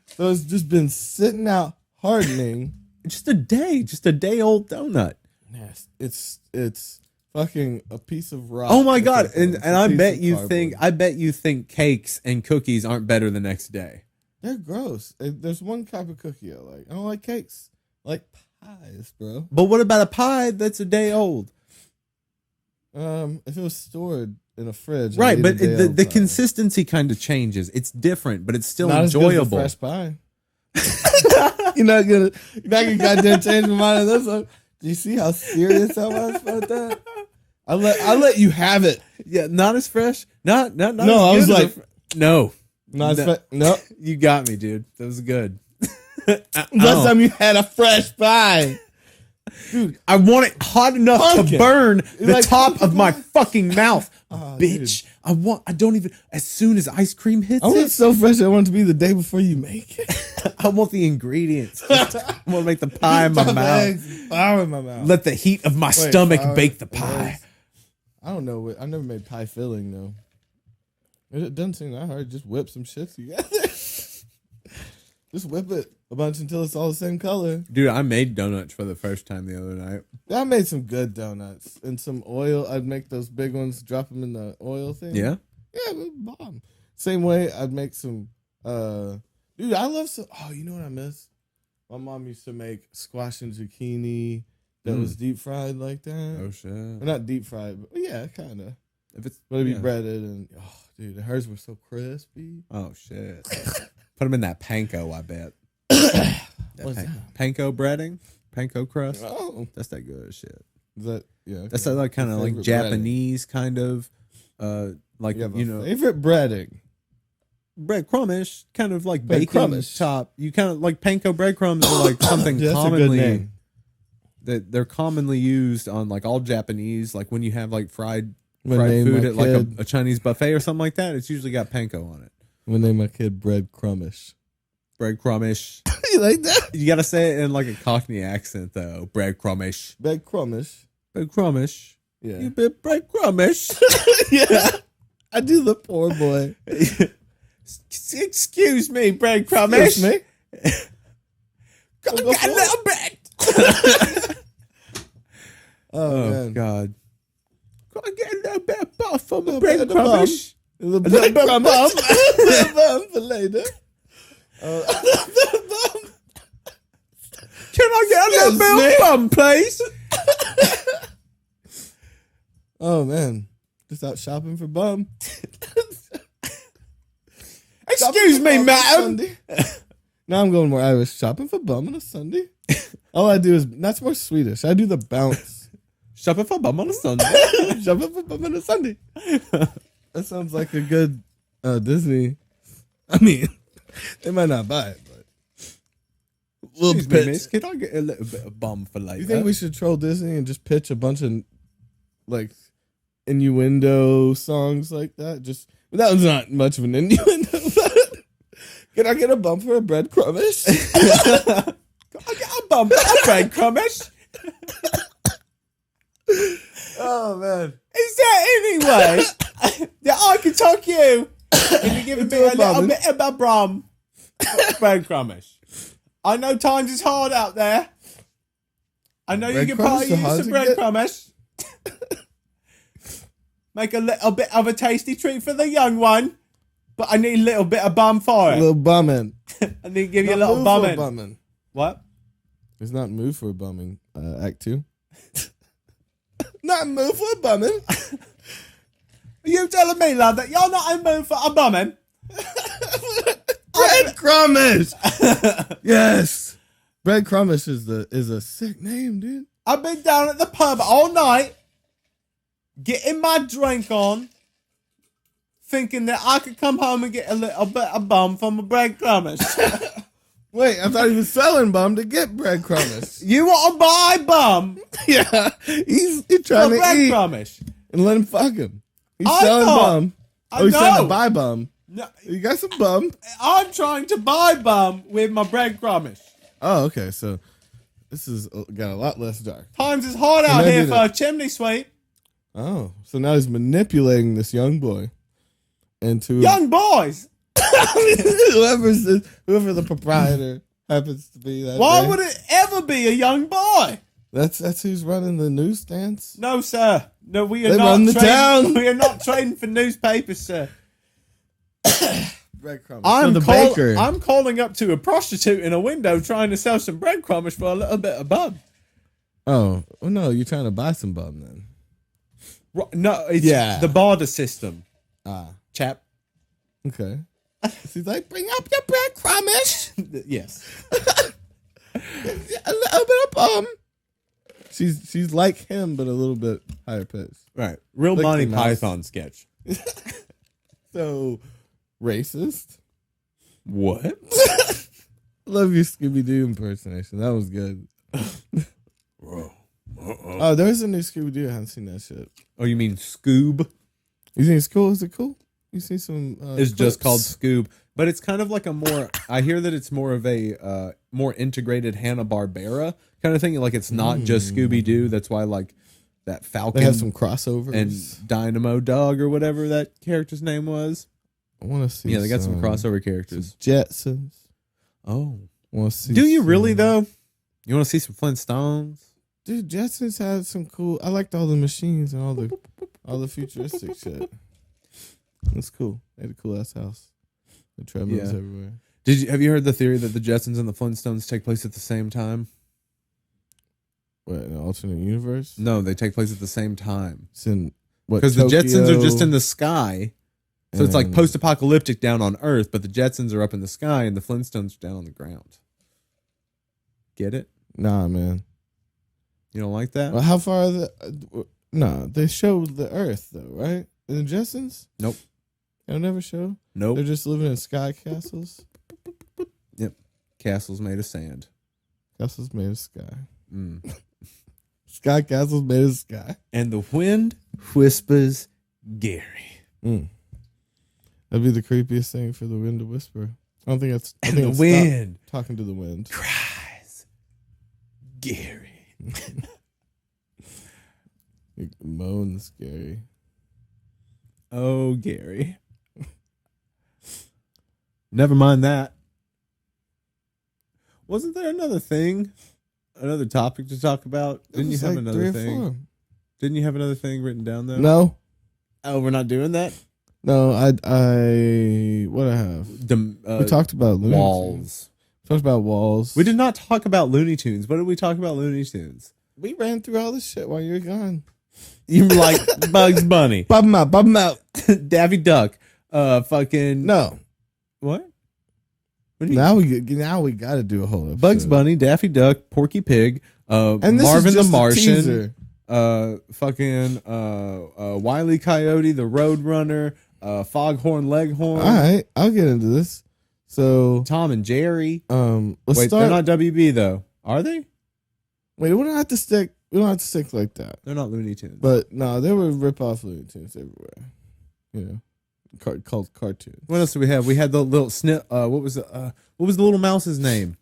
Speaker 1: So it's just been sitting out hardening.
Speaker 2: Just a day old donut.
Speaker 1: Yes, it's fucking a piece of rock.
Speaker 2: Oh my god! And I bet you think cakes and cookies aren't better the next day.
Speaker 1: They're gross. There's one type of cookie I like. I don't like cakes. I like pies, bro.
Speaker 2: But what about a pie that's a day old?
Speaker 1: If it was stored in a fridge,
Speaker 2: right? But the consistency kind of changes. It's different, but it's still
Speaker 1: not
Speaker 2: enjoyable.
Speaker 1: As good as fresh pie. You're not gonna goddamn change my mind on this one. Do you see how serious I was about that? I let you have it.
Speaker 2: Yeah, not as fresh. Not. No,
Speaker 1: I was like,
Speaker 2: no,
Speaker 1: not as fresh. No,
Speaker 2: you got me, dude. That was good.
Speaker 1: Last time you had a fresh pie.
Speaker 2: Dude, I want it hot enough to burn the top of my fucking mouth. Bitch. Dude. I don't even, as soon as ice cream hits
Speaker 1: I want it so fresh, I want it to be the day before you make it.
Speaker 2: I want the ingredients. I want to make the pie in my mouth.
Speaker 1: Flour in my mouth.
Speaker 2: Let the heat of my stomach bake the pie.
Speaker 1: I don't know. I never made pie filling, though. It doesn't seem that hard. Just whip some shit together. Just whip it a bunch until it's all the same color.
Speaker 2: Dude, I made donuts for the first time the other night.
Speaker 1: I made some good donuts and some oil. I'd make those big ones, drop them in the oil thing.
Speaker 2: Yeah?
Speaker 1: Yeah, it was bomb. Same way, I'd make some, dude, I love some, oh, you know what I miss? My mom used to make squash and zucchini that was deep fried like that.
Speaker 2: Oh, shit.
Speaker 1: Or not deep fried, but yeah, kind of.
Speaker 2: If it's,
Speaker 1: but it'd be breaded and, oh, dude, hers were so crispy.
Speaker 2: Oh, shit. Put them in that panko, I bet.
Speaker 1: What's that?
Speaker 2: Panko breading? Panko crust?
Speaker 1: Oh.
Speaker 2: That's that good shit.
Speaker 1: Is that, yeah. Okay.
Speaker 2: That's that like kind of like Japanese breading. Kind of, like, you know.
Speaker 1: Favorite breading?
Speaker 2: Breadcrumish, kind of like baking top. You kind of like panko breadcrumbs are like something commonly that they're commonly used on like all Japanese, like when you have like fried food at like a Chinese buffet or something like that. It's usually got panko on it.
Speaker 1: I'm gonna name my kid Breadcrumish.
Speaker 2: Breadcrumish.
Speaker 1: You like that?
Speaker 2: You gotta say it in like a Cockney accent though. Breadcrumish.
Speaker 1: Breadcrumish.
Speaker 2: Breadcrumish.
Speaker 1: Yeah.
Speaker 2: You bit breadcrumish.
Speaker 1: Yeah. I do the poor boy.
Speaker 2: Excuse me, breadcrumish.
Speaker 1: Excuse me.
Speaker 2: Go get a little bit.
Speaker 1: Oh man.
Speaker 2: God. Gotta get a little bit of buff from the breadcrumish.
Speaker 1: A little bum for later.
Speaker 2: Can I get a little bit of bum, please?
Speaker 1: Oh man, just out shopping for bum.
Speaker 2: Excuse me, madam.
Speaker 1: Now I'm going more Irish. Shopping for bum on a Sunday. All I do is that's more Swedish. I do the bounce.
Speaker 2: Shopping for bum on a Sunday.
Speaker 1: Shopping for bum on a Sunday. That sounds like a good Disney. I mean, they might not buy it, but
Speaker 2: excuse me, miss, can I get a little bit of bum for later?
Speaker 1: You think we should troll Disney and just pitch a bunch of like innuendo songs like that? Just that was not much of an innuendo. But can I get a bum for a breadcrumish?
Speaker 2: Can I get a bum for a breadcrumish?
Speaker 1: Oh man.
Speaker 2: Is there any way that I can talk you into giving me a little bit of a bum? Breadcrumish. I know times is hard out there. I know you can probably use some breadcrumish. Make a little bit of a tasty treat for the young one. But I need a little bit of bum for it.
Speaker 1: A little bumming.
Speaker 2: I need to give you a little bumming. What?
Speaker 1: It's not move for bumming. Act 2. Not move for bumming.
Speaker 2: Are you telling me, love, that you're not in mood for a bumming?
Speaker 1: Breadcrumish. Yes. Breadcrumish is a sick name, dude.
Speaker 2: I've been down at the pub all night, getting my drink on, thinking that I could come home and get a little bit of bum from a breadcrumish.
Speaker 1: Wait, I thought he was selling bum to get breadcrumbs.
Speaker 2: You want to buy bum?
Speaker 1: Yeah, he's trying to eat
Speaker 2: breadcrumbs
Speaker 1: and let him fuck him. He's selling bum. He's trying to buy bum.
Speaker 2: No,
Speaker 1: you got some bum.
Speaker 2: I'm trying to buy bum with my breadcrumbs.
Speaker 1: Oh, okay. So this is got a lot less dark.
Speaker 2: Times is hard out here for a chimney sweep.
Speaker 1: Oh, so now he's manipulating this young boy into
Speaker 2: young boys.
Speaker 1: whoever the proprietor happens to be.
Speaker 2: Why would it ever be a young boy?
Speaker 1: That's who's running the newsstands.
Speaker 2: No, sir. No, we are
Speaker 1: they
Speaker 2: not
Speaker 1: run the town.
Speaker 2: We are not trading for newspapers, sir.
Speaker 1: Breadcrumbs.
Speaker 2: I'm calling up to a prostitute in a window trying to sell some breadcrumbs for a little bit of bum.
Speaker 1: Oh, well, no, you're trying to buy some bum then.
Speaker 2: No, it's the barter system. Chap.
Speaker 1: Okay. She's like, bring up your breadcrumbs.
Speaker 2: Yes.
Speaker 1: A little bit of bum. She's like him, but a little bit higher pitched.
Speaker 2: Right. Real
Speaker 1: like
Speaker 2: Monty Python sketch.
Speaker 1: So, racist?
Speaker 2: What?
Speaker 1: Love your Scooby-Doo impersonation. That was good. Oh, there's a new Scooby-Doo. I haven't seen that shit.
Speaker 2: Oh, you mean Scoob?
Speaker 1: You think it's cool? Is it cool? You see some
Speaker 2: it's clips? Just called Scoob. But it's kind of like a more... I hear that it's more of a more integrated Hanna-Barbera kind of thing. Like, it's not just Scooby-Doo. That's why, like, that Falcon...
Speaker 1: They have some crossovers.
Speaker 2: And Dynamo Dog or whatever that character's name was.
Speaker 1: I want to see
Speaker 2: Yeah, they got some crossover characters.
Speaker 1: Jetsons.
Speaker 2: Oh.
Speaker 1: Want to see
Speaker 2: Do you really, though? You want to see some Flintstones?
Speaker 1: Dude, Jetsons had some cool... I liked all the machines and all the futuristic shit. It's cool. They had a cool-ass house. The treadmills everywhere.
Speaker 2: Have you heard the theory that the Jetsons and the Flintstones take place at the same time?
Speaker 1: What, an alternate universe?
Speaker 2: No, they take place at the same time.
Speaker 1: It's in what?
Speaker 2: Because the Jetsons are just in the sky, so it's like post-apocalyptic down on Earth, but the Jetsons are up in the sky and the Flintstones are down on the ground. Get it?
Speaker 1: Nah, man.
Speaker 2: You don't like that?
Speaker 1: Well, how far are the? No, they show the Earth though, right? In the Jetsons?
Speaker 2: Nope.
Speaker 1: They'll never show.
Speaker 2: Nope.
Speaker 1: They're just living in sky castles.
Speaker 2: Yep. Castles made of sand.
Speaker 1: Castles made of sky. Sky castles made of sky.
Speaker 2: And the wind whispers Gary.
Speaker 1: That'd be the creepiest thing for the wind to whisper. I don't think it's.
Speaker 2: And the wind
Speaker 1: talking to the wind
Speaker 2: cries, Gary.
Speaker 1: Moans Gary.
Speaker 2: Oh, Gary. Never mind that. Wasn't there another thing? Another topic to talk about? Didn't you have like another thing? Didn't you have another thing written down there?
Speaker 1: No.
Speaker 2: Oh, we're not doing that?
Speaker 1: No, what I have? We talked about Looney Tunes. Talked about walls.
Speaker 2: We did not talk about Looney Tunes. What did we talk about Looney Tunes?
Speaker 1: We ran through all this shit while you were gone.
Speaker 2: You were like Bugs Bunny.
Speaker 1: Bob 'em out.
Speaker 2: Daffy Duck. Fucking...
Speaker 1: No.
Speaker 2: What?
Speaker 1: Now we got to do a whole episode.
Speaker 2: Bugs Bunny, Daffy Duck, Porky Pig, and Marvin the Martian, Wile E. Coyote, the Roadrunner, Foghorn Leghorn.
Speaker 1: All right, I'll get into this. So
Speaker 2: Tom and Jerry.
Speaker 1: Let's
Speaker 2: Wait,
Speaker 1: start.
Speaker 2: they're not WB though, are they?
Speaker 1: Wait, we don't have to stick. We don't have to stick like that.
Speaker 2: They're not Looney Tunes.
Speaker 1: But no, there were rip-off Looney Tunes everywhere. You know, called cartoons.
Speaker 2: What else do we have? We had the little what was the little mouse's name?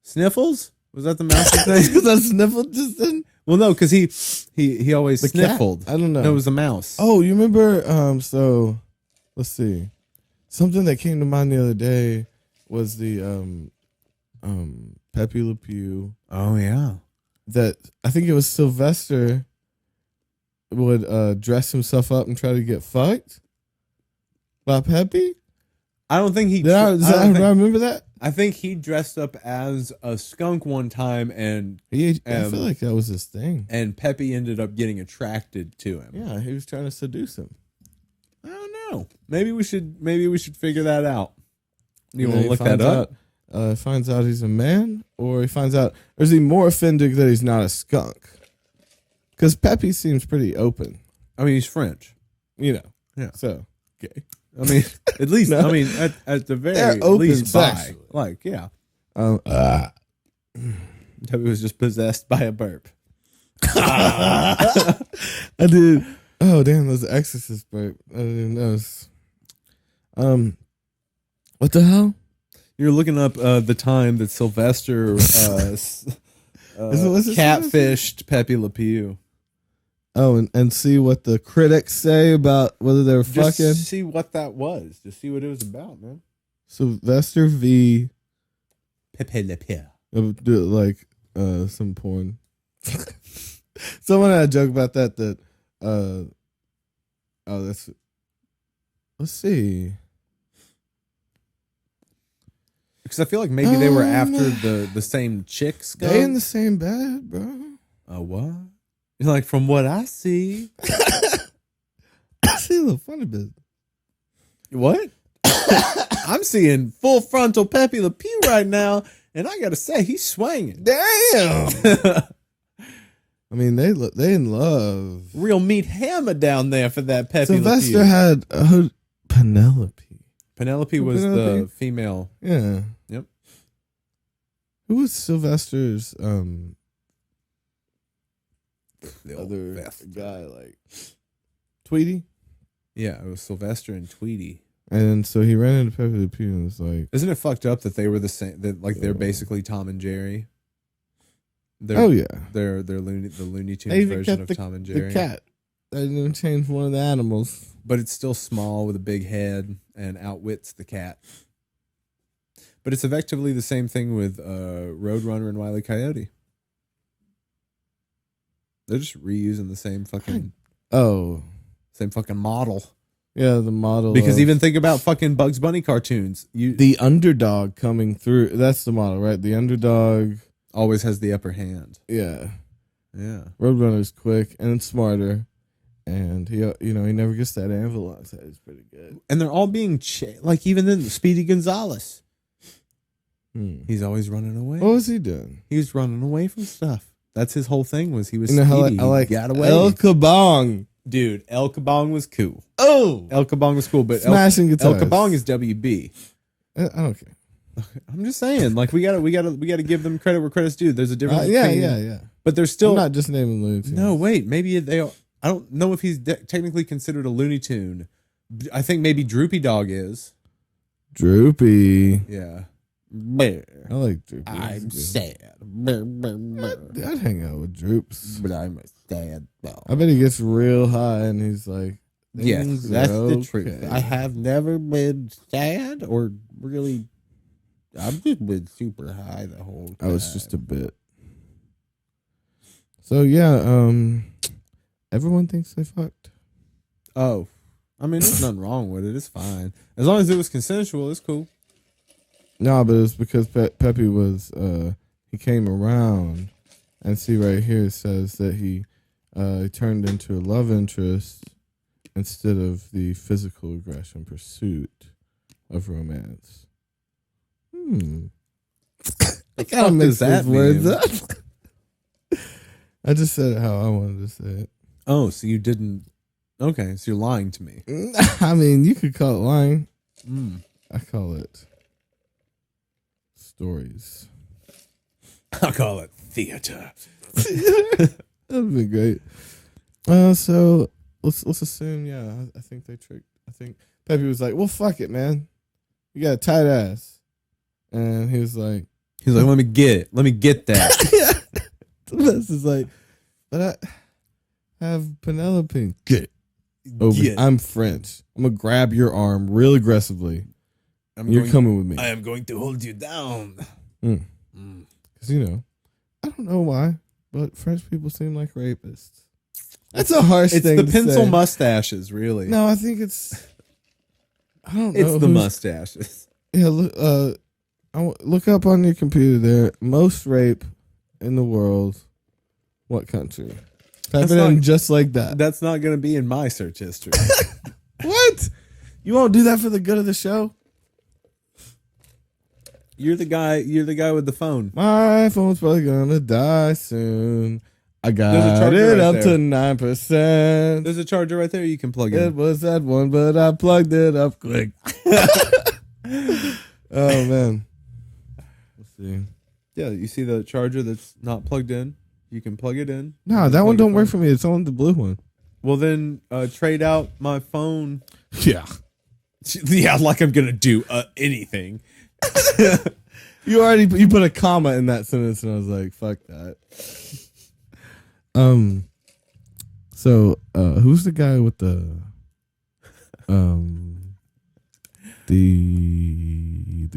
Speaker 2: Sniffles? Was that the mouse's name?
Speaker 1: Because I sniffled just then.
Speaker 2: Well, no, because he always sniffled.
Speaker 1: Cat? I don't know.
Speaker 2: No, it was a mouse.
Speaker 1: Oh, you remember? So let's see. Something that came to mind the other day was the Pepe Le Pew.
Speaker 2: Oh yeah.
Speaker 1: That I think it was Sylvester would dress himself up and try to get fucked by Pepe.
Speaker 2: I don't think he.
Speaker 1: I remember that.
Speaker 2: I think he dressed up as a skunk one time, and
Speaker 1: I feel like that was his thing.
Speaker 2: And Pepe ended up getting attracted to him.
Speaker 1: Yeah, he was trying to seduce him.
Speaker 2: I don't know. Maybe we should figure that out. You want to look that up?
Speaker 1: Finds out he's a man, or he finds out, or is he more offended that he's not a skunk? Because Pepe seems pretty open.
Speaker 2: I mean, he's French.
Speaker 1: You know.
Speaker 2: Yeah.
Speaker 1: So, gay.
Speaker 2: I mean, at least, no. I mean, at the very least, bi. Like, yeah. Toby was just possessed by a burp.
Speaker 1: I did. Oh damn, those Exorcist burp. I didn't notice. What the hell?
Speaker 2: You're looking up the time that Sylvester catfished Pepe Le Pew.
Speaker 1: Oh, and see what the critics say about whether they were
Speaker 2: Just
Speaker 1: fucking.
Speaker 2: see what that was. Just see what it was about, man.
Speaker 1: Sylvester v.
Speaker 2: Pepe Le Pew.
Speaker 1: Like some porn. Someone had a joke about that. Let's see.
Speaker 2: Because I feel like maybe they were after the same chicks.
Speaker 1: They in the same bed, bro.
Speaker 2: What? Like from what I see.
Speaker 1: I see a little funny bit.
Speaker 2: What? I'm seeing full frontal Pepe Le Pew right now, and I gotta say he's swinging.
Speaker 1: Damn. I mean, they in love.
Speaker 2: Real meat hammer down there for that Pepe Le Pew.
Speaker 1: Sylvester had Penelope.
Speaker 2: Penelope was the female.
Speaker 1: Yeah.
Speaker 2: Yep.
Speaker 1: Who was Sylvester's
Speaker 2: The
Speaker 1: other guy, like Tweety?
Speaker 2: Yeah, it was Sylvester and Tweety.
Speaker 1: And so he ran into Pepe Le Pew and was like,
Speaker 2: isn't it fucked up that they were the same? That like they're basically Tom and Jerry. They're the Looney Tunes version of Tom and Jerry.
Speaker 1: The cat. They didn't change one of the animals,
Speaker 2: but it's still small with a big head and outwits the cat. But it's effectively the same thing with Roadrunner and Wile E. Coyote. They're just reusing the same fucking model.
Speaker 1: Yeah, the model.
Speaker 2: Because even think about fucking Bugs Bunny cartoons.
Speaker 1: The underdog coming through. That's the model, right? The underdog
Speaker 2: always has the upper hand.
Speaker 1: Yeah.
Speaker 2: Yeah.
Speaker 1: Roadrunner's quick and smarter. And he never gets that ambulance. That is pretty good.
Speaker 2: And they're all being like even then Speedy Gonzales. He's always running away.
Speaker 1: What was he doing?
Speaker 2: He was running away from stuff. That's his whole thing. Was he was
Speaker 1: Speedy. I like got away. El Kabong.
Speaker 2: Dude, El Kabong was cool.
Speaker 1: Oh,
Speaker 2: El Kabong was cool, but
Speaker 1: smashing guitars.
Speaker 2: El Kabong is WB.
Speaker 1: I don't care.
Speaker 2: I'm just saying, like we gotta give them credit where credit's due. There's a difference.
Speaker 1: Yeah.
Speaker 2: But there's still
Speaker 1: I'm not just naming Looney Tunes.
Speaker 2: No, wait. Maybe they are. I don't know if he's technically considered a Looney Tune. I think maybe Droopy Dog is.
Speaker 1: Droopy.
Speaker 2: Yeah.
Speaker 1: I like Droopy.
Speaker 2: I'm sad.
Speaker 1: I'd hang out with Droops.
Speaker 2: But I'm sad.
Speaker 1: I bet he gets real high and he's like,
Speaker 2: yes, that's the truth. I have never been sad or really. I've just been super high the whole time.
Speaker 1: I was just a bit. So yeah, everyone thinks they fucked.
Speaker 2: Oh, I mean, there's nothing wrong with it. It's fine as long as it was consensual. It's cool.
Speaker 1: No, but it's because Pepe was he came around, and see right here it says that he turned into a love interest instead of the physical aggression pursuit of romance. I kind of mix those words up. I just said it how I wanted to say it.
Speaker 2: Oh, so you didn't? Okay, so you're lying to me.
Speaker 1: I mean, you could call it lying. I call it stories.
Speaker 2: I call it theater.
Speaker 1: That'd be great. So let's assume, yeah, I think they tricked. I think Pepe was like, "Well, fuck it, man. You got a tight ass," and he was like,
Speaker 2: "Let me get it. Let me get that."
Speaker 1: This is like, but I have Penelope. Get. I'm French. I'm gonna grab your arm real aggressively. You're coming with me.
Speaker 2: I am going to hold you down.
Speaker 1: Because I don't know why, but French people seem like rapists. That's a harsh thing.
Speaker 2: It's the pencil
Speaker 1: say.
Speaker 2: Mustaches, really.
Speaker 1: No, I think it's. I don't know.
Speaker 2: It's the mustaches.
Speaker 1: Yeah, look up on your computer there. Most rape in the world. What country? Type it in just like that.
Speaker 2: That's not going to be in my search history.
Speaker 1: What? You won't do that for the good of the show?
Speaker 2: You're the guy with the phone.
Speaker 1: My phone's probably gonna die soon. I got it up to 9%.
Speaker 2: There's a charger right there you can plug in.
Speaker 1: It was that one, but I plugged it up quick. Oh man. Let's see.
Speaker 2: Yeah, you see the charger that's not plugged in? You can plug it in.
Speaker 1: No, that one don't work for me. It's on the blue one.
Speaker 2: Well, then trade out my phone.
Speaker 1: Yeah.
Speaker 2: Yeah, like I'm going to do anything.
Speaker 1: You put a comma in that sentence, and I was like, fuck that. So, who's the guy with the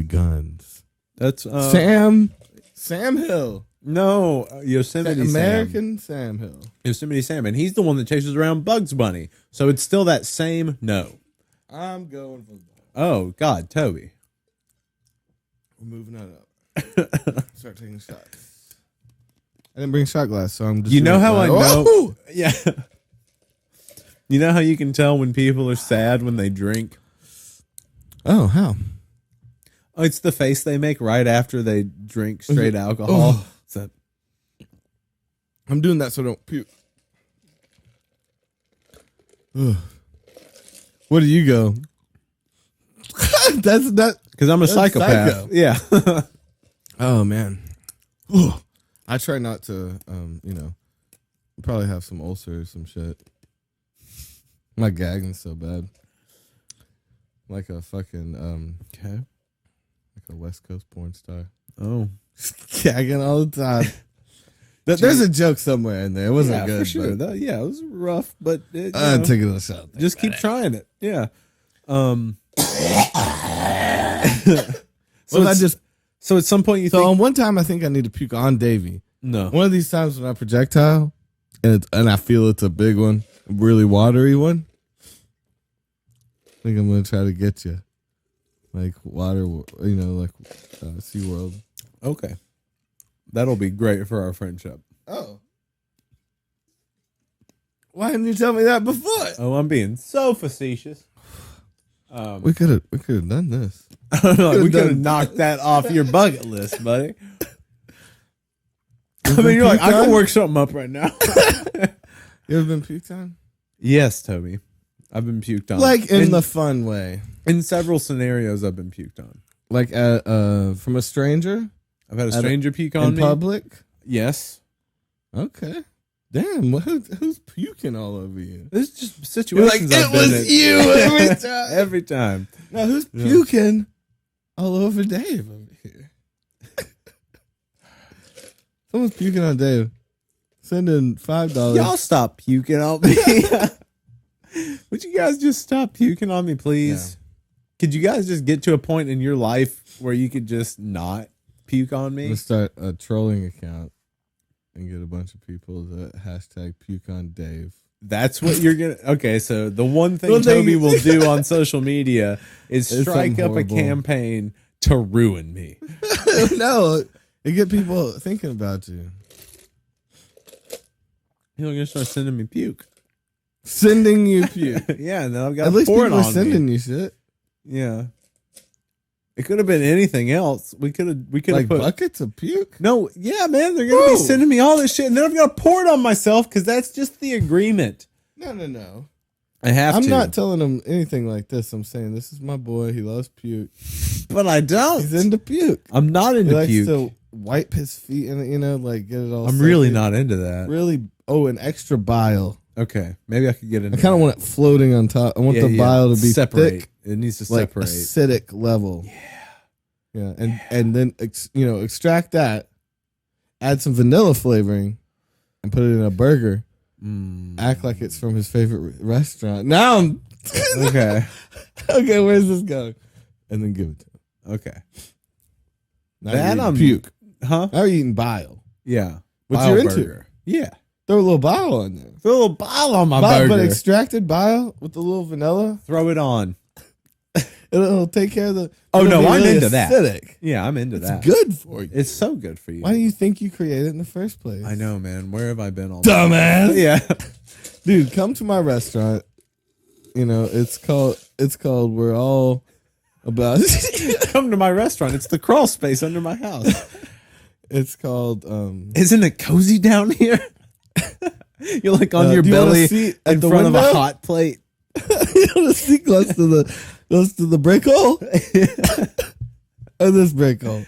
Speaker 1: guns?
Speaker 2: That's
Speaker 1: Sam Hill.
Speaker 2: No, Yosemite
Speaker 1: American Sam Hill.
Speaker 2: Yosemite Sam, and he's the one that chases around Bugs Bunny. So it's still that same no.
Speaker 1: I'm going for that.
Speaker 2: Oh God, Toby.
Speaker 1: We're moving that up. Start taking shots. I didn't bring shot glass, so I'm just.
Speaker 2: You know how I know?
Speaker 1: Oh!
Speaker 2: Yeah. You know how you can tell when people are sad when they drink?
Speaker 1: Oh, how?
Speaker 2: Oh, it's the face they make right after they drink straight alcohol.
Speaker 1: Oh. I'm doing that so I don't puke. Ugh. Where do you go? That's not
Speaker 2: because I'm a psychopath.
Speaker 1: Psycho.
Speaker 2: Yeah.
Speaker 1: Oh man. Ugh. I try not to. Probably have some ulcers, some shit. My gagging's so bad. Like a fucking
Speaker 2: okay.
Speaker 1: Like a West Coast porn star.
Speaker 2: Oh,
Speaker 1: gagging all the time. There's a joke somewhere in there. It wasn't good.
Speaker 2: For sure. It was rough, but
Speaker 1: I'm taking a shot.
Speaker 2: Just keep trying it. Yeah. So at some point you think.
Speaker 1: So on one time I think I need to puke on Davey.
Speaker 2: No.
Speaker 1: One of these times when I projectile and I feel it's a big one, a really watery one. I think I'm gonna try to get you. Like water, like SeaWorld.
Speaker 2: Okay. That'll be great for our friendship.
Speaker 1: Oh. Why didn't you tell me that before?
Speaker 2: Oh, I'm being so facetious.
Speaker 1: We could have done this.
Speaker 2: We could have knocked that off your bucket list, buddy. I mean, you're like, I can work something up right now.
Speaker 1: You ever been puked on?
Speaker 2: Yes, Toby. I've been puked on.
Speaker 1: Like in the fun way.
Speaker 2: In several scenarios, I've been puked on.
Speaker 1: Like from a stranger?
Speaker 2: I've had a stranger puke on me.
Speaker 1: In public?
Speaker 2: Yes.
Speaker 1: Okay. Damn, who's puking all over you?
Speaker 2: There's just situations
Speaker 1: You're like, it was you every time.
Speaker 2: Every time.
Speaker 1: Now, who's puking all over Dave over here? Someone's puking on Dave. Send in $5.
Speaker 2: Y'all stop puking on me. Would you guys just stop puking on me, please? Yeah. Could you guys just get to a point in your life where you could just not puke on me?
Speaker 1: Let's start a trolling account and get a bunch of people to hashtag puke on Dave.
Speaker 2: That's what you're gonna. Okay, so the one thing Toby will do on social media is strike up a campaign to ruin me.
Speaker 1: No, you get people thinking about you.
Speaker 2: You're gonna start sending me puke.
Speaker 1: Sending you puke.
Speaker 2: Yeah, and then I've got
Speaker 1: at
Speaker 2: to
Speaker 1: least
Speaker 2: pour it
Speaker 1: people
Speaker 2: on
Speaker 1: are sending
Speaker 2: me.
Speaker 1: You shit.
Speaker 2: Yeah. It could have been anything else. We could have
Speaker 1: like
Speaker 2: put
Speaker 1: buckets of puke.
Speaker 2: No, yeah, man, they're gonna be sending me all this shit, and then I've got to pour it on myself because that's just the agreement.
Speaker 1: No.
Speaker 2: I have to.
Speaker 1: I'm not telling him anything like this. I'm saying this is my boy. He loves puke,
Speaker 2: but I don't.
Speaker 1: He's into puke.
Speaker 2: I'm not into
Speaker 1: he
Speaker 2: puke.
Speaker 1: likes to wipe his feet and like get it all.
Speaker 2: I'm really not into that.
Speaker 1: Really? Oh, an extra bile.
Speaker 2: Okay, maybe I could get into.
Speaker 1: I kind of want it floating on top. I want the bile to be
Speaker 2: separate.
Speaker 1: Thick.
Speaker 2: It needs to
Speaker 1: like
Speaker 2: separate.
Speaker 1: Acidic level. Yeah, and then extract that, add some vanilla flavoring, and put it in a burger. Act like it's from his favorite restaurant. Now I'm
Speaker 2: okay.
Speaker 1: Okay, where's this going? And then give it to him.
Speaker 2: Okay.
Speaker 1: Now that I'm puke.
Speaker 2: Huh?
Speaker 1: Now you're eating bile.
Speaker 2: Yeah.
Speaker 1: What you're into?
Speaker 2: Burger. Yeah.
Speaker 1: Throw a little bile on there.
Speaker 2: Throw a little bile on my burger.
Speaker 1: But extracted bile with a little vanilla.
Speaker 2: Throw it on.
Speaker 1: It'll take care of the.
Speaker 2: Oh no, I'm
Speaker 1: really
Speaker 2: into
Speaker 1: acidic.
Speaker 2: That. Yeah, I'm into that.
Speaker 1: It's good for you.
Speaker 2: It's so good for you.
Speaker 1: Why do you think you created it in the first place?
Speaker 2: I know, man. Where have I been all
Speaker 1: dumbass?
Speaker 2: Yeah,
Speaker 1: dude, come to my restaurant. It's called We're All About.
Speaker 2: Come to my restaurant. It's the crawl space under my house.
Speaker 1: It's called.
Speaker 2: Isn't it cozy down here? You're like on your belly in front of a hot plate.
Speaker 1: You want to see close to the break hole? Or this break hole?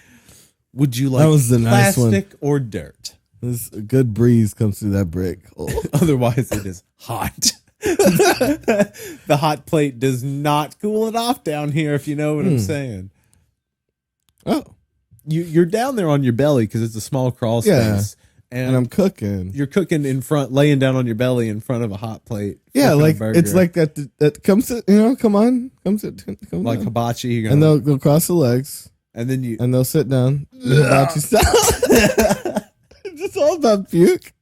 Speaker 2: Would you like
Speaker 1: That was the nice one.
Speaker 2: plastic or dirt?
Speaker 1: This a good breeze comes through that brick. Oh.
Speaker 2: Otherwise, it is hot. The hot plate does not cool it off down here, if you know what I'm saying.
Speaker 1: Oh.
Speaker 2: You're down there on your belly because it's a small crawl space.
Speaker 1: Yeah. And I'm cooking.
Speaker 2: You're cooking in front, laying down on your belly in front of a hot plate.
Speaker 1: Yeah, like it's like that comes to, come on, come
Speaker 2: like
Speaker 1: down.
Speaker 2: hibachi.
Speaker 1: And they'll cross the legs.
Speaker 2: And then
Speaker 1: they'll sit down. Hibachi style. It's all about puke.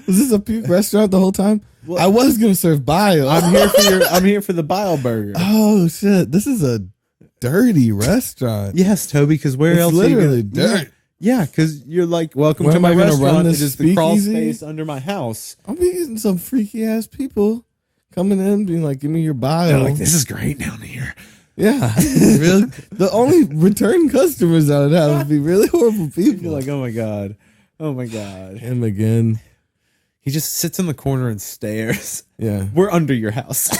Speaker 1: Was this a puke restaurant the whole time? Well, I was gonna serve bile.
Speaker 2: I'm here for the bile burger.
Speaker 1: Oh shit! This is a dirty restaurant.
Speaker 2: Yes, Toby. Because where else?
Speaker 1: Literally dirt.
Speaker 2: Yeah, because you're like, welcome to my restaurant. It is the crawl space under my house.
Speaker 1: I'll be getting some freaky ass people coming in, being like, "Give me your bile."
Speaker 2: They're like, this is great down here.
Speaker 1: Yeah, really. The only return customers I would have would be really horrible people.
Speaker 2: You're like, oh my god,
Speaker 1: him again.
Speaker 2: He just sits in the corner and stares.
Speaker 1: Yeah,
Speaker 2: we're under your house.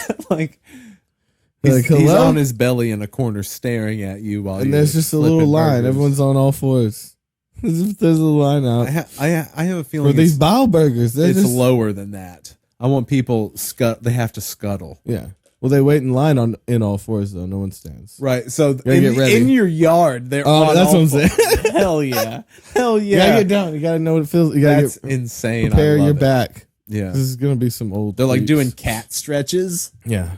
Speaker 2: He's on his belly in a corner staring at you while. And
Speaker 1: there's just a little line. Everyone's on all fours. There's a line out.
Speaker 2: I have a feeling
Speaker 1: for these bile burgers.
Speaker 2: It's lower than that. I want people they have to scuttle.
Speaker 1: Yeah. Well, they wait in line in all fours though. No one stands.
Speaker 2: Right. So in your yard, they're on.
Speaker 1: That's what I'm saying.
Speaker 2: Hell yeah. Hell yeah.
Speaker 1: You gotta get down. You gotta know what it feels.
Speaker 2: That's insane.
Speaker 1: Prepare your back.
Speaker 2: Yeah.
Speaker 1: This is gonna be some old.
Speaker 2: They're like doing cat stretches.
Speaker 1: Yeah.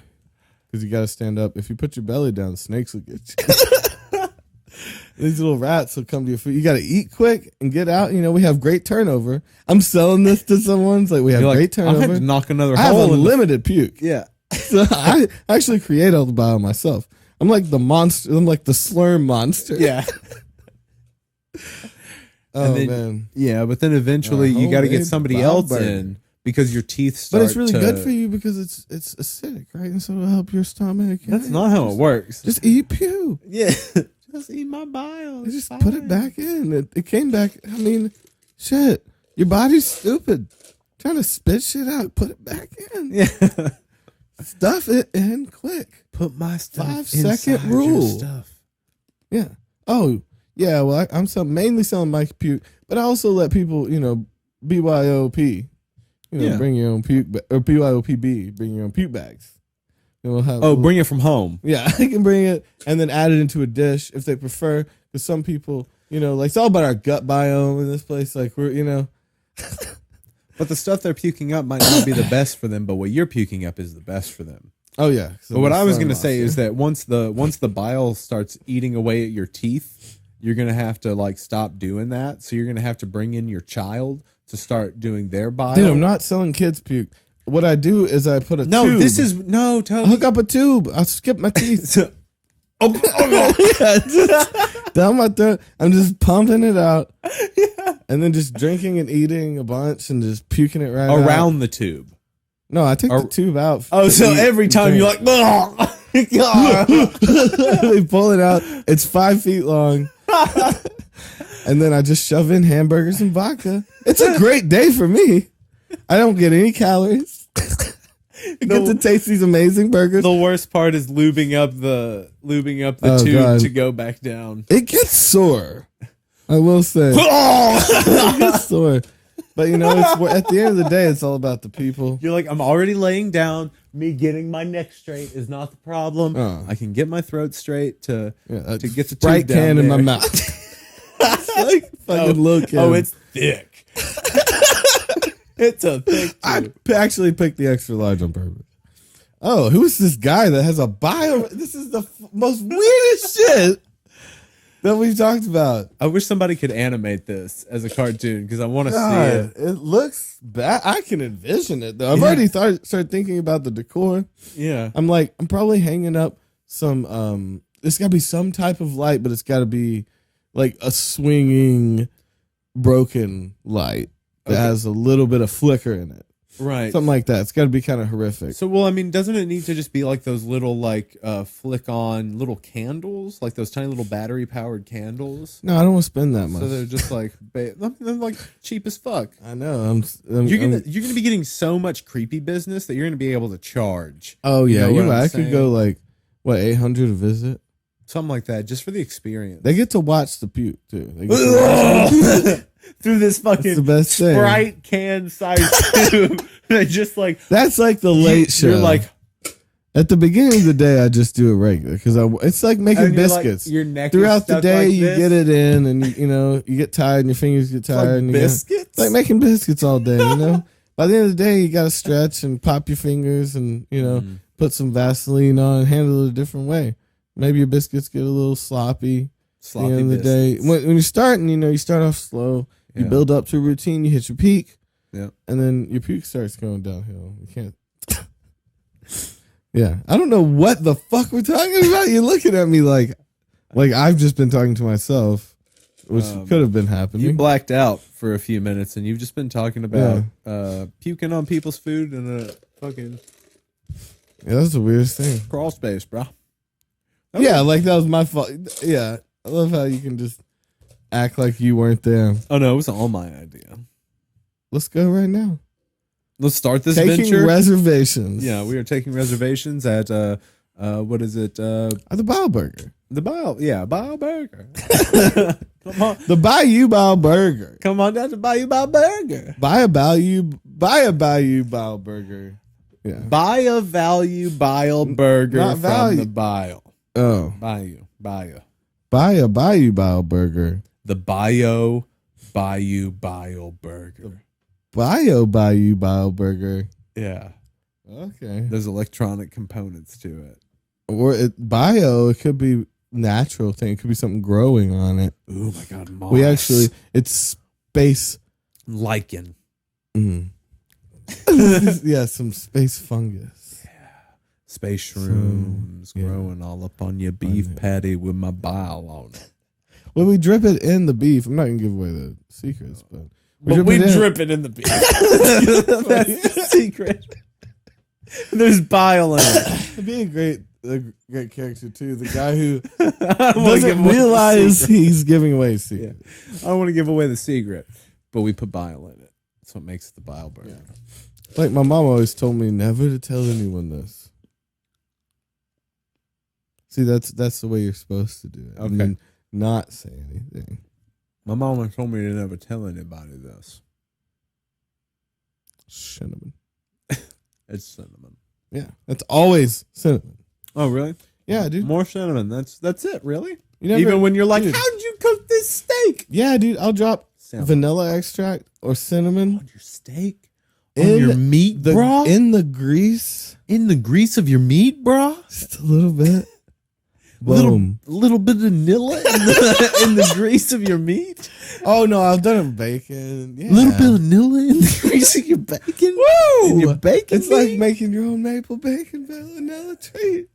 Speaker 1: Because you gotta stand up. If you put your belly down, snakes will get you. These little rats will come to your food. You got to eat quick and get out. We have great turnover. I'm selling this to someone. It's like we have great turnover.
Speaker 2: I had to knock another hole.
Speaker 1: I have unlimited puke.
Speaker 2: Yeah.
Speaker 1: So I actually create all the bile myself. I'm like the monster. I'm like the slurm monster.
Speaker 2: Yeah.
Speaker 1: Man.
Speaker 2: Yeah, but then eventually you got to get somebody else in because your teeth start.
Speaker 1: But it's really good for you because it's acidic, right? And so it'll help your stomach.
Speaker 2: That's not how it works.
Speaker 1: Just eat puke.
Speaker 2: Yeah. Just eat my bile.
Speaker 1: Just put it back in. It came back. I mean, shit. Your body's stupid. Trying to spit shit out. Put it back in.
Speaker 2: Yeah.
Speaker 1: Stuff it in quick.
Speaker 2: Put my stuff
Speaker 1: 5-second rule.
Speaker 2: Your stuff.
Speaker 1: Yeah. Oh, yeah. Well, I'm mainly selling my puke, but I also let people, BYOP. Bring your own puke, or BYOPB. Bring your own puke bags.
Speaker 2: Bring it from home.
Speaker 1: Yeah, I can bring it and then add it into a dish if they prefer. Because some people, it's all about our gut biome in this place. Like we're.
Speaker 2: But the stuff they're puking up might not be the best for them, but what you're puking up is the best for them.
Speaker 1: Oh yeah.
Speaker 2: So but what I was going to say is that once the bile starts eating away at your teeth, you're going to have to stop doing that. So you're going to have to bring in your child to start doing their bile.
Speaker 1: Dude, I'm not selling kids puke. What I do is I put a tube.
Speaker 2: Toby.
Speaker 1: I hook up a tube. I skip my teeth. Down my throat. I'm just pumping it out. Yeah. And then just drinking and eating a bunch and just puking it right
Speaker 2: around
Speaker 1: out.
Speaker 2: the tube.
Speaker 1: No, I take the tube out.
Speaker 2: Oh, so every time you're like, oh,
Speaker 1: they pull it out. It's 5 feet long. And then I just shove in hamburgers and vodka. It's a great day for me. I don't get any calories. You get to taste these amazing burgers.
Speaker 2: The worst part is lubing up the tube to go back down.
Speaker 1: It gets sore. I will say. It gets sore. But it's at the end of the day, it's all about the people.
Speaker 2: You're like, I'm already laying down. Me getting my neck straight is not the problem. I can get my throat straight to get the
Speaker 1: Sprite
Speaker 2: tube down
Speaker 1: can
Speaker 2: there.
Speaker 1: in my mouth. It's like fucking little kid.
Speaker 2: Oh, it's thick. It's a thick tube.
Speaker 1: I actually picked the extra large on purpose. Oh, who's this guy that has a bio? This is the most weirdest shit that we've talked about.
Speaker 2: I wish somebody could animate this as a cartoon because I want to see it.
Speaker 1: It looks bad. I can envision it though. I've already started thinking about the decor.
Speaker 2: Yeah.
Speaker 1: I'm probably hanging up some, there's got to be some type of light, but it's got to be like a swinging broken light that has a little bit of flicker in it.
Speaker 2: Right.
Speaker 1: Something like that. It's got to be kind of horrific.
Speaker 2: So, well, I mean, doesn't it need to just be like those little, flick on little candles? Like those tiny little battery powered candles?
Speaker 1: No, I don't want to spend that much.
Speaker 2: So they're just they're like cheap as fuck.
Speaker 1: I know.
Speaker 2: You're gonna be getting so much creepy business that you're gonna be able to charge.
Speaker 1: Oh, yeah. You're right. I could go 800 a visit?
Speaker 2: Something like that, just for the experience.
Speaker 1: They get to watch the puke too. They get to
Speaker 2: through this fucking
Speaker 1: the best
Speaker 2: Sprite can size tube. They just like
Speaker 1: that's like the late show.
Speaker 2: You're like
Speaker 1: at the beginning of the day, I just do it regular because it's like making biscuits.
Speaker 2: Like, your neck
Speaker 1: throughout the day,
Speaker 2: like
Speaker 1: you get it in, and you get tired, and your fingers get tired.
Speaker 2: Like
Speaker 1: and
Speaker 2: biscuits,
Speaker 1: like making biscuits all day. By the end of the day, you got to stretch and pop your fingers, and put some Vaseline on and handle it a different way. Maybe your biscuits get a little sloppy. At the end of the day, when you're starting, you start off slow. You build up to a routine. You hit your peak, and then your puke starts going downhill. You can't. Yeah, I don't know what the fuck we're talking about. You're looking at me like I've just been talking to myself, which could have been happening.
Speaker 2: You blacked out for a few minutes, and you've just been talking about puking on people's food in a fucking
Speaker 1: that's the weirdest thing.
Speaker 2: Crawl space, bro.
Speaker 1: That was my fault. Yeah, I love how you can just act like you weren't there.
Speaker 2: Oh no, it was all my idea.
Speaker 1: Let's go right now.
Speaker 2: Let's start this
Speaker 1: taking
Speaker 2: venture.
Speaker 1: Reservations.
Speaker 2: Yeah, we are taking reservations at what is it?
Speaker 1: At the Bio Burger.
Speaker 2: Bio Burger. Come on,
Speaker 1: the Bayou Bio Burger.
Speaker 2: Come on down to Bayou Bio Burger.
Speaker 1: Buy a Bayou Bio Burger. Yeah.
Speaker 2: Buy a Value Bio Burger
Speaker 1: Not
Speaker 2: from
Speaker 1: value.
Speaker 2: the Bio.
Speaker 1: Oh,
Speaker 2: Bayou.
Speaker 1: Buy a Bayou Bio Burger.
Speaker 2: The Bayou Burger.
Speaker 1: Bayou Bio Burger.
Speaker 2: Yeah.
Speaker 1: Okay.
Speaker 2: There's electronic components to it.
Speaker 1: Or it could be natural thing. It could be something growing on it.
Speaker 2: Oh my god, moss.
Speaker 1: It's space
Speaker 2: lichen.
Speaker 1: Yeah, some space fungus.
Speaker 2: Yeah. Space shrooms growing all up on your beef patty with my bile on it.
Speaker 1: Well, we drip it in the beef. I'm not gonna give away the secrets, but
Speaker 2: we drip it in the beef. That's the secret. There's bile in it.
Speaker 1: It'd be a great character too. The guy who doesn't realize he's giving away a secret.
Speaker 2: Yeah. I don't want to give away the secret, but we put bile in it. That's what makes the bile burger.
Speaker 1: Yeah. Like my mom always told me never to tell anyone this. See, that's the way you're supposed to do it.
Speaker 2: Okay.
Speaker 1: And then not say anything.
Speaker 2: My mama told me to never tell anybody this.
Speaker 1: Cinnamon.
Speaker 2: It's cinnamon.
Speaker 1: Yeah, that's always cinnamon.
Speaker 2: Oh, really?
Speaker 1: Yeah, dude.
Speaker 2: More cinnamon. That's it, really?
Speaker 1: Even
Speaker 2: when you're like, how'd you cook this steak?
Speaker 1: Yeah, dude, I'll drop vanilla extract or cinnamon
Speaker 2: on your steak? On your meat, bro?
Speaker 1: In the grease.
Speaker 2: In the grease of your meat, bro?
Speaker 1: Just a little bit. Boom.
Speaker 2: Little bit of vanilla in the grease of your meat?
Speaker 1: Oh, no, I've done it with bacon. Yeah.
Speaker 2: Little bit of vanilla in the grease of your bacon?
Speaker 1: Woo!
Speaker 2: In your bacon
Speaker 1: It's like making your own maple bacon vanilla treat.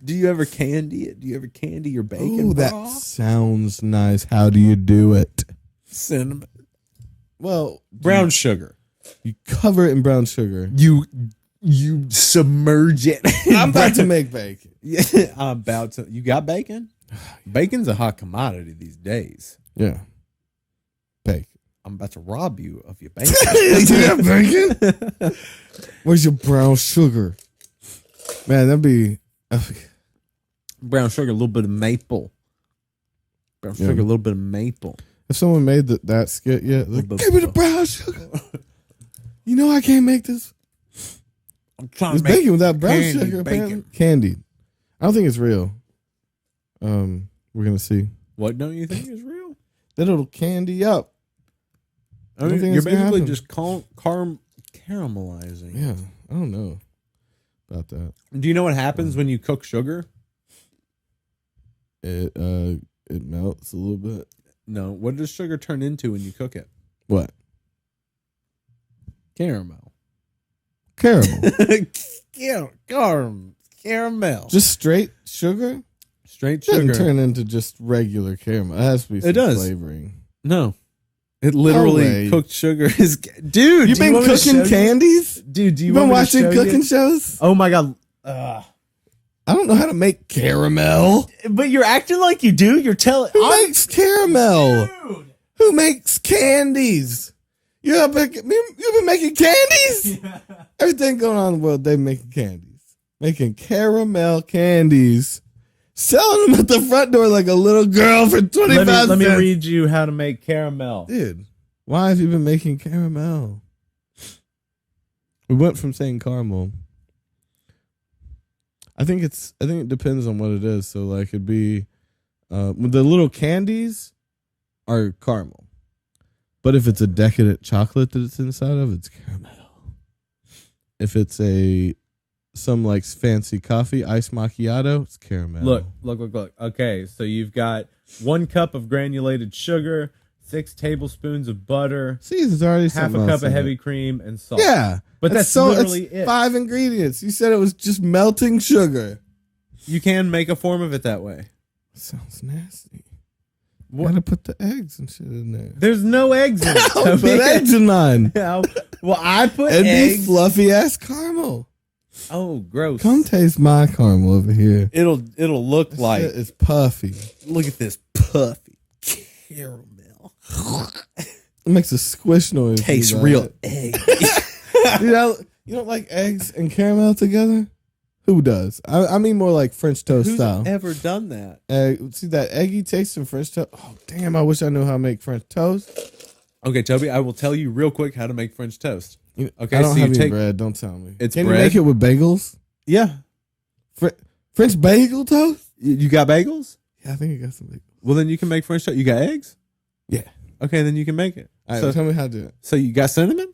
Speaker 2: Do you ever candy it? Do you ever candy your bacon?
Speaker 1: Oh, that sounds nice. How do you do it?
Speaker 2: Cinnamon.
Speaker 1: Well,
Speaker 2: brown sugar.
Speaker 1: You cover it in brown sugar.
Speaker 2: You submerge it.
Speaker 1: I'm about to make bacon.
Speaker 2: Yeah, I'm about to. You got bacon? Bacon's a hot commodity these days.
Speaker 1: Yeah. Bacon.
Speaker 2: I'm about to rob you of your bacon.
Speaker 1: Do you have bacon? Where's your brown sugar? Man, that'd be...
Speaker 2: brown sugar, a little bit of maple. Brown sugar, a little bit of maple.
Speaker 1: If someone made that skit yet, like, give me the brown sugar. You know I can't make this.
Speaker 2: I'm trying
Speaker 1: it's
Speaker 2: to make
Speaker 1: bacon without brown
Speaker 2: candied
Speaker 1: sugar.
Speaker 2: Bacon.
Speaker 1: Candied. I don't think it's real. We're gonna see.
Speaker 2: What don't you think is real?
Speaker 1: That it'll candy up.
Speaker 2: I mean, you're basically just caramelizing.
Speaker 1: Yeah, I don't know about that.
Speaker 2: Do you know what happens when you cook sugar?
Speaker 1: It melts a little bit.
Speaker 2: No. What does sugar turn into when you cook it?
Speaker 1: What?
Speaker 2: Caramel. Caramel.
Speaker 1: Just straight sugar?
Speaker 2: Straight
Speaker 1: sugar.
Speaker 2: sugar.
Speaker 1: Doesn't turn into just regular caramel. It has to be some flavoring.
Speaker 2: No. It literally cooked sugar is... Dude,
Speaker 1: you've been cooking candies?
Speaker 2: Dude, do you
Speaker 1: been watching cooking shows?
Speaker 2: Oh my God.
Speaker 1: I don't know how to make caramel.
Speaker 2: But you're acting like you do. You're telling...
Speaker 1: Who makes caramel?
Speaker 2: Dude.
Speaker 1: Who makes candies? You've been making candies? Yeah. Everything going on in the world, they making candies. Making caramel candies. selling them at the front door like a little girl for 25 cents.
Speaker 2: Let me read you how to make caramel.
Speaker 1: Dude, why have you been making caramel? We went from saying caramel. I think it depends on what it is. So like it'd be the little candies are caramel. But if it's a decadent chocolate that it's inside of, it's caramel. If it's some like fancy coffee, iced macchiato, it's caramel.
Speaker 2: Look. Okay, so you've got 1 cup of granulated sugar, 6 tablespoons of butter.
Speaker 1: See, there's already
Speaker 2: half a cup of heavy cream and salt.
Speaker 1: Yeah.
Speaker 2: But that's literally it.
Speaker 1: 5 ingredients. You said it was just melting sugar.
Speaker 2: You can make a form of it that way.
Speaker 1: Sounds nasty. What? Gotta put the eggs and shit in there.
Speaker 2: There's no eggs in it.
Speaker 1: Put eggs in mine.
Speaker 2: Yeah, well, I put
Speaker 1: It'd
Speaker 2: eggs.
Speaker 1: Be fluffy ass caramel.
Speaker 2: Oh, gross.
Speaker 1: Come taste my caramel over here.
Speaker 2: It'll look
Speaker 1: This
Speaker 2: like
Speaker 1: shit is puffy.
Speaker 2: Look at this puffy caramel.
Speaker 1: It makes a squish noise.
Speaker 2: Tastes real egg.
Speaker 1: Dude, you don't like eggs and caramel together? Who does? I mean more like French toast style.
Speaker 2: Who's ever done that?
Speaker 1: See that eggy taste in French toast? Oh, damn, I wish I knew how to make French toast.
Speaker 2: Okay, Toby, I will tell you real quick how to make French toast. Okay,
Speaker 1: I don't have any bread. Don't tell me.
Speaker 2: It's
Speaker 1: Can
Speaker 2: bread.
Speaker 1: you make it with bagels?
Speaker 2: Yeah.
Speaker 1: French bagel toast?
Speaker 2: You got bagels?
Speaker 1: Yeah, I think I got some bagels.
Speaker 2: Well, then you can make French toast. You got eggs?
Speaker 1: Yeah.
Speaker 2: Okay, then you can make it.
Speaker 1: All right,
Speaker 2: So
Speaker 1: tell me how to do it.
Speaker 2: So you got cinnamon?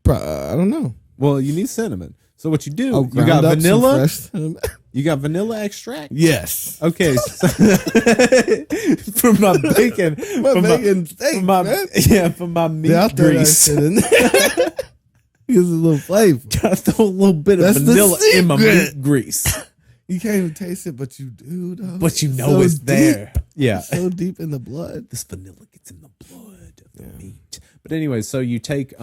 Speaker 1: I don't know.
Speaker 2: Well, you need cinnamon. So what you do?
Speaker 1: Oh,
Speaker 2: you got vanilla.
Speaker 1: Cinnamon.
Speaker 2: You got vanilla extract.
Speaker 1: Yes.
Speaker 2: Okay. So for my bacon, for my meat grease.
Speaker 1: Gives a little flavor.
Speaker 2: Gotta throw a little bit of
Speaker 1: That's
Speaker 2: vanilla in my meat grease.
Speaker 1: You can't even taste it, but you do, though.
Speaker 2: But you know it's there. Yeah.
Speaker 1: It's so deep in the blood.
Speaker 2: This vanilla gets in the blood of the meat. But anyway, so you take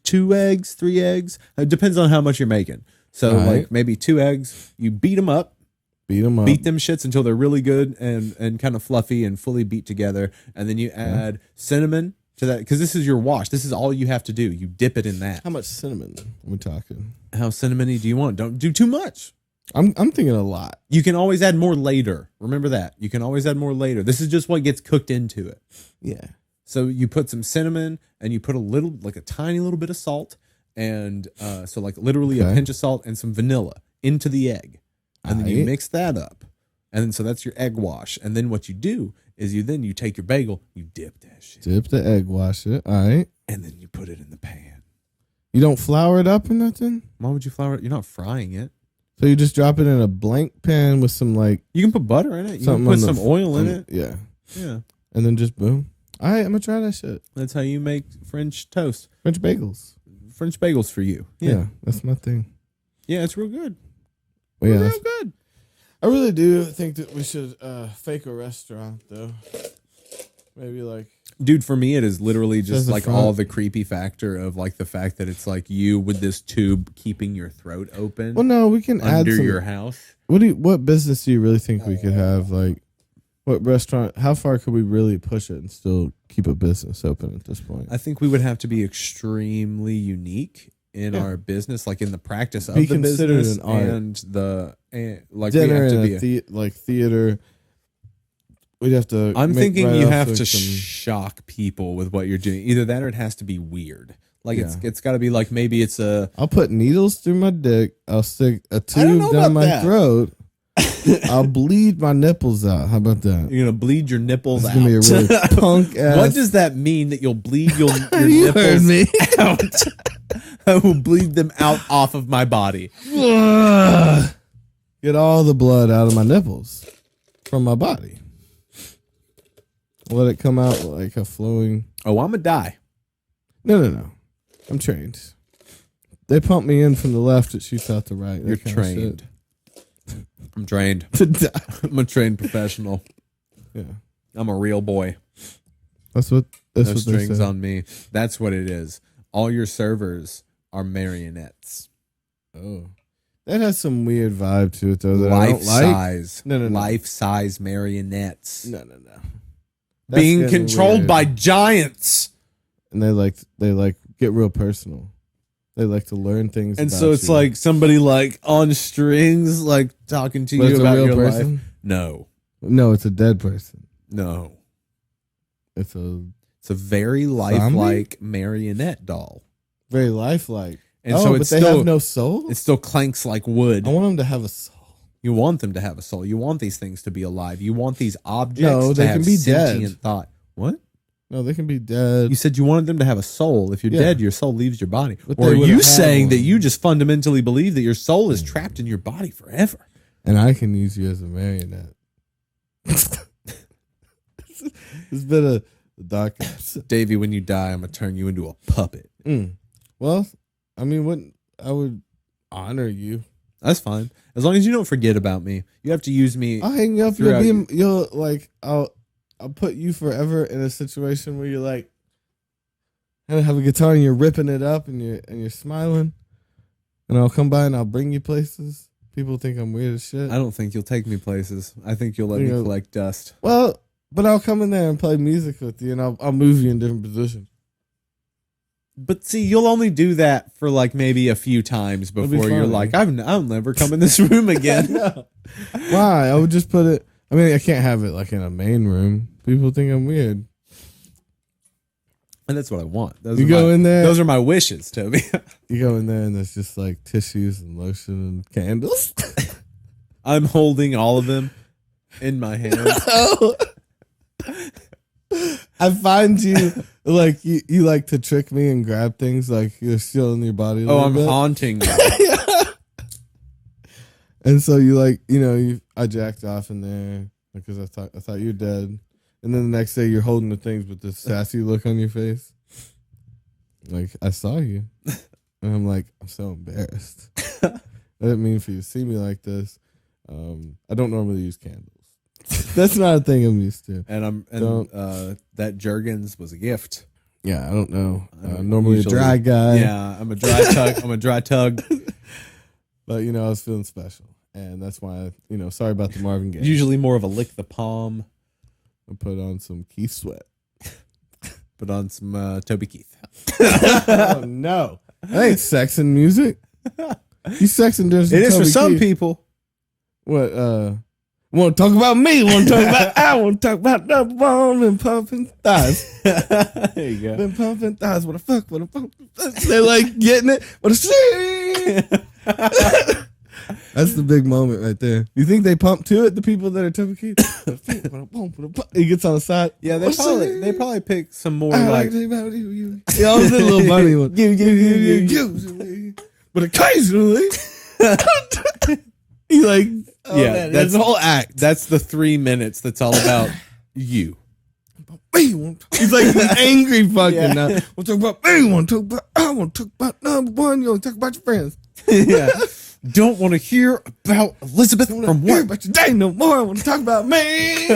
Speaker 2: two eggs, 3 eggs. It depends on how much you're making. So like maybe 2 eggs. You beat them up. Beat them shits until they're really good and kind of fluffy and fully beat together. And then you add cinnamon to that, because this is your wash. This is all you have to do. You dip it in that.
Speaker 1: How much cinnamon are we talking?
Speaker 2: How cinnamony do you want? Don't do too much.
Speaker 1: I'm thinking a lot.
Speaker 2: You can always add more later. Remember that. You can always add more later. This is just what gets cooked into it.
Speaker 1: Yeah.
Speaker 2: So you put some cinnamon and you put a tiny little bit of salt, and so like literally a pinch of salt and some vanilla into the egg. And then you mix that up. And then so that's your egg wash. And then what you do is you take your bagel, you dip that shit.
Speaker 1: Dip the egg wash it. All right.
Speaker 2: And then you put it in the pan.
Speaker 1: You don't flour it up or nothing?
Speaker 2: Why would you flour it? You're not frying it.
Speaker 1: So you just drop it in a blank pan with some like...
Speaker 2: You can put butter in it. You can put some oil in it.
Speaker 1: Yeah.
Speaker 2: Yeah.
Speaker 1: And then just boom. All right, I'm going to try that shit.
Speaker 2: That's how you make French toast.
Speaker 1: French bagels.
Speaker 2: French bagels for you.
Speaker 1: Yeah, that's my thing.
Speaker 2: Yeah, it's real good.
Speaker 1: Well, yeah,
Speaker 2: real good.
Speaker 1: I really do think that we should fake a restaurant, though. Maybe like...
Speaker 2: Dude, for me, it is literally just like
Speaker 1: front.
Speaker 2: all the creepy factor of like the fact that it's like you with this tube keeping your throat open.
Speaker 1: Well, no, we can add
Speaker 2: under
Speaker 1: some,
Speaker 2: your house.
Speaker 1: What business do you really think we could have? Like, what restaurant? How far could we really push it and still keep a business open at this point?
Speaker 2: I think we would have to be extremely unique in our business, like in the practice of
Speaker 1: be
Speaker 2: the
Speaker 1: considered
Speaker 2: business
Speaker 1: an art.
Speaker 2: and like
Speaker 1: Dinner
Speaker 2: we have to
Speaker 1: and
Speaker 2: be
Speaker 1: like theater. We'd have to.
Speaker 2: I'm thinking
Speaker 1: right
Speaker 2: you
Speaker 1: off
Speaker 2: have
Speaker 1: like
Speaker 2: to
Speaker 1: some-
Speaker 2: shock people with what you're doing. Either that or it has to be weird. Like it's got to be like maybe it's a.
Speaker 1: I'll put needles through my dick. I'll stick a
Speaker 2: know
Speaker 1: tube
Speaker 2: about
Speaker 1: down my
Speaker 2: that.
Speaker 1: throat. I'll bleed my nipples out. How about that?
Speaker 2: You're gonna bleed your nipples
Speaker 1: It's
Speaker 2: out.
Speaker 1: gonna be a really punk ass.
Speaker 2: What does that mean? That you'll bleed your
Speaker 1: You heard
Speaker 2: nipples
Speaker 1: me.
Speaker 2: out? I will bleed them out off of my body.
Speaker 1: Get all the blood out of my nipples from my body. Let it come out like a flowing.
Speaker 2: Oh, I'm gonna die.
Speaker 1: No. I'm trained. They pump me in from the left. It shoots out the right.
Speaker 2: You're trained. I'm trained.
Speaker 1: To die.
Speaker 2: I'm a trained professional.
Speaker 1: Yeah.
Speaker 2: I'm a real boy.
Speaker 1: That's
Speaker 2: No
Speaker 1: what they
Speaker 2: strings
Speaker 1: say.
Speaker 2: on me. That's what it is. All your servers are marionettes.
Speaker 1: Oh, that has some weird vibe to it though. That I
Speaker 2: Life
Speaker 1: don't like.
Speaker 2: size.
Speaker 1: No.
Speaker 2: Life size marionettes.
Speaker 1: No.
Speaker 2: Being
Speaker 1: getting
Speaker 2: controlled
Speaker 1: weird.
Speaker 2: by giants.
Speaker 1: And they like get real personal. They like to learn things.
Speaker 2: And
Speaker 1: about
Speaker 2: so it's
Speaker 1: you.
Speaker 2: like somebody like on strings, like talking to
Speaker 1: But
Speaker 2: you
Speaker 1: it's a
Speaker 2: about
Speaker 1: real
Speaker 2: your
Speaker 1: person?
Speaker 2: life. No,
Speaker 1: it's a dead person.
Speaker 2: no.
Speaker 1: It's a
Speaker 2: very lifelike marionette doll.
Speaker 1: very lifelike.
Speaker 2: And so
Speaker 1: but they have no soul?
Speaker 2: It still clanks like wood.
Speaker 1: I want them to have a soul.
Speaker 2: You want them to have a soul. You want these things to be alive. You want these objects
Speaker 1: No,
Speaker 2: to
Speaker 1: they
Speaker 2: have
Speaker 1: can be
Speaker 2: sentient
Speaker 1: dead.
Speaker 2: thought. What?
Speaker 1: No, they can be dead.
Speaker 2: You said you wanted them to have a soul. If you're
Speaker 1: Yeah.
Speaker 2: dead, your soul leaves your body.
Speaker 1: But
Speaker 2: Or
Speaker 1: they
Speaker 2: are
Speaker 1: would've
Speaker 2: you
Speaker 1: had
Speaker 2: saying that
Speaker 1: one.
Speaker 2: you just fundamentally believe that your soul is trapped in your body forever?
Speaker 1: And I can use you as a marionette. It's been a dark episode.
Speaker 2: Davey, when you die, I'm going to turn you into a puppet.
Speaker 1: Well, I mean, I would honor you.
Speaker 2: That's fine. As long as you don't forget about me. You have to use me.
Speaker 1: I'll hang you up.
Speaker 2: throughout
Speaker 1: You'll like, I'll put you forever in a situation where you're like, have a guitar and you're ripping it up and you're smiling, and I'll come by and I'll bring you places. People think I'm weird as shit.
Speaker 2: I don't think you'll take me places. I think you'll let me collect dust.
Speaker 1: Well, but I'll come in there and play music with you, and I'll move you in different positions.
Speaker 2: But see, you'll only do that for like maybe a few times
Speaker 1: be
Speaker 2: before you're
Speaker 1: fun.
Speaker 2: like, I'll never come in this room again.
Speaker 1: No. Why? I would just put it. I mean, I can't have it like in a main room. People think I'm weird.
Speaker 2: And that's what I want. Those
Speaker 1: You
Speaker 2: are
Speaker 1: go in there.
Speaker 2: Those are my wishes, Toby.
Speaker 1: You go in there, and there's just like tissues and lotion and candles.
Speaker 2: I'm holding all of them in my hands.
Speaker 1: Oh. I find you like you like to trick me and grab things like you're still in your body.
Speaker 2: I'm haunting you.
Speaker 1: And so you like, I jacked off in there because I thought you were dead. And then the next day you're holding the things with this sassy look on your face. Like, I saw you. And I'm like, I'm so embarrassed. I didn't mean for you to see me like this. I don't normally use candles. That's not a thing I'm used to.
Speaker 2: And that Jergens was a gift.
Speaker 1: Yeah, I don't know.
Speaker 2: I'm
Speaker 1: Normally
Speaker 2: usually-
Speaker 1: a dry guy.
Speaker 2: Yeah, I'm a dry tug. I'm a dry tug.
Speaker 1: But, I was feeling special. And that's why, sorry about the Marvin Gaye.
Speaker 2: Usually more of a lick the palm.
Speaker 1: I put on some Keith Sweat.
Speaker 2: Put on some Toby Keith.
Speaker 1: Oh, no. That ain't sex and music. You sexing during some
Speaker 2: It is for
Speaker 1: Toby
Speaker 2: some
Speaker 1: Keith.
Speaker 2: people.
Speaker 1: What, want to talk about me? Want to talk about, I want to talk about the bomb and pumping thighs.
Speaker 2: There you go.
Speaker 1: Been pumping thighs. What the fuck? What the fuck? They're like getting it. What a shit. That's the big moment right there. You think they pump to it? The people that are Toby Keith. He gets on the side.
Speaker 2: Yeah, they probably pick some more
Speaker 1: I
Speaker 2: like
Speaker 1: about you. He always did a little bunny one. Usually, but occasionally, he like that's
Speaker 2: the
Speaker 1: whole act.
Speaker 2: That's the 3 minutes that's all about you.
Speaker 1: He's like an angry fucking. We'll talk about me. Want to talk about? I want to talk about number one. You want to talk about your friends.
Speaker 2: Yeah. Don't want to hear about Elizabeth from
Speaker 1: Hear
Speaker 2: work.
Speaker 1: about your day no more. I want to talk about me.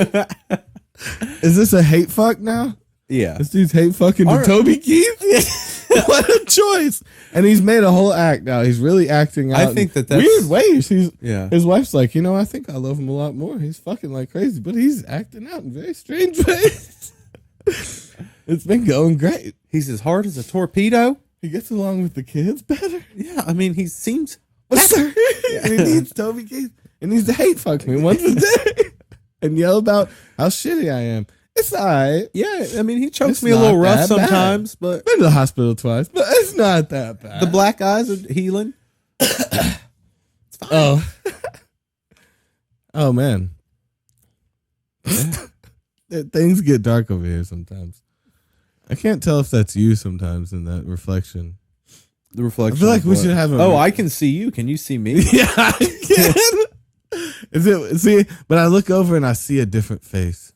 Speaker 1: Is this a hate fuck now?
Speaker 2: Yeah.
Speaker 1: This dude's hate fucking to Toby Keith. What a choice! And he's made a whole act now. He's really acting out.
Speaker 2: I think that's
Speaker 1: weird ways.
Speaker 2: Yeah.
Speaker 1: His wife's like, I think I love him a lot more. He's fucking like crazy, but he's acting out in very strange ways. It's been going great.
Speaker 2: He's as hard as a torpedo.
Speaker 1: He gets along with the kids better.
Speaker 2: Yeah, I mean, he seems.
Speaker 1: What's and he needs Toby Keith. He needs to hate fuck me once a day and yell about how shitty I am. It's all right.
Speaker 2: Yeah, I mean, he chokes
Speaker 1: It's
Speaker 2: me a little
Speaker 1: not
Speaker 2: rough
Speaker 1: that
Speaker 2: sometimes, but
Speaker 1: Been to the hospital twice, but it's not that bad.
Speaker 2: the black eyes are healing. It's fine.
Speaker 1: Oh man. Things get dark over here sometimes. I can't tell if that's you sometimes in that reflection.
Speaker 2: The reflection.
Speaker 1: I feel like we should have a.
Speaker 2: Oh, I can see you. Can you see me?
Speaker 1: Yeah, I can. Is it? See, but I look over and I see a different face.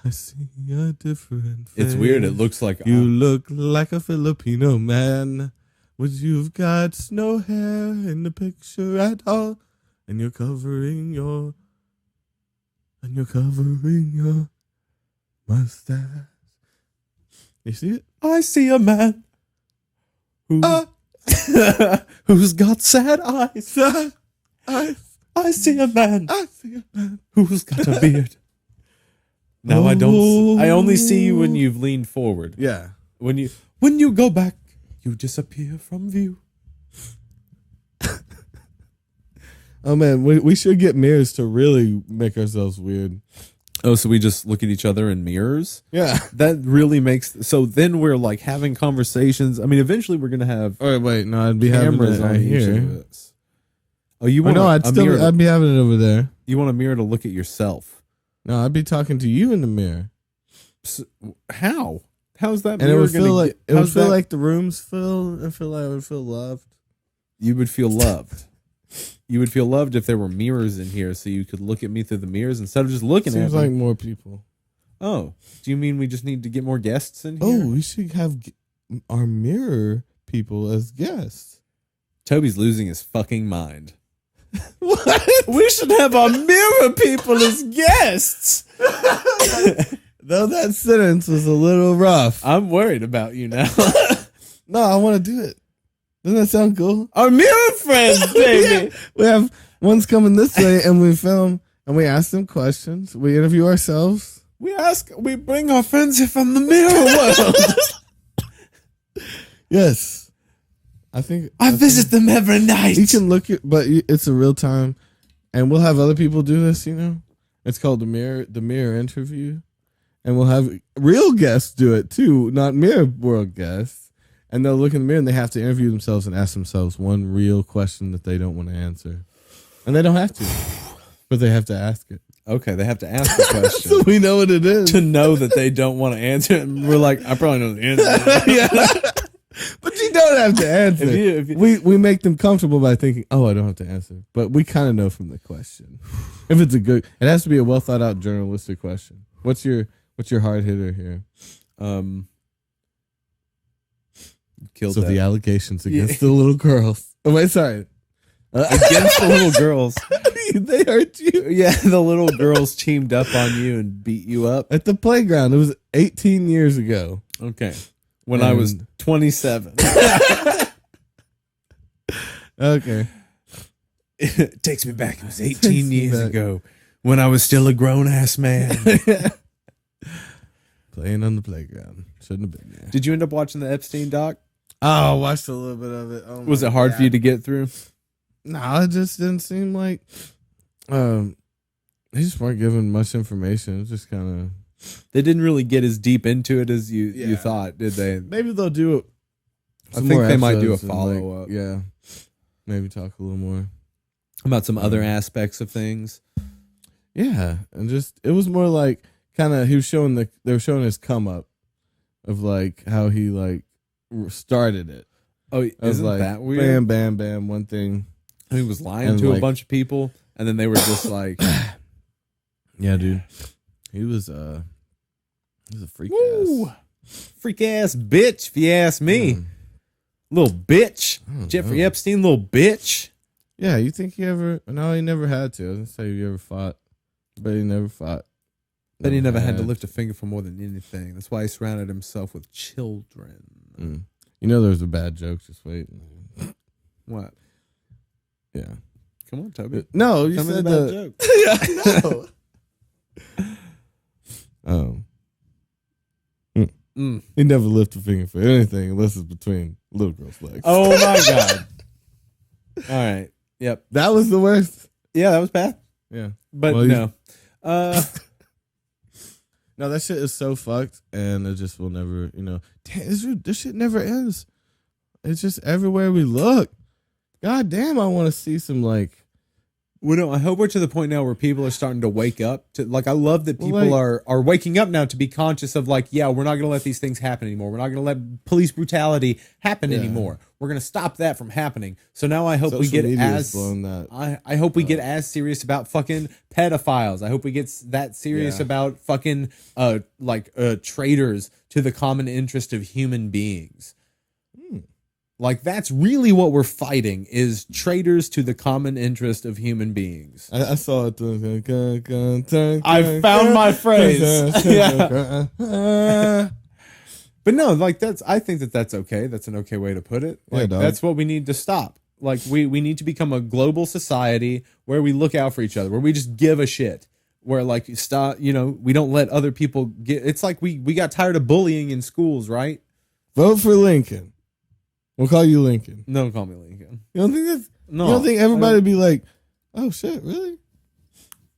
Speaker 1: I see a different face.
Speaker 2: It's weird. It looks like
Speaker 1: You look like a Filipino man, but you've got no hair in the picture at all, and you're covering your mustache. You see it?
Speaker 2: I see a man who who's got sad eyes.
Speaker 1: Sad eyes.
Speaker 2: I see a man
Speaker 1: I see a man.
Speaker 2: who's got a beard. No, I don't. I only see you when you've leaned forward.
Speaker 1: Yeah.
Speaker 2: When you go back, you disappear from view.
Speaker 1: Oh man, we should get mirrors to really make ourselves weird.
Speaker 2: Oh, so we just look at each other in mirrors?
Speaker 1: Yeah.
Speaker 2: That really makes... So then we're like having conversations. I mean, eventually we're going to have...
Speaker 1: Oh, wait, no, I'd be having it
Speaker 2: on
Speaker 1: here.
Speaker 2: Of us. Oh, you want
Speaker 1: I'd be having it over there.
Speaker 2: You want a mirror to look at yourself?
Speaker 1: No, I'd be talking to you in the mirror.
Speaker 2: So, how? How's that?
Speaker 1: And it would feel like like the rooms fill. I feel like I would feel loved.
Speaker 2: You would feel loved. You would feel loved if there were mirrors in here, so you could look at me through the mirrors instead of just looking at me.
Speaker 1: Seems like more people.
Speaker 2: Oh, do you mean we just need to get more guests in here?
Speaker 1: Oh, we should have our mirror people as guests.
Speaker 2: Toby's losing his fucking mind.
Speaker 1: What?
Speaker 2: We should have our mirror people as guests.
Speaker 1: Though that sentence was a little rough.
Speaker 2: I'm worried about you now.
Speaker 1: No, I want to do it. Doesn't that sound cool?
Speaker 2: Our mirror friends, baby.
Speaker 1: Yeah. We have one's coming this way, and we film, and we ask them questions. We interview ourselves.
Speaker 2: We bring our friends here from the mirror world.
Speaker 1: Yes. I think
Speaker 2: I visit them every night.
Speaker 1: You can look at, but it's a real time, and we'll have other people do this. You know, it's called the mirror interview, and we'll have real guests do it too, not mirror world guests. And they'll look in the mirror and they have to interview themselves and ask themselves one real question that they don't want to answer, and they don't have to, but they have to ask it.
Speaker 2: Okay, they have to ask the question.
Speaker 1: So we know what it is
Speaker 2: to know that they don't want to answer it. And we're like, I probably know the answer.
Speaker 1: Yeah. But you don't have to answer. If you, we make them comfortable by thinking, oh, I don't have to answer. But we kind of know from the question. If it's it has to be a well thought out journalistic question. What's your hard hitter here?
Speaker 2: Killed
Speaker 1: so
Speaker 2: that.
Speaker 1: The allegations against the little girls. Oh wait, sorry.
Speaker 2: Against the little girls.
Speaker 1: They hurt you.
Speaker 2: Yeah, the little girls teamed up on you and beat you up.
Speaker 1: At the playground. It was 18 years ago.
Speaker 2: Okay. When I was 27.
Speaker 1: Okay.
Speaker 2: It takes me back. It was 18 years ago when I was still a grown-ass man.
Speaker 1: Playing on the playground. Shouldn't have been there.
Speaker 2: Did you end up watching the Epstein doc?
Speaker 1: Oh, I watched a little bit of it. Oh,
Speaker 2: was it hard for you to get through?
Speaker 1: No, it just didn't seem like they just weren't giving much information. It was just kind of
Speaker 2: they didn't really get as deep into it as you thought, did they?
Speaker 1: Maybe they'll do it.
Speaker 2: I think they might do a follow up.
Speaker 1: Yeah, maybe talk a little more
Speaker 2: about some other aspects of things.
Speaker 1: Yeah, and just it was more like kind of they were showing his come up of like how he like started it.
Speaker 2: Oh, isn't
Speaker 1: like,
Speaker 2: that weird?
Speaker 1: Bam, bam, bam. One thing.
Speaker 2: He was lying to a bunch of people, and then they were just like,
Speaker 1: "Yeah, dude, he was a freak
Speaker 2: ass bitch." If you ask me, little bitch, Jeffrey Epstein, little bitch.
Speaker 1: Yeah, you think he ever? No, he never had to. I was gonna say he ever fought, but he never fought.
Speaker 2: But he never had to lift a finger for more than anything. That's why he surrounded himself with children.
Speaker 1: You know, there's a bad joke. Just wait.
Speaker 2: What?
Speaker 1: Yeah.
Speaker 2: Come on, Toby.
Speaker 1: No, you said the joke. Yeah, He never lifted a finger for anything unless it's between little girl's legs.
Speaker 2: Oh my god. All right. Yep.
Speaker 1: That was the worst.
Speaker 2: Yeah, that was bad.
Speaker 1: Yeah.
Speaker 2: But no.
Speaker 1: No, that shit is so fucked, and it just will never, damn, this shit never ends. It's just everywhere we look. God damn, I want to see some, like...
Speaker 2: Well, no, I hope we're to the point now where people are starting to wake up. I love that people are waking up now to be conscious of, like, yeah, we're not going to let these things happen anymore. We're not going to let police brutality happen anymore. We're going to stop that from happening. So now I hope we get I hope we get as serious about fucking pedophiles. I hope we get that serious about fucking traitors to the common interest of human beings. Like, that's really what we're fighting, is traitors to the common interest of human beings.
Speaker 1: I saw it.
Speaker 2: I found my phrase. But no, like, I think that's okay. That's an okay way to put it. Like, that's what we need to stop. Like, we need to become a global society where we look out for each other, where we just give a shit. Where, like, stop, we don't let other people get... It's like we got tired of bullying in schools, right?
Speaker 1: Vote for Lincoln. We'll call you Lincoln.
Speaker 2: Don't call me Lincoln.
Speaker 1: You don't think that's...
Speaker 2: No.
Speaker 1: You don't think everybody would be like, oh, shit, really?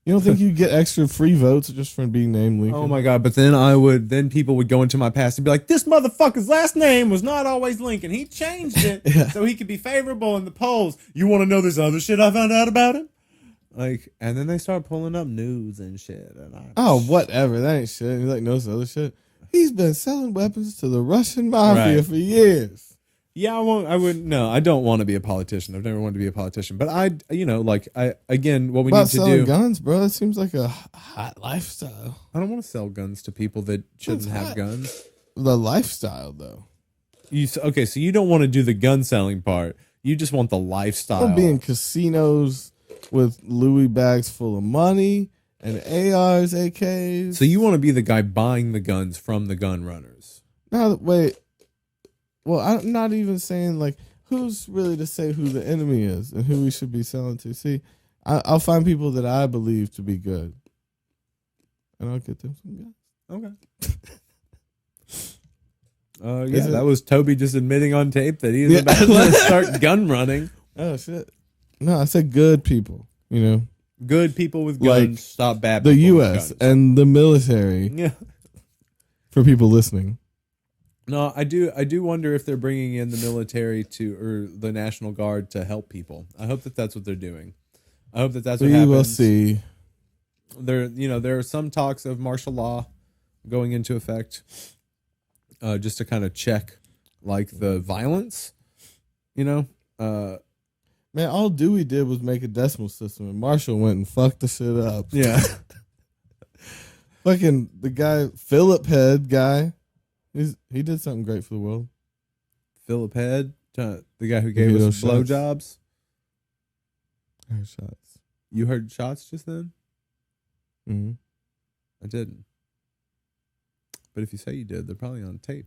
Speaker 1: You don't think you get extra free votes just from being named Lincoln?
Speaker 2: Oh my God! But then people would go into my past and be like, "This motherfucker's last name was not always Lincoln. He changed it so he could be favorable in the polls." You want to know this other shit I found out about him? Like, and then they start pulling up news and shit. And
Speaker 1: whatever. That ain't shit. He's like, knows other shit. He's been selling weapons to the Russian mafia for years.
Speaker 2: Yeah, I don't want to be a politician. I've never wanted to be a politician. But what we need to do.
Speaker 1: Guns, bro. That seems like a hot lifestyle.
Speaker 2: I don't want to sell guns to people that shouldn't have guns.
Speaker 1: The lifestyle, though.
Speaker 2: So you don't want to do the gun selling part. You just want the lifestyle.
Speaker 1: I'll be in casinos with Louis bags full of money and ARs, AKs.
Speaker 2: So you want to be the guy buying the guns from the gun runners.
Speaker 1: No, wait. Well, I'm not even saying, like, who's really to say who the enemy is and who we should be selling to. See, I'll find people that I believe to be good, and I'll get them some guns.
Speaker 2: Okay. That was Toby just admitting on tape that he's about to start gun running.
Speaker 1: Oh, shit. No, I said good people,
Speaker 2: Good people with guns. Like, stop bad people.
Speaker 1: The U.S. and the military.
Speaker 2: Yeah.
Speaker 1: For people listening.
Speaker 2: No, I do wonder if they're bringing in the military or the National Guard to help people. I hope that that's what they're doing. I hope that that's what happens.
Speaker 1: We will see.
Speaker 2: There are some talks of martial law going into effect, just to kind of check, like, the violence. Man,
Speaker 1: all Dewey did was make a decimal system, and Marshall went and fucked the shit up.
Speaker 2: Yeah.
Speaker 1: Fucking the guy, Philip Head guy. He did something great for the world.
Speaker 2: Philip Head, the guy who gave us blowjobs.
Speaker 1: I heard shots.
Speaker 2: You heard shots just then?
Speaker 1: Mm-hmm.
Speaker 2: I didn't. But if you say you did, they're probably on tape.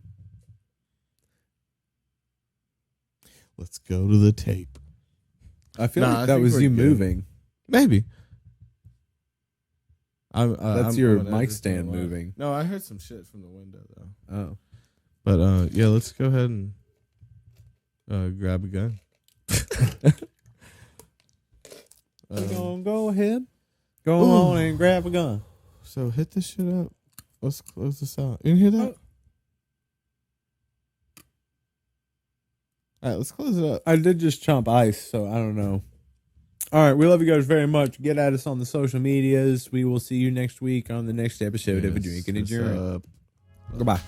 Speaker 1: Let's go to the tape.
Speaker 2: I feel like that was you moving.
Speaker 1: Maybe.
Speaker 2: That's your mic stand moving.
Speaker 1: No, I heard some shit from the window though.
Speaker 2: Oh,
Speaker 1: but yeah, let's go ahead and grab a gun.
Speaker 2: Go ahead. Go on and grab a gun.
Speaker 1: So hit this shit up. Let's close this out. You didn't hear that? All right, let's close it up.
Speaker 2: I did just chomp ice, so I don't know. All right, we love you guys very much. Get at us on the social medias. We will see you next week on the next episode of A Drink and a Journey. Goodbye.